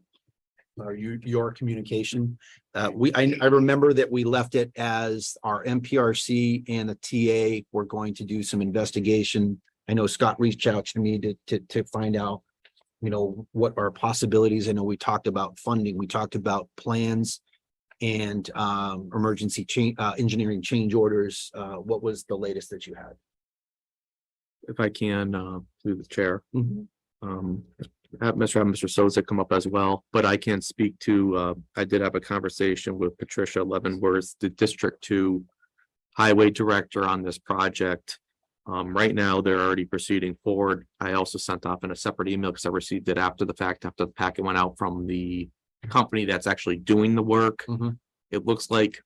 S4: Or your communication? I remember that we left it as our MPRC and the TA were going to do some investigation. I know Scott reached out to me to find out, you know, what our possibilities. I know we talked about funding, we talked about plans and emergency engineering change orders. What was the latest that you had?
S7: If I can, through the chair. Have Mr. Souza come up as well, but I can speak to, I did have a conversation with Patricia Leavenworth, the District 2 Highway Director on this project. Right now, they're already proceeding forward. I also sent off in a separate email because I received it after the fact, after the packet went out from the company that's actually doing the work. It looks like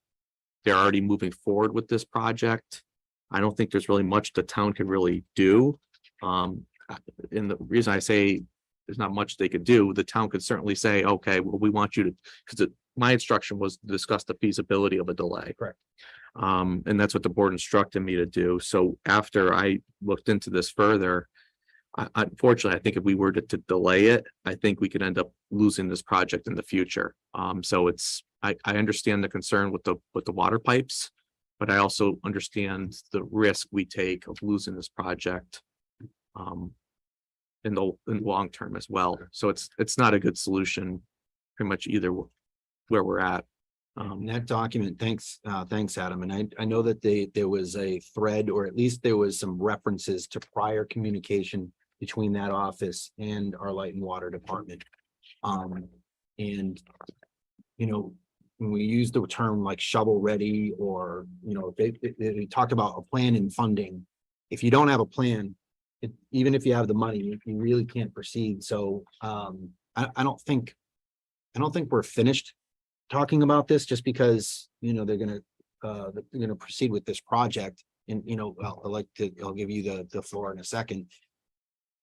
S7: they're already moving forward with this project. I don't think there's really much the town can really do. And the reason I say there's not much they could do, the town could certainly say, okay, well, we want you to, because my instruction was to discuss the feasibility of a delay.
S4: Correct.
S7: And that's what the board instructed me to do. So after I looked into this further, unfortunately, I think if we were to delay it, I think we could end up losing this project in the future. So I understand the concern with the water pipes, but I also understand the risk we take of losing this project in the long term as well. So it's not a good solution, pretty much either where we're at.
S4: And that document, thanks, Adam. And I know that there was a thread, or at least there was some references to prior communication between that office and our light and water department. And, you know, when we use the term like shovel ready, or, you know, they talked about a plan and funding. if you don't have a plan, even if you have the money, you really can't proceed. So, I don't think we're finished talking about this just because, they're gonna proceed with this project. And, I'll give you the floor in a second.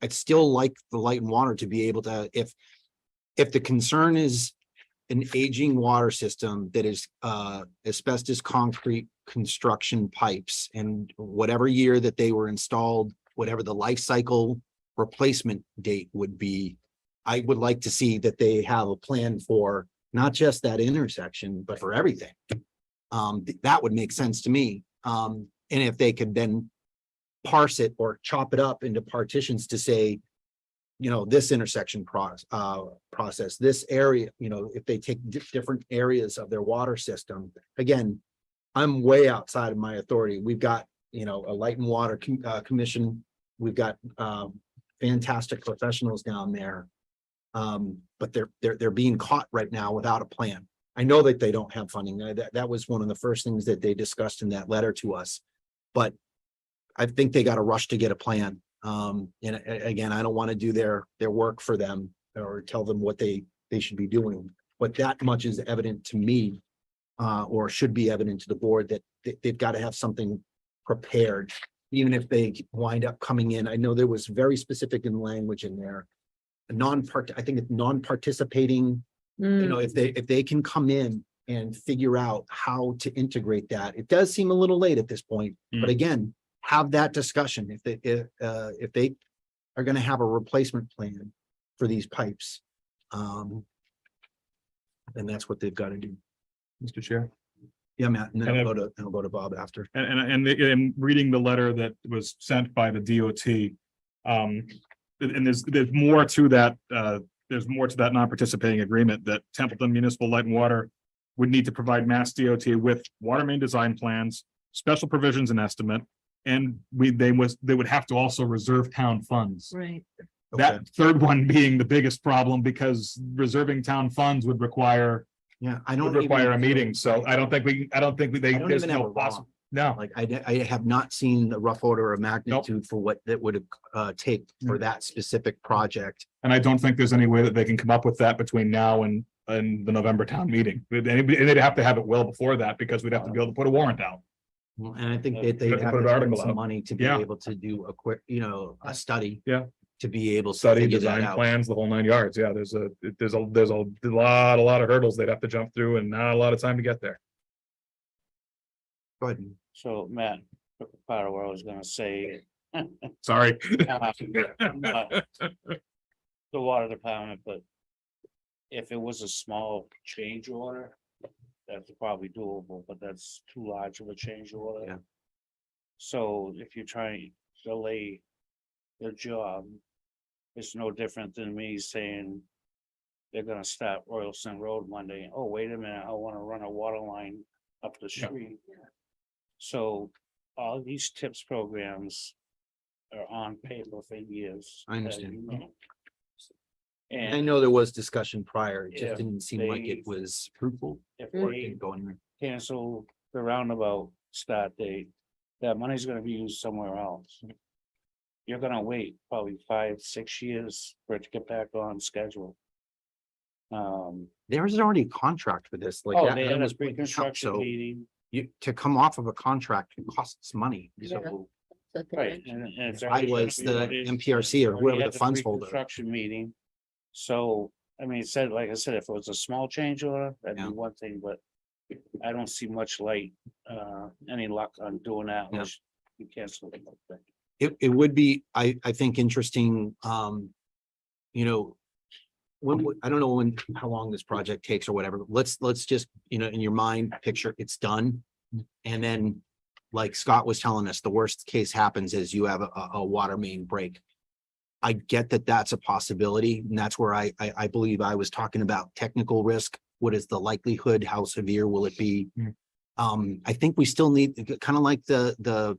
S4: I'd still like the light and water to be able to, if the concern is an aging water system that is asbestos concrete construction pipes, and whatever year that they were installed, whatever the life cycle replacement date would be, I would like to see that they have a plan for not just that intersection, but for everything. That would make sense to me. And if they could then parse it or chop it up into partitions to say, this intersection process, this area, if they take different areas of their water system. Again, I'm way outside of my authority. We've got, a light and water commission. We've got fantastic professionals down there. But they're being caught right now without a plan. I know that they don't have funding. That was one of the first things that they discussed in that letter to us. But I think they got to rush to get a plan. And again, I don't want to do their work for them or tell them what they should be doing. But that much is evident to me, or should be evident to the board, that they've got to have something prepared, even if they wind up coming in. I know there was very specific in language in there. I think it's non-participating, if they can come in and figure out how to integrate that. It does seem a little late at this point, but again, have that discussion. If they are going to have a replacement plan for these pipes, then that's what they've got to do.
S17: Mr. Chair.
S4: Yeah, Matt, and then I'll go to Bob after.
S17: And reading the letter that was sent by the DOT, and there's more to that, non-participating agreement that Templeton Municipal Light and Water would need to provide Mass DOT with water main design plans, special provisions and estimate, and they would have to also reserve town funds.
S6: Right.
S17: That third one being the biggest problem, because reserving town funds would require a meeting. So I don't think there's no possible. No,
S4: Like I have not seen the rough order of magnitude for what that would take for that specific project.
S17: and I don't think there's any way that they can come up with that between now and the November town meeting. And they'd have to have it well before that, because we'd have to be able to put a warrant out.
S4: Well, and I think that they
S17: Put
S4: have
S17: an
S4: to
S17: article
S4: spend some
S17: out.
S4: money to be
S17: Yeah.
S4: able to do a quick, a study.
S17: Yeah.
S4: To be able to
S17: Study,
S4: figure that
S17: design
S4: out.
S17: plans, the whole 9 yards. Yeah, there's a lot of hurdles they'd have to jump through, and not a lot of time to get there.
S4: Go ahead.
S11: So Matt, part of what I was gonna say.
S17: Sorry.
S11: The water department, but if it was a small change order, that's probably doable, but that's too large of a change order.
S4: Yeah.
S11: So if you're trying to delay the job, it's no different than me saying they're gonna start Royalston Road Monday. Oh, wait a minute, I wanna run a water line up the
S17: Yeah.
S11: street. So all these tips programs are on paper for years.
S4: I
S11: as
S4: understand.
S11: you know.
S4: I
S11: And
S4: know there was discussion prior. It
S11: Yeah,
S4: just didn't seem like
S11: they-
S4: it was fruitful.
S11: if
S4: Or it
S11: they
S4: didn't go anywhere.
S11: cancel the roundabout start date, that money's gonna be used somewhere else. You're gonna wait probably 5-6 years for it to get back on schedule.
S4: There was already a contract for this, like.
S11: Oh,
S4: that-
S11: they
S4: that
S11: had
S4: was
S11: a
S4: pointed out.
S11: pre-construction
S4: So
S11: meeting,
S4: to come off of a contract costs money. So
S11: right, and it's.
S4: I
S11: already
S4: was
S11: gonna be
S4: the
S11: what it is.
S4: MPRC or
S11: Already
S4: whoever
S11: had
S4: the funds holder.
S11: Construction meeting. So, I mean, it said, like I said, if it was a small change order, that'd
S4: Yeah.
S11: be one thing, but I don't see much light, any luck on doing that.
S4: Yeah.
S11: unless you cancel it.
S4: It would be, I think, interesting, I don't know how long this project takes or whatever. Let's just, in your mind, picture it's done. And then, like Scott was telling us, the worst case happens is you have a water main break. I get that that's a possibility, and that's where I believe I was talking about technical risk. What is the likelihood? How severe will it be? I think we still need, kind of like the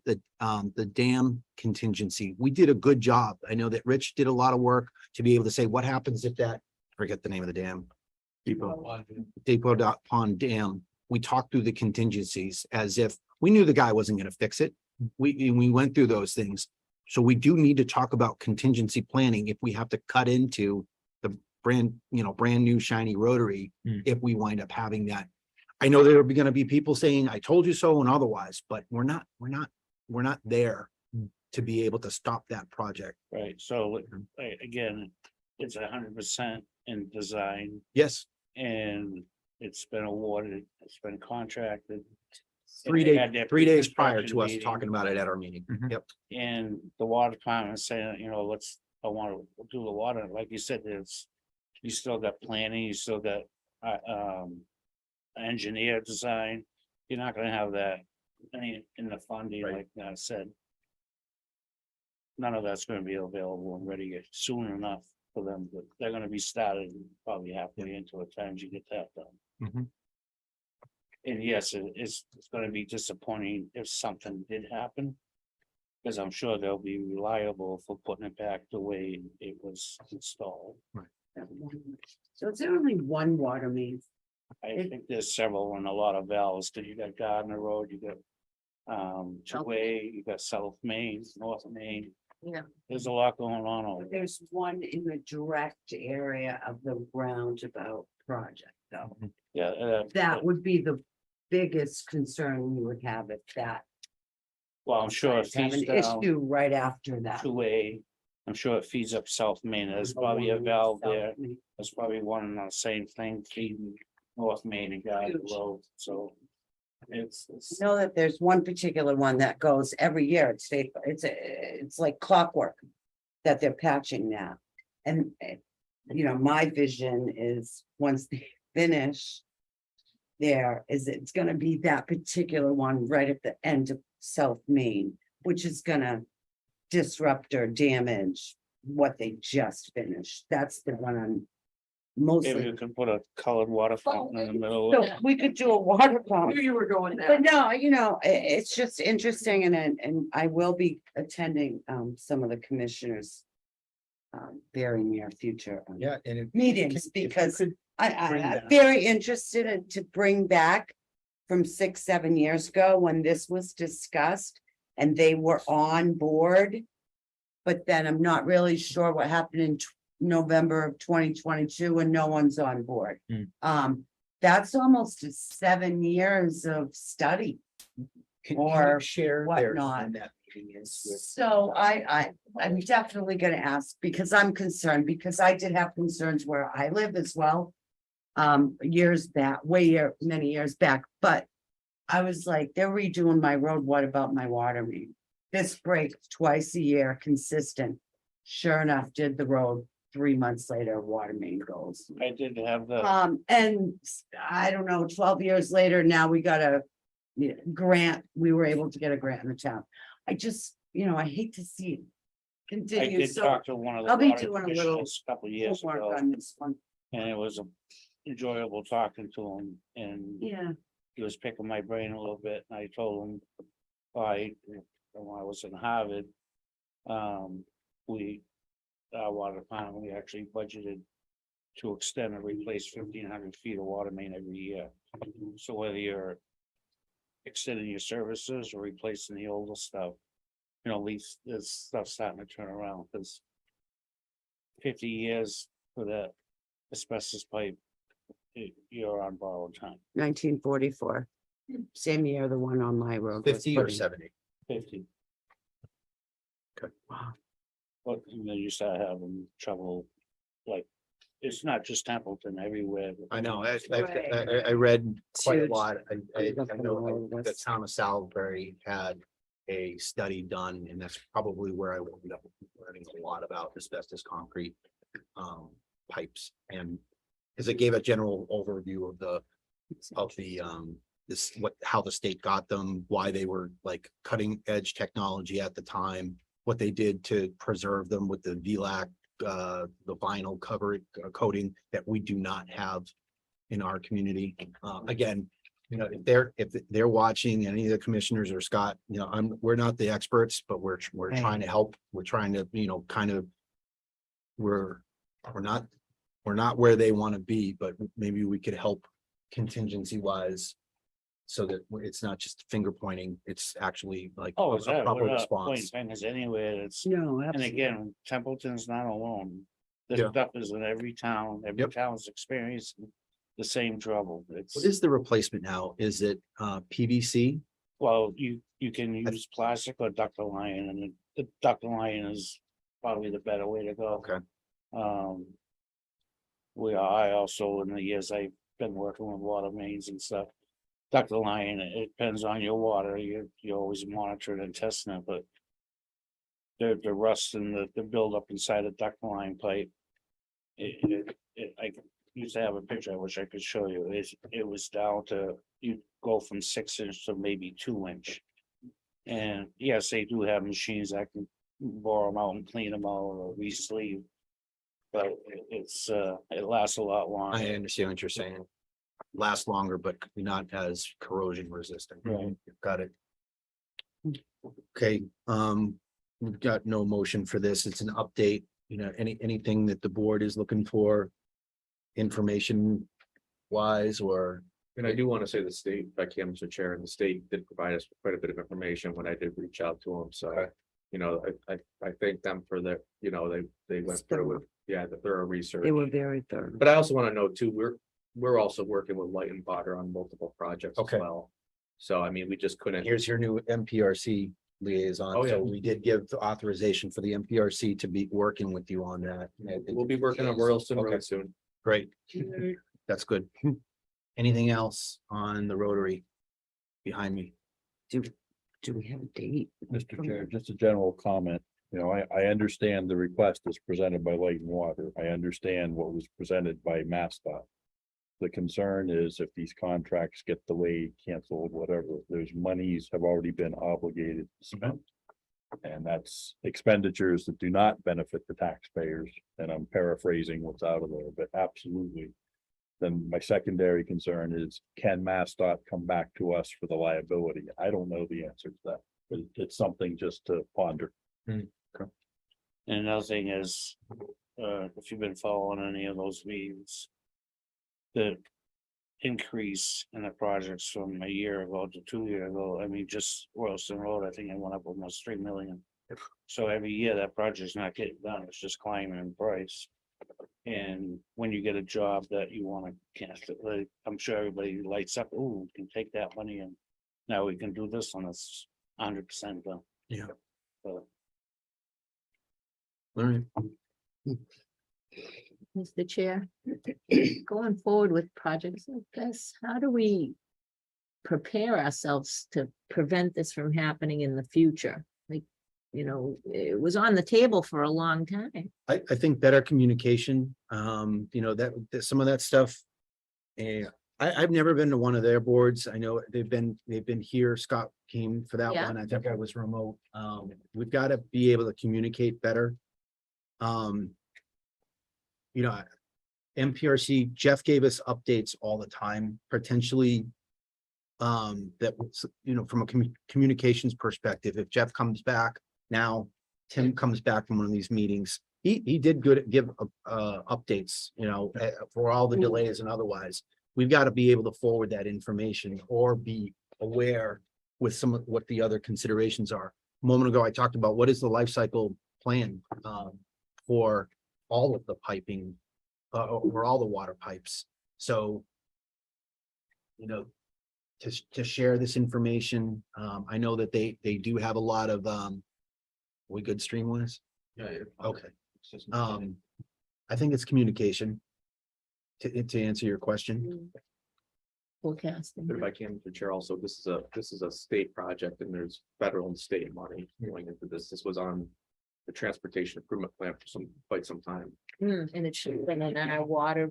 S4: dam contingency. We did a good job. I know that Rich did a lot of work to be able to say, what happens if that, forget the name of the dam. Depot Pond Dam. We talked through the contingencies as if we knew the guy wasn't going to fix it. we went through those things. So we do need to talk about contingency planning if we have to cut into the brand new shiny rotary, if we wind up having that. I know there are gonna be people saying, I told you so and otherwise, but we're not there to be able to stop that project.
S11: Right, so again, it's 100% in design
S4: Yes,
S11: and it's been awarded, it's been contracted.
S4: 3
S11: They had their
S4: days, 3 days prior
S11: pre-construction
S4: to us
S11: meeting.
S4: talking about it at our meeting. Yep.
S11: And the water department saying, I want to do the water, like you said, you still got planning, you still got, engineer design. You're not gonna have that in the funding, like I said. None of that's gonna be available and ready yet soon enough for them, but they're gonna be started probably halfway into the time you get that done. And yes, it's gonna be disappointing if something did happen. Because I'm sure they'll be reliable for putting it back the way it was installed.
S5: So it's only one water main.
S11: I think there's several and a lot of valves, because you got Gardner Road, you got Two-Way, you got South Main, North Main.
S6: Yeah.
S11: There's a lot going on over there.
S5: There's one in the direct area of the roundabout project, though.
S11: Yeah,
S5: That would be the biggest concern we would have if that.
S11: well, I'm sure it
S5: Have
S11: feeds
S5: an
S11: down
S5: issue right after that.
S11: Two-Way. I'm sure it feeds up South Main. There's probably a valve there. There's probably one and the same thing feeding North Main and Gardner Road, so. It's
S5: Know that there's one particular one that goes every year. It's like clockwork that they're patching now. And, my vision is once they finish it's gonna be that particular one right at the end of South Main, which is gonna disrupt or damage what they just finished. That's the one I'm
S11: maybe
S5: mostly.
S11: you can put a colored water fountain in the middle.
S5: So we could do a water fountain.
S3: You were going there.
S5: But no, it's just interesting and I will be attending some of the commissioners. Very near future.
S4: Yeah, and
S5: Meetings because
S4: bring
S5: I'm
S4: that-
S5: very interested to bring back. From 6-7 years ago when this was discussed and they were on board. But then I'm not really sure what happened in November of 2022 and no one's on board. That's almost 7 years of study.
S4: Can
S5: Or
S4: you share
S5: whatnot.
S4: when that meeting is with?
S5: So I'm definitely gonna ask because I'm concerned, because I did have concerns where I live as well. Years back, many years back, but I was like, they're redoing my road, what about my water main? This breaks twice a year, consistent. Sure enough, did the road, 3 months later, water main goes.
S11: I did have the,
S5: And I don't know, 12 years later, now we got a grant, we were able to get a grant in the town. I just, I hate to see it
S11: I
S5: continue,
S11: did
S5: so
S11: talk to one of the
S5: I'll be
S11: water
S5: doing a little
S11: commissioners a couple of years
S5: homework
S11: ago,
S5: on this one.
S11: and it was enjoyable talking to him, and
S5: Yeah,
S11: he was picking my brain a little bit, and I told him, when I was in Harvard, our water department, we actually budgeted to extend and replace 1,500 feet of water main every year. So whether you're extending your services or replacing the older stuff, at least this stuff's starting to turn around, because 50 years for that asbestos pipe, you're on borrowed time.
S5: 1944. Same year the one on my road. was
S4: 50 or
S5: put in.
S4: 70?
S11: 50.
S4: Okay.
S11: But then you start having trouble, like, it's not just Templeton, everywhere.
S4: I know, I read quite a
S5: Huge.
S4: lot. I
S5: Nothing
S4: know
S5: wrong with
S4: the
S5: this.
S4: town of Salisbury had a study done, and that's probably where I wound up learning a lot about asbestos concrete pipes, and because it gave a general overview of the how the state got them, why they were like cutting edge technology at the time, what they did to preserve them with the VLAC, the vinyl coating that we do not have in our community. Again, if they're watching, any of the commissioners or Scott, we're not the experts, but we're trying to help. We're trying to, we're not where they want to be, but maybe we could help contingency wise So that it's not just finger pointing, it's actually like
S11: Oh,
S4: a
S11: is that,
S4: proper
S11: we're not pointing
S4: response.
S11: fingers anywhere, it's,
S5: No,
S11: and
S5: absolutely.
S11: again, Templeton's not alone. This
S4: Yeah.
S11: stuff is in every town, every
S4: Yep.
S11: town's experiencing the same trouble, it's,
S4: What is the replacement now? Is it PVC?
S11: well, you can use plastic or ductile iron, and the ductile iron is probably the better way to go.
S4: Okay.
S11: I also, in the years I've been working with water mains and stuff, ductile iron, it depends on your water, you always monitor it and testing it, but the rust and the buildup inside the ductile iron pipe, I used to have a picture, I wish I could show you, it was down to, you go from 6 inch to maybe 2 inch. And yes, they do have machines that can bore them out and clean them out or re-sleeve. But it lasts a lot longer.
S4: I understand what you're saying. Last longer, but not as corrosion resistant.
S11: Right.
S4: Got it. Okay, we've got no motion for this. It's an update, anything that the board is looking for. Information wise or,
S7: And I do want to say the state, if I can, Mr. Chair, and the state did provide us with quite a bit of information when I did reach out to them, so. I thank them for their, they went through with, the thorough research.
S5: They were very thorough.
S7: But I also want to know too, we're also working with Light and Water on multiple projects as
S4: Okay.
S7: well. So I mean, we just couldn't.
S4: here's your new MPRC liaison.
S7: Oh, yeah.
S4: So we did give the authorization for the MPRC to be working with you on that.
S7: We'll be working on Royalston
S4: Okay.
S7: Road soon.
S4: Great. That's good. Anything else on the Rotary behind me?
S5: Do we have a date?
S1: Mr. Chair, just a general comment. I understand the request is presented by Light and Water. I understand what was presented by MassDOT. The concern is if these contracts get delayed, canceled, whatever, those monies have already been obligated to spend. And that's expenditures that do not benefit the taxpayers. And I'm paraphrasing what's out of there, but absolutely. Then my secondary concern is, can MassDOT come back to us for the liability? I don't know the answer to that, but it's something just to ponder.
S11: And another thing is, if you've been following any of those meetings, the increase in the projects from a year ago to 2 years ago, I mean, just Royalston Road, I think it went up almost 3 million. So every year that project's not getting done, it's just climbing in price. And when you get a job that you want to cancel, like, I'm sure everybody lights up, oh, we can take that money and now we can do this one, it's 100% done.
S4: Yeah.
S11: So,
S4: All right.
S6: Mr. Chair, going forward with projects like this, how do we prepare ourselves to prevent this from happening in the future? Like, it was on the table for a long time.
S4: I think better communication, that some of that stuff. And I've never been to one of their boards. I know they've been here. Scott came for that
S6: Yeah.
S4: one. I think I was remote. We've got to be able to communicate better. MPRC, Jeff gave us updates all the time, potentially. That was, from a communications perspective, if Jeff comes back now, Tim comes back from one of these meetings, he did good at give updates, for all the delays and otherwise. We've got to be able to forward that information or be aware with some of what the other considerations are. A moment ago, I talked about what is the life cycle plan for all of the piping or all the water pipes. So, to share this information, I know that they do have a lot of, we good stream-wise?
S7: Yeah.
S4: Okay. I think it's communication to answer your question.
S6: Forecasting.
S7: But if I can, Mr. Chair, also, this is a state project and there's federal and state money going into this. This was on the transportation improvement plan for quite some time.
S6: And it should have been on our water.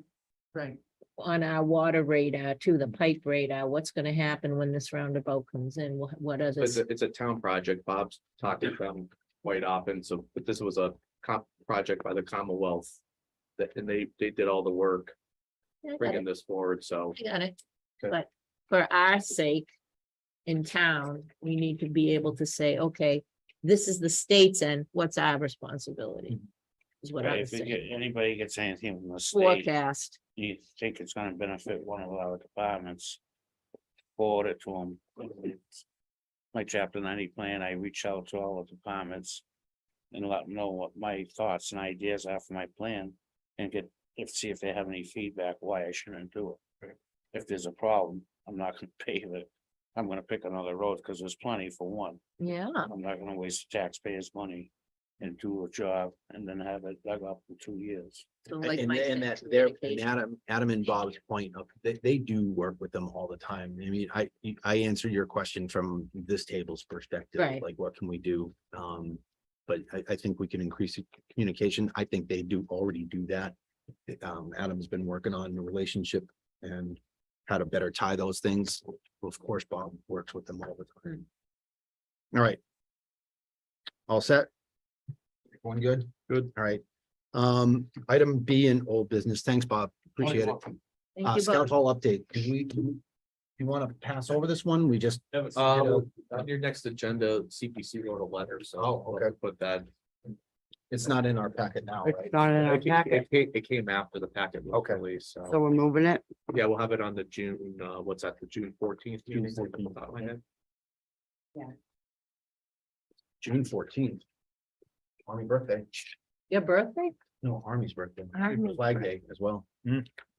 S6: Right. On our water radar too, the pipe radar, what's gonna happen when this roundabout comes in, what
S7: It's
S6: others?
S7: it's a town project. Bob's talked to them quite often, so, but this was a project by the Commonwealth. And they did all the work
S6: I got
S7: bringing
S6: it,
S7: this forward, so.
S6: I got it.
S7: Okay.
S6: But for our sake, in town, we need to be able to say, okay, this is the state's end, what's our responsibility? Is what
S11: right,
S6: I'm
S11: if
S6: saying.
S11: anybody gets anything from the state,
S6: Forecast,
S11: you think it's gonna benefit one of our departments. forward it to them. My chapter 90 plan, I reach out to all the departments and let them know what my thoughts and ideas are for my plan and see if they have any feedback why I shouldn't do it. If there's a problem, I'm not gonna pave it. I'm gonna pick another road because there's plenty for one.
S6: Yeah.
S11: I'm not gonna waste taxpayers' money and do a job and then have it dug up in 2 years.
S6: So like
S4: And
S6: Mike
S4: and
S6: said,
S4: that there, and
S6: communication.
S4: Adam and Bob's point of, they do work with them all the time. I mean, I answered your question from this table's perspective,
S6: Right.
S4: like what can we do? But I think we can increase communication. I think they already do that. Adam's been working on the relationship and how to better tie those things. Of course, Bob works with them all the time. All right. All set? Everyone good? Good. All right. Item B in old business. Thanks, Bob. Appreciate it.
S6: Thank you,
S4: Scout
S6: Bob.
S4: Hall update. You want to pass over this one? We just.
S7: On your next agenda, CPC wrote a letter, so.
S4: Oh, okay.
S7: Put that.
S4: It's not in our packet now, right?
S5: It's not in our packet,
S7: It came after the packet was
S4: Okay.
S7: released,
S5: so
S7: so,
S5: we're moving it.
S7: yeah, we'll have it on the June, what's that, the June 14th?
S4: June
S7: meeting?
S4: 14th.
S3: Yeah.
S4: June 14th. Army birthday.
S6: Your birthday?
S4: No, Army's birthday.
S6: Army
S4: Flag Day as well.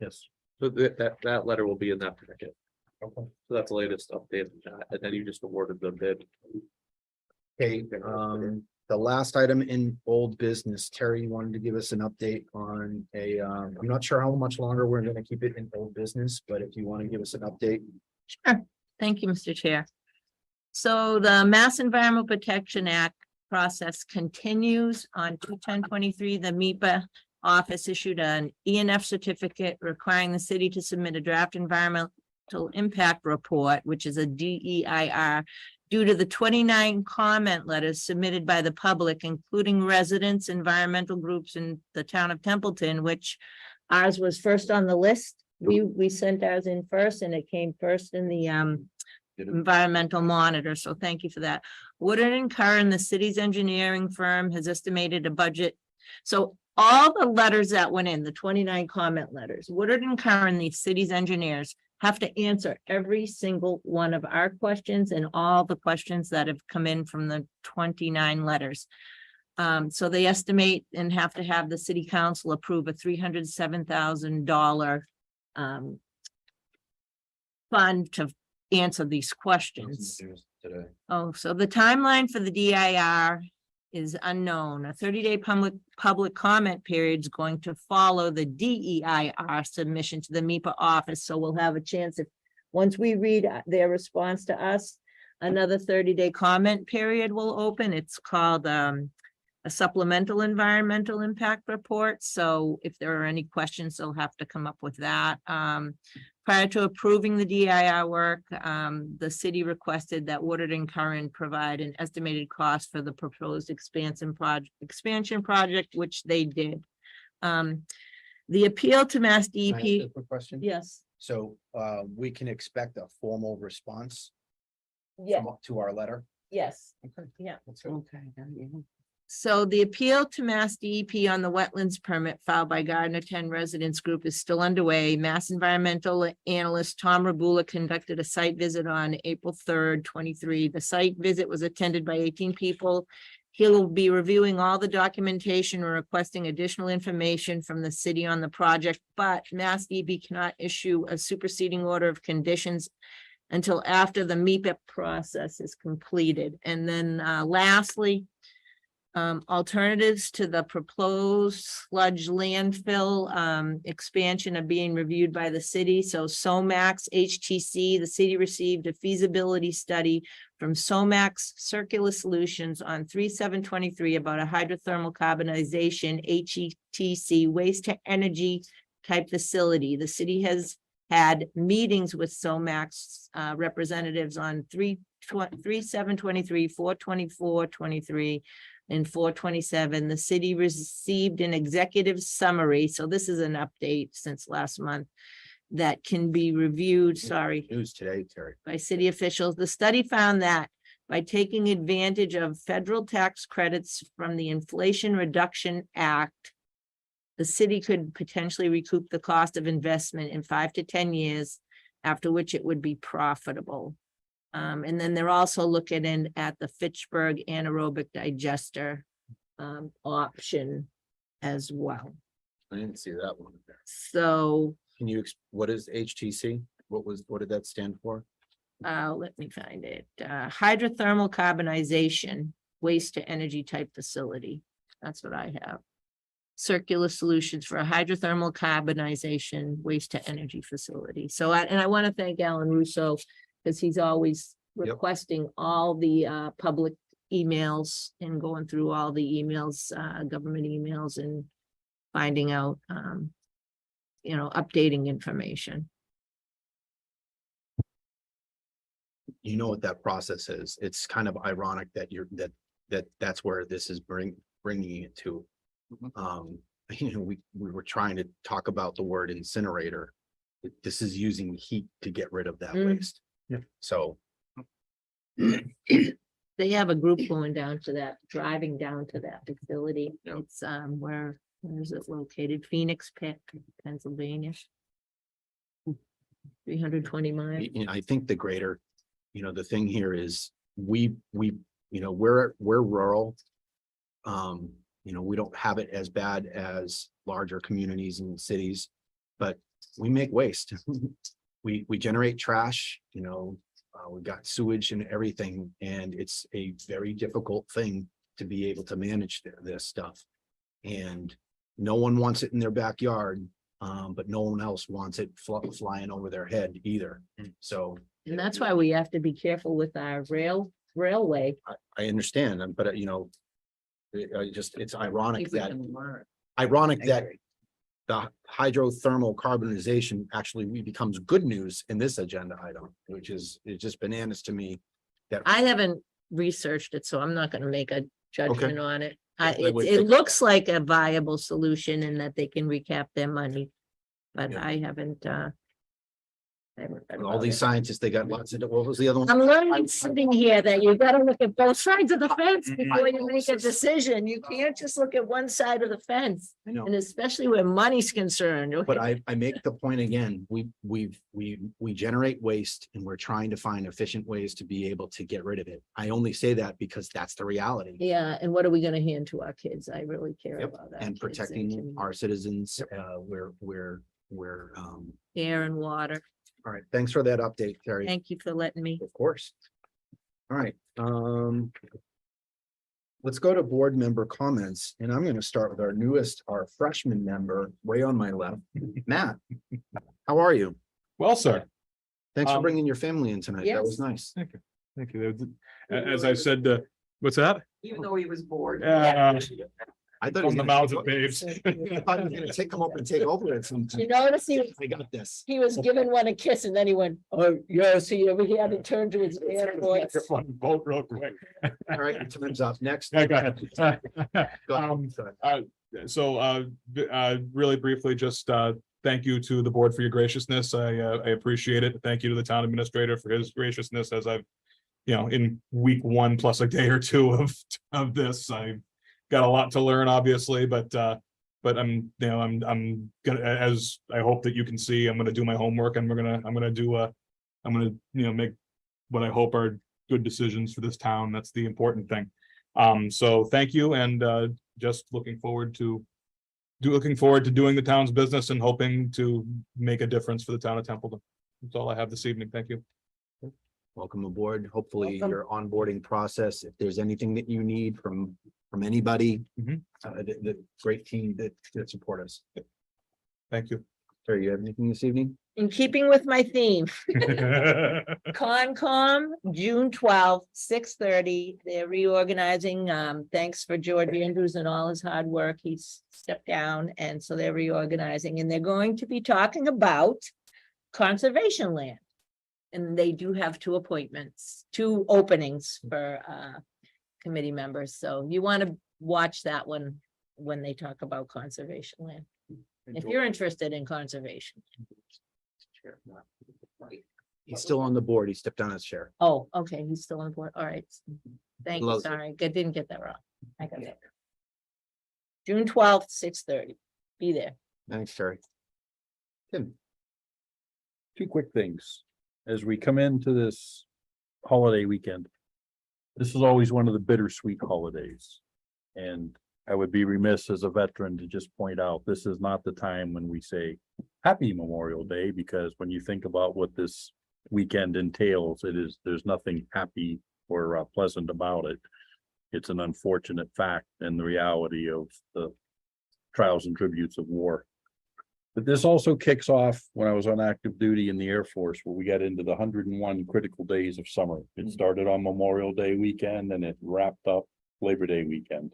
S4: Yes.
S7: So that letter will be in that packet.
S4: Okay.
S7: So that's the latest update, and then you just awarded the bid.
S4: Okay, the last item in old business, Terry, you wanted to give us an update on I'm not sure how much longer we're gonna keep it in old business, but if you want to give us an update.
S6: Sure. Thank you, Mr. Chair. So the Mass Environmental Protection Act process continues on 2/10/23. The MEPA office issued an ENF certificate requiring the city to submit a draft environmental impact report, which is a DEIR, due to the 29 comment letters submitted by the public, including residents, environmental groups in the town of Templeton, which ours was first on the list. We sent ours in first and it came first in the environmental monitor. So thank you for that. Woodard and Curran, the city's engineering firm, has estimated a budget. So all the letters that went in, the 29 comment letters, Woodard and Curran, the city's engineers, have to answer every single one of our questions and all the questions that have come in from the 29 letters. So they estimate and have to have the city council approve a $307,000 fund to answer these questions.
S4: Today.
S6: Oh, so the timeline for the DIR is unknown. A 30-day public comment period is going to follow the DEIR submission to the MEPA office. So we'll have a chance once we read their response to us, another 30-day comment period will open. It's called a supplemental environmental impact report. So if there are any questions, they'll have to come up with that. Prior to approving the DIR work, the city requested that Woodard and Curran provide an estimated cost for the proposed expansion project, which they did. The appeal to Mass
S4: Can I ask
S6: DEP.
S4: a quick question?
S6: Yes.
S4: So we can expect a formal response
S6: Yeah.
S4: to our letter?
S6: Yes.
S4: Okay.
S6: Yeah.
S4: That's good.
S5: Okay.
S6: So the appeal to Mass DEP on the wetlands permit filed by Gardner 10 Residents Group is still underway. Mass environmental analyst Tom Rabula conducted a site visit on April 3rd, 23. The site visit was attended by 18 people. He'll be reviewing all the documentation and requesting additional information from the city on the project, but Mass DEP cannot issue a superseding order of conditions until after the MEPA process is completed. And then lastly, alternatives to the proposed sludge landfill expansion are being reviewed by the city. So Somax HTC, the city received a feasibility study from Somax Circular Solutions on 3/7/23 about a hydrothermal carbonization HETC waste to energy type facility. The city has had meetings with Somax representatives on 3/7/23, 4/24/23. In 4/27, the city received an executive summary. So this is an update since last month that can be reviewed,
S4: News today, Terry.
S6: by city officials. The study found that by taking advantage of federal tax credits from the Inflation Reduction Act, the city could potentially recoup the cost of investment in 5 to 10 years. after which it would be profitable. And then they're also looking at the Fitchburg anaerobic digester option as well.
S4: I didn't see that one.
S6: So
S4: Can you, what is HTC? What did that stand for?
S6: let me find it. Hydrothermal carbonization, waste to energy type facility. That's what I have. Circular solutions for a hydrothermal carbonization, waste to energy facility. So I want to thank Alan Russo because he's always requesting all the public emails and going through all the emails, government emails, and finding out, updating information.
S4: You know what that process is. It's kind of ironic that that's where this is bringing it to. We were trying to talk about the word incinerator. This is using heat to get rid of that waste.
S16: Yeah.
S4: So.
S6: They have a group going down to that, driving down to that facility. It's where is it located? Phoenix, Pennsylvania. 320 miles.
S4: I think the greater, the thing here is we're rural. We don't have it as bad as larger communities and cities, but we make waste. We generate trash, we've got sewage and everything, and it's a very difficult thing to be able to manage this stuff. And no one wants it in their backyard, but no one else wants it flying over their head either. So.
S6: And that's why we have to be careful with our railway.
S4: I understand, but it's ironic
S6: If we
S4: that,
S6: can learn.
S4: the hydrothermal carbonization actually becomes good news in this agenda item, which is, it's just bananas to me. That
S6: I haven't researched it, so I'm not gonna make a judgment on it.
S4: I would
S6: It
S4: think-
S6: looks like a viable solution and that they can recap their money. But
S4: Yeah.
S6: I haven't read
S4: all
S6: about
S4: these
S6: it.
S4: scientists, they got lots of, what was the other one?
S6: I'm learning sitting here that you gotta look at both sides of the fence before you make a decision. You can't just look at one side of the fence.
S4: I know.
S6: And especially where money's concerned.
S4: But
S6: okay?
S4: I make the point again, we generate waste and we're trying to find efficient ways to be able to get rid of it. I only say that because that's the reality.
S6: Yeah, and what are we gonna hand to our kids? I really care
S4: Yep,
S6: about that.
S4: and protecting our citizens, we're
S6: Air and water.
S4: all right, thanks for that update, Terry.
S6: Thank you for letting me.
S4: Of course. All right, let's go to board member comments, and I'm gonna start with our freshman member, way on my left, Matt. How are you?
S17: Well, sir.
S4: Thanks for bringing your family in tonight. That was
S6: Yes.
S4: nice.
S17: Thank you. Thank you. As I said, what's that?
S3: Even though he was bored.
S4: I thought
S17: From the mouths of babes.
S4: I thought he was gonna come up and take over at some
S6: You
S4: time.
S6: notice
S4: I got this.
S6: he was giving one a kiss and then he went, oh, yes, he had to turn to his man voice.
S17: Vote real quick.
S4: All right, your time's up. Next.
S17: Yeah, go ahead.
S4: Go ahead.
S17: So really briefly, just thank you to the board for your graciousness. I appreciate it. Thank you to the town administrator for his graciousness as I've, in week one plus a day or two of this, I've got a lot to learn, obviously, but I'm gonna, as I hope that you can see, I'm gonna do my homework and I'm gonna make what I hope are good decisions for this town. That's the important thing. So thank you, and just looking forward to doing the town's business and hoping to make a difference for the town of Templeton. That's all I have this evening. Thank you.
S4: Welcome aboard. Hopefully
S6: Welcome.
S4: your onboarding process, if there's anything that you need from anybody,
S17: Mhm.
S4: the great team that support us.
S17: Thank you.
S4: Terry, you have anything this evening?
S6: In keeping with my theme, Concom, June 12th, 6:30, they're reorganizing. Thanks for George Andrews and all his hard work. He's stepped down, and so they're reorganizing, and they're going to be talking about conservation land. And they do have two openings for committee members, so you want to watch that one when they talk about conservation land. If you're interested in conservation.
S4: He's still on the board. He stepped down his chair.
S6: Oh, okay, he's still on board. All right. Thank you.
S4: Loves it.
S6: Sorry, I didn't get that wrong. I got that. June 12th, 6:30. Be there.
S4: Thanks, Terry. Tim.
S1: two quick things. As we come into this holiday weekend, this is always one of the bittersweet holidays. And I would be remiss as a veteran to just point out, this is not the time when we say Happy Memorial Day, because when you think about what this weekend entails, there's nothing happy or pleasant about it. It's an unfortunate fact and the reality of the trials and tributes of war. But this also kicks off when I was on active duty in the Air Force, where we got into the 101 critical days of summer. It started on Memorial Day weekend and it wrapped up Labor Day weekend.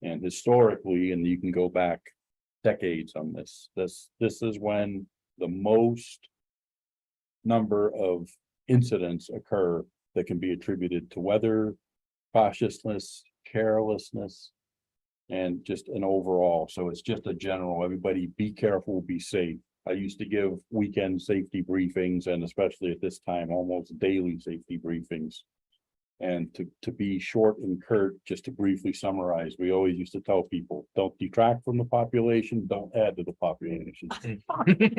S1: And historically, and you can go back decades on this is when the most number of incidents occur that can be attributed to weather, cautiousness, carelessness, and just an overall. So it's just a general, everybody be careful, be safe. I used to give weekend safety briefings, and especially at this time, almost daily safety briefings. And to be short and curt, just to briefly summarize, we always used to tell people, don't detract from the population, don't add to the population.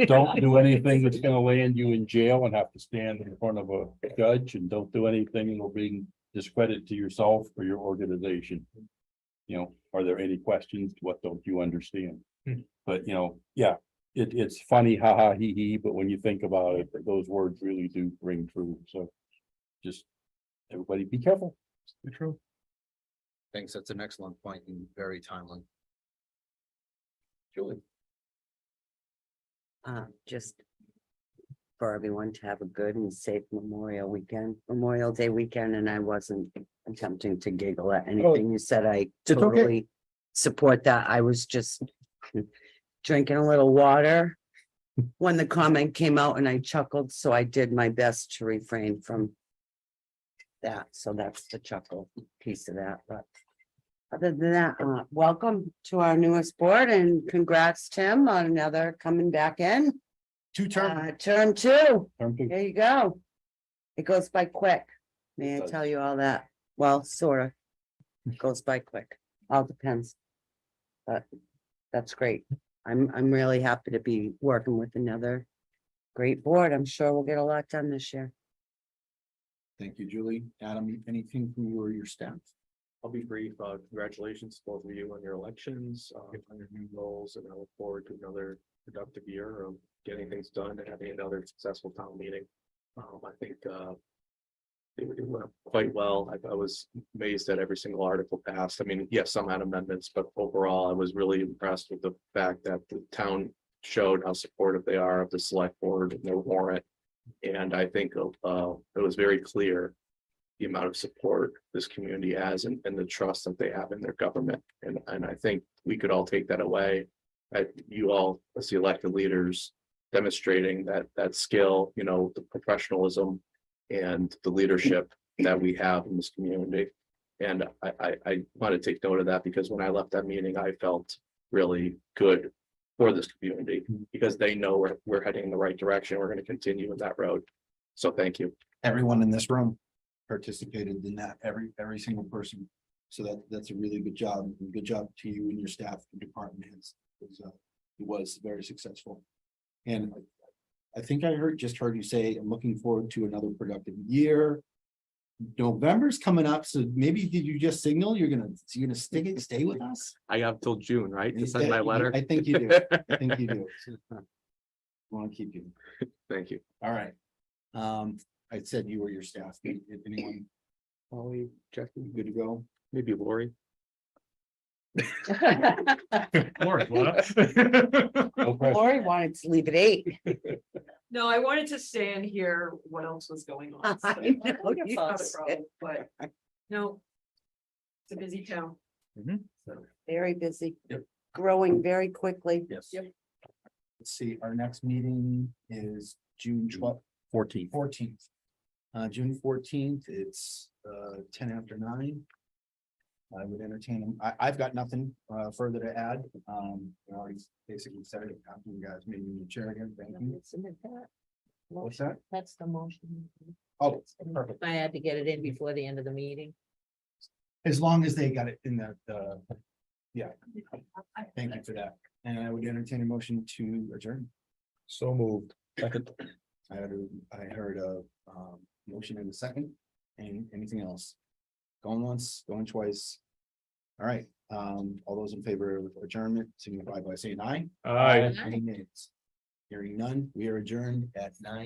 S1: Don't do anything that's gonna land you in jail and have to stand in front of a judge, and don't do anything that'll bring discredit to yourself or your organization. You know, are there any questions? What don't you understand? But, you know, yeah, it's funny, haha, hee hee, but when you think about it, those words really do ring true. So just everybody be careful. Be true.
S4: Thanks. That's an excellent point and very timely. Julie.
S5: Just for everyone to have a good and safe Memorial Day weekend, and I wasn't attempting to giggle at anything you said. I
S1: It's okay.
S5: totally support that. I was just drinking a little water when the comment came out and I chuckled, so I did my best to refrain from that. So that's the chuckle piece of that, but other than that, welcome to our newest board and congrats, Tim, on another coming back in. Term two. There you go. It goes by quick. May I tell you all that? Well, sort of. It goes by quick. All depends. But that's great. I'm really happy to be working with another great board. I'm sure we'll get a lot done this year.
S4: Thank you, Julie. Adam, anything from you or your staff?
S7: I'll be brief. Congratulations to both of you on your elections, on your new roles, and I look forward to another productive year of getting things done and having another successful town meeting. I think it went quite well. I was amazed at every single article passed. I mean, yes, some had amendments, but overall, I was really impressed with the fact that the town showed how supportive they are of the select board and their warrant. And I think it was very clear the amount of support this community has and the trust that they have in their government. And I think we could all take that away. You all, as the elected leaders, demonstrating that skill, you know, the professionalism and the leadership that we have in this community. And I want to take note of that, because when I left that meeting, I felt really good for this community, because they know we're heading in the right direction. We're going to continue in that road. So thank you.
S4: Everyone in this room participated in that, every single person. So that's a really good job. And good job to you and your staff and department heads. It was very successful. And I think I just heard you say, I'm looking forward to another productive year. November's coming up, so maybe did you just signal you're gonna stay with us?
S7: I have till June, right, to send my letter?
S4: I think you do. I think you do. Want to keep you.
S7: Thank you.
S4: All right. I said you or your staff. If anyone, Holly, Jackie, good to go?
S7: Maybe Lori.
S17: Lori, what?
S5: Lori wanted to leave at 8.
S13: No, I wanted to stay and hear what else was going on. So
S5: I know
S13: think it's
S5: you
S13: not a
S5: said.
S13: problem, but no. It's a busy town.
S5: Very busy.
S4: Yep.
S5: Growing very quickly.
S4: Yes. Let's see, our next meeting is June
S1: 14th.
S4: 14th. June 14th, it's 10 after 9. I would entertain them. I've got nothing further to add. I already basically said it after you guys made me the chair again. Thank you. What's that?
S6: That's the motion.
S4: Oh, perfect.
S6: I had to get it in before the end of the meeting.
S4: As long as they got it in the yeah. Thank you for that. And I would entertain a motion to adjourn.
S1: So moved. Second.
S4: I heard a, motion in a second. Anything else? Going once, going twice. All right, all those in favor of adjournment, signify by saying aye.
S17: Aye.
S4: Any nays? Hearing none, we are adjourned at 9:00.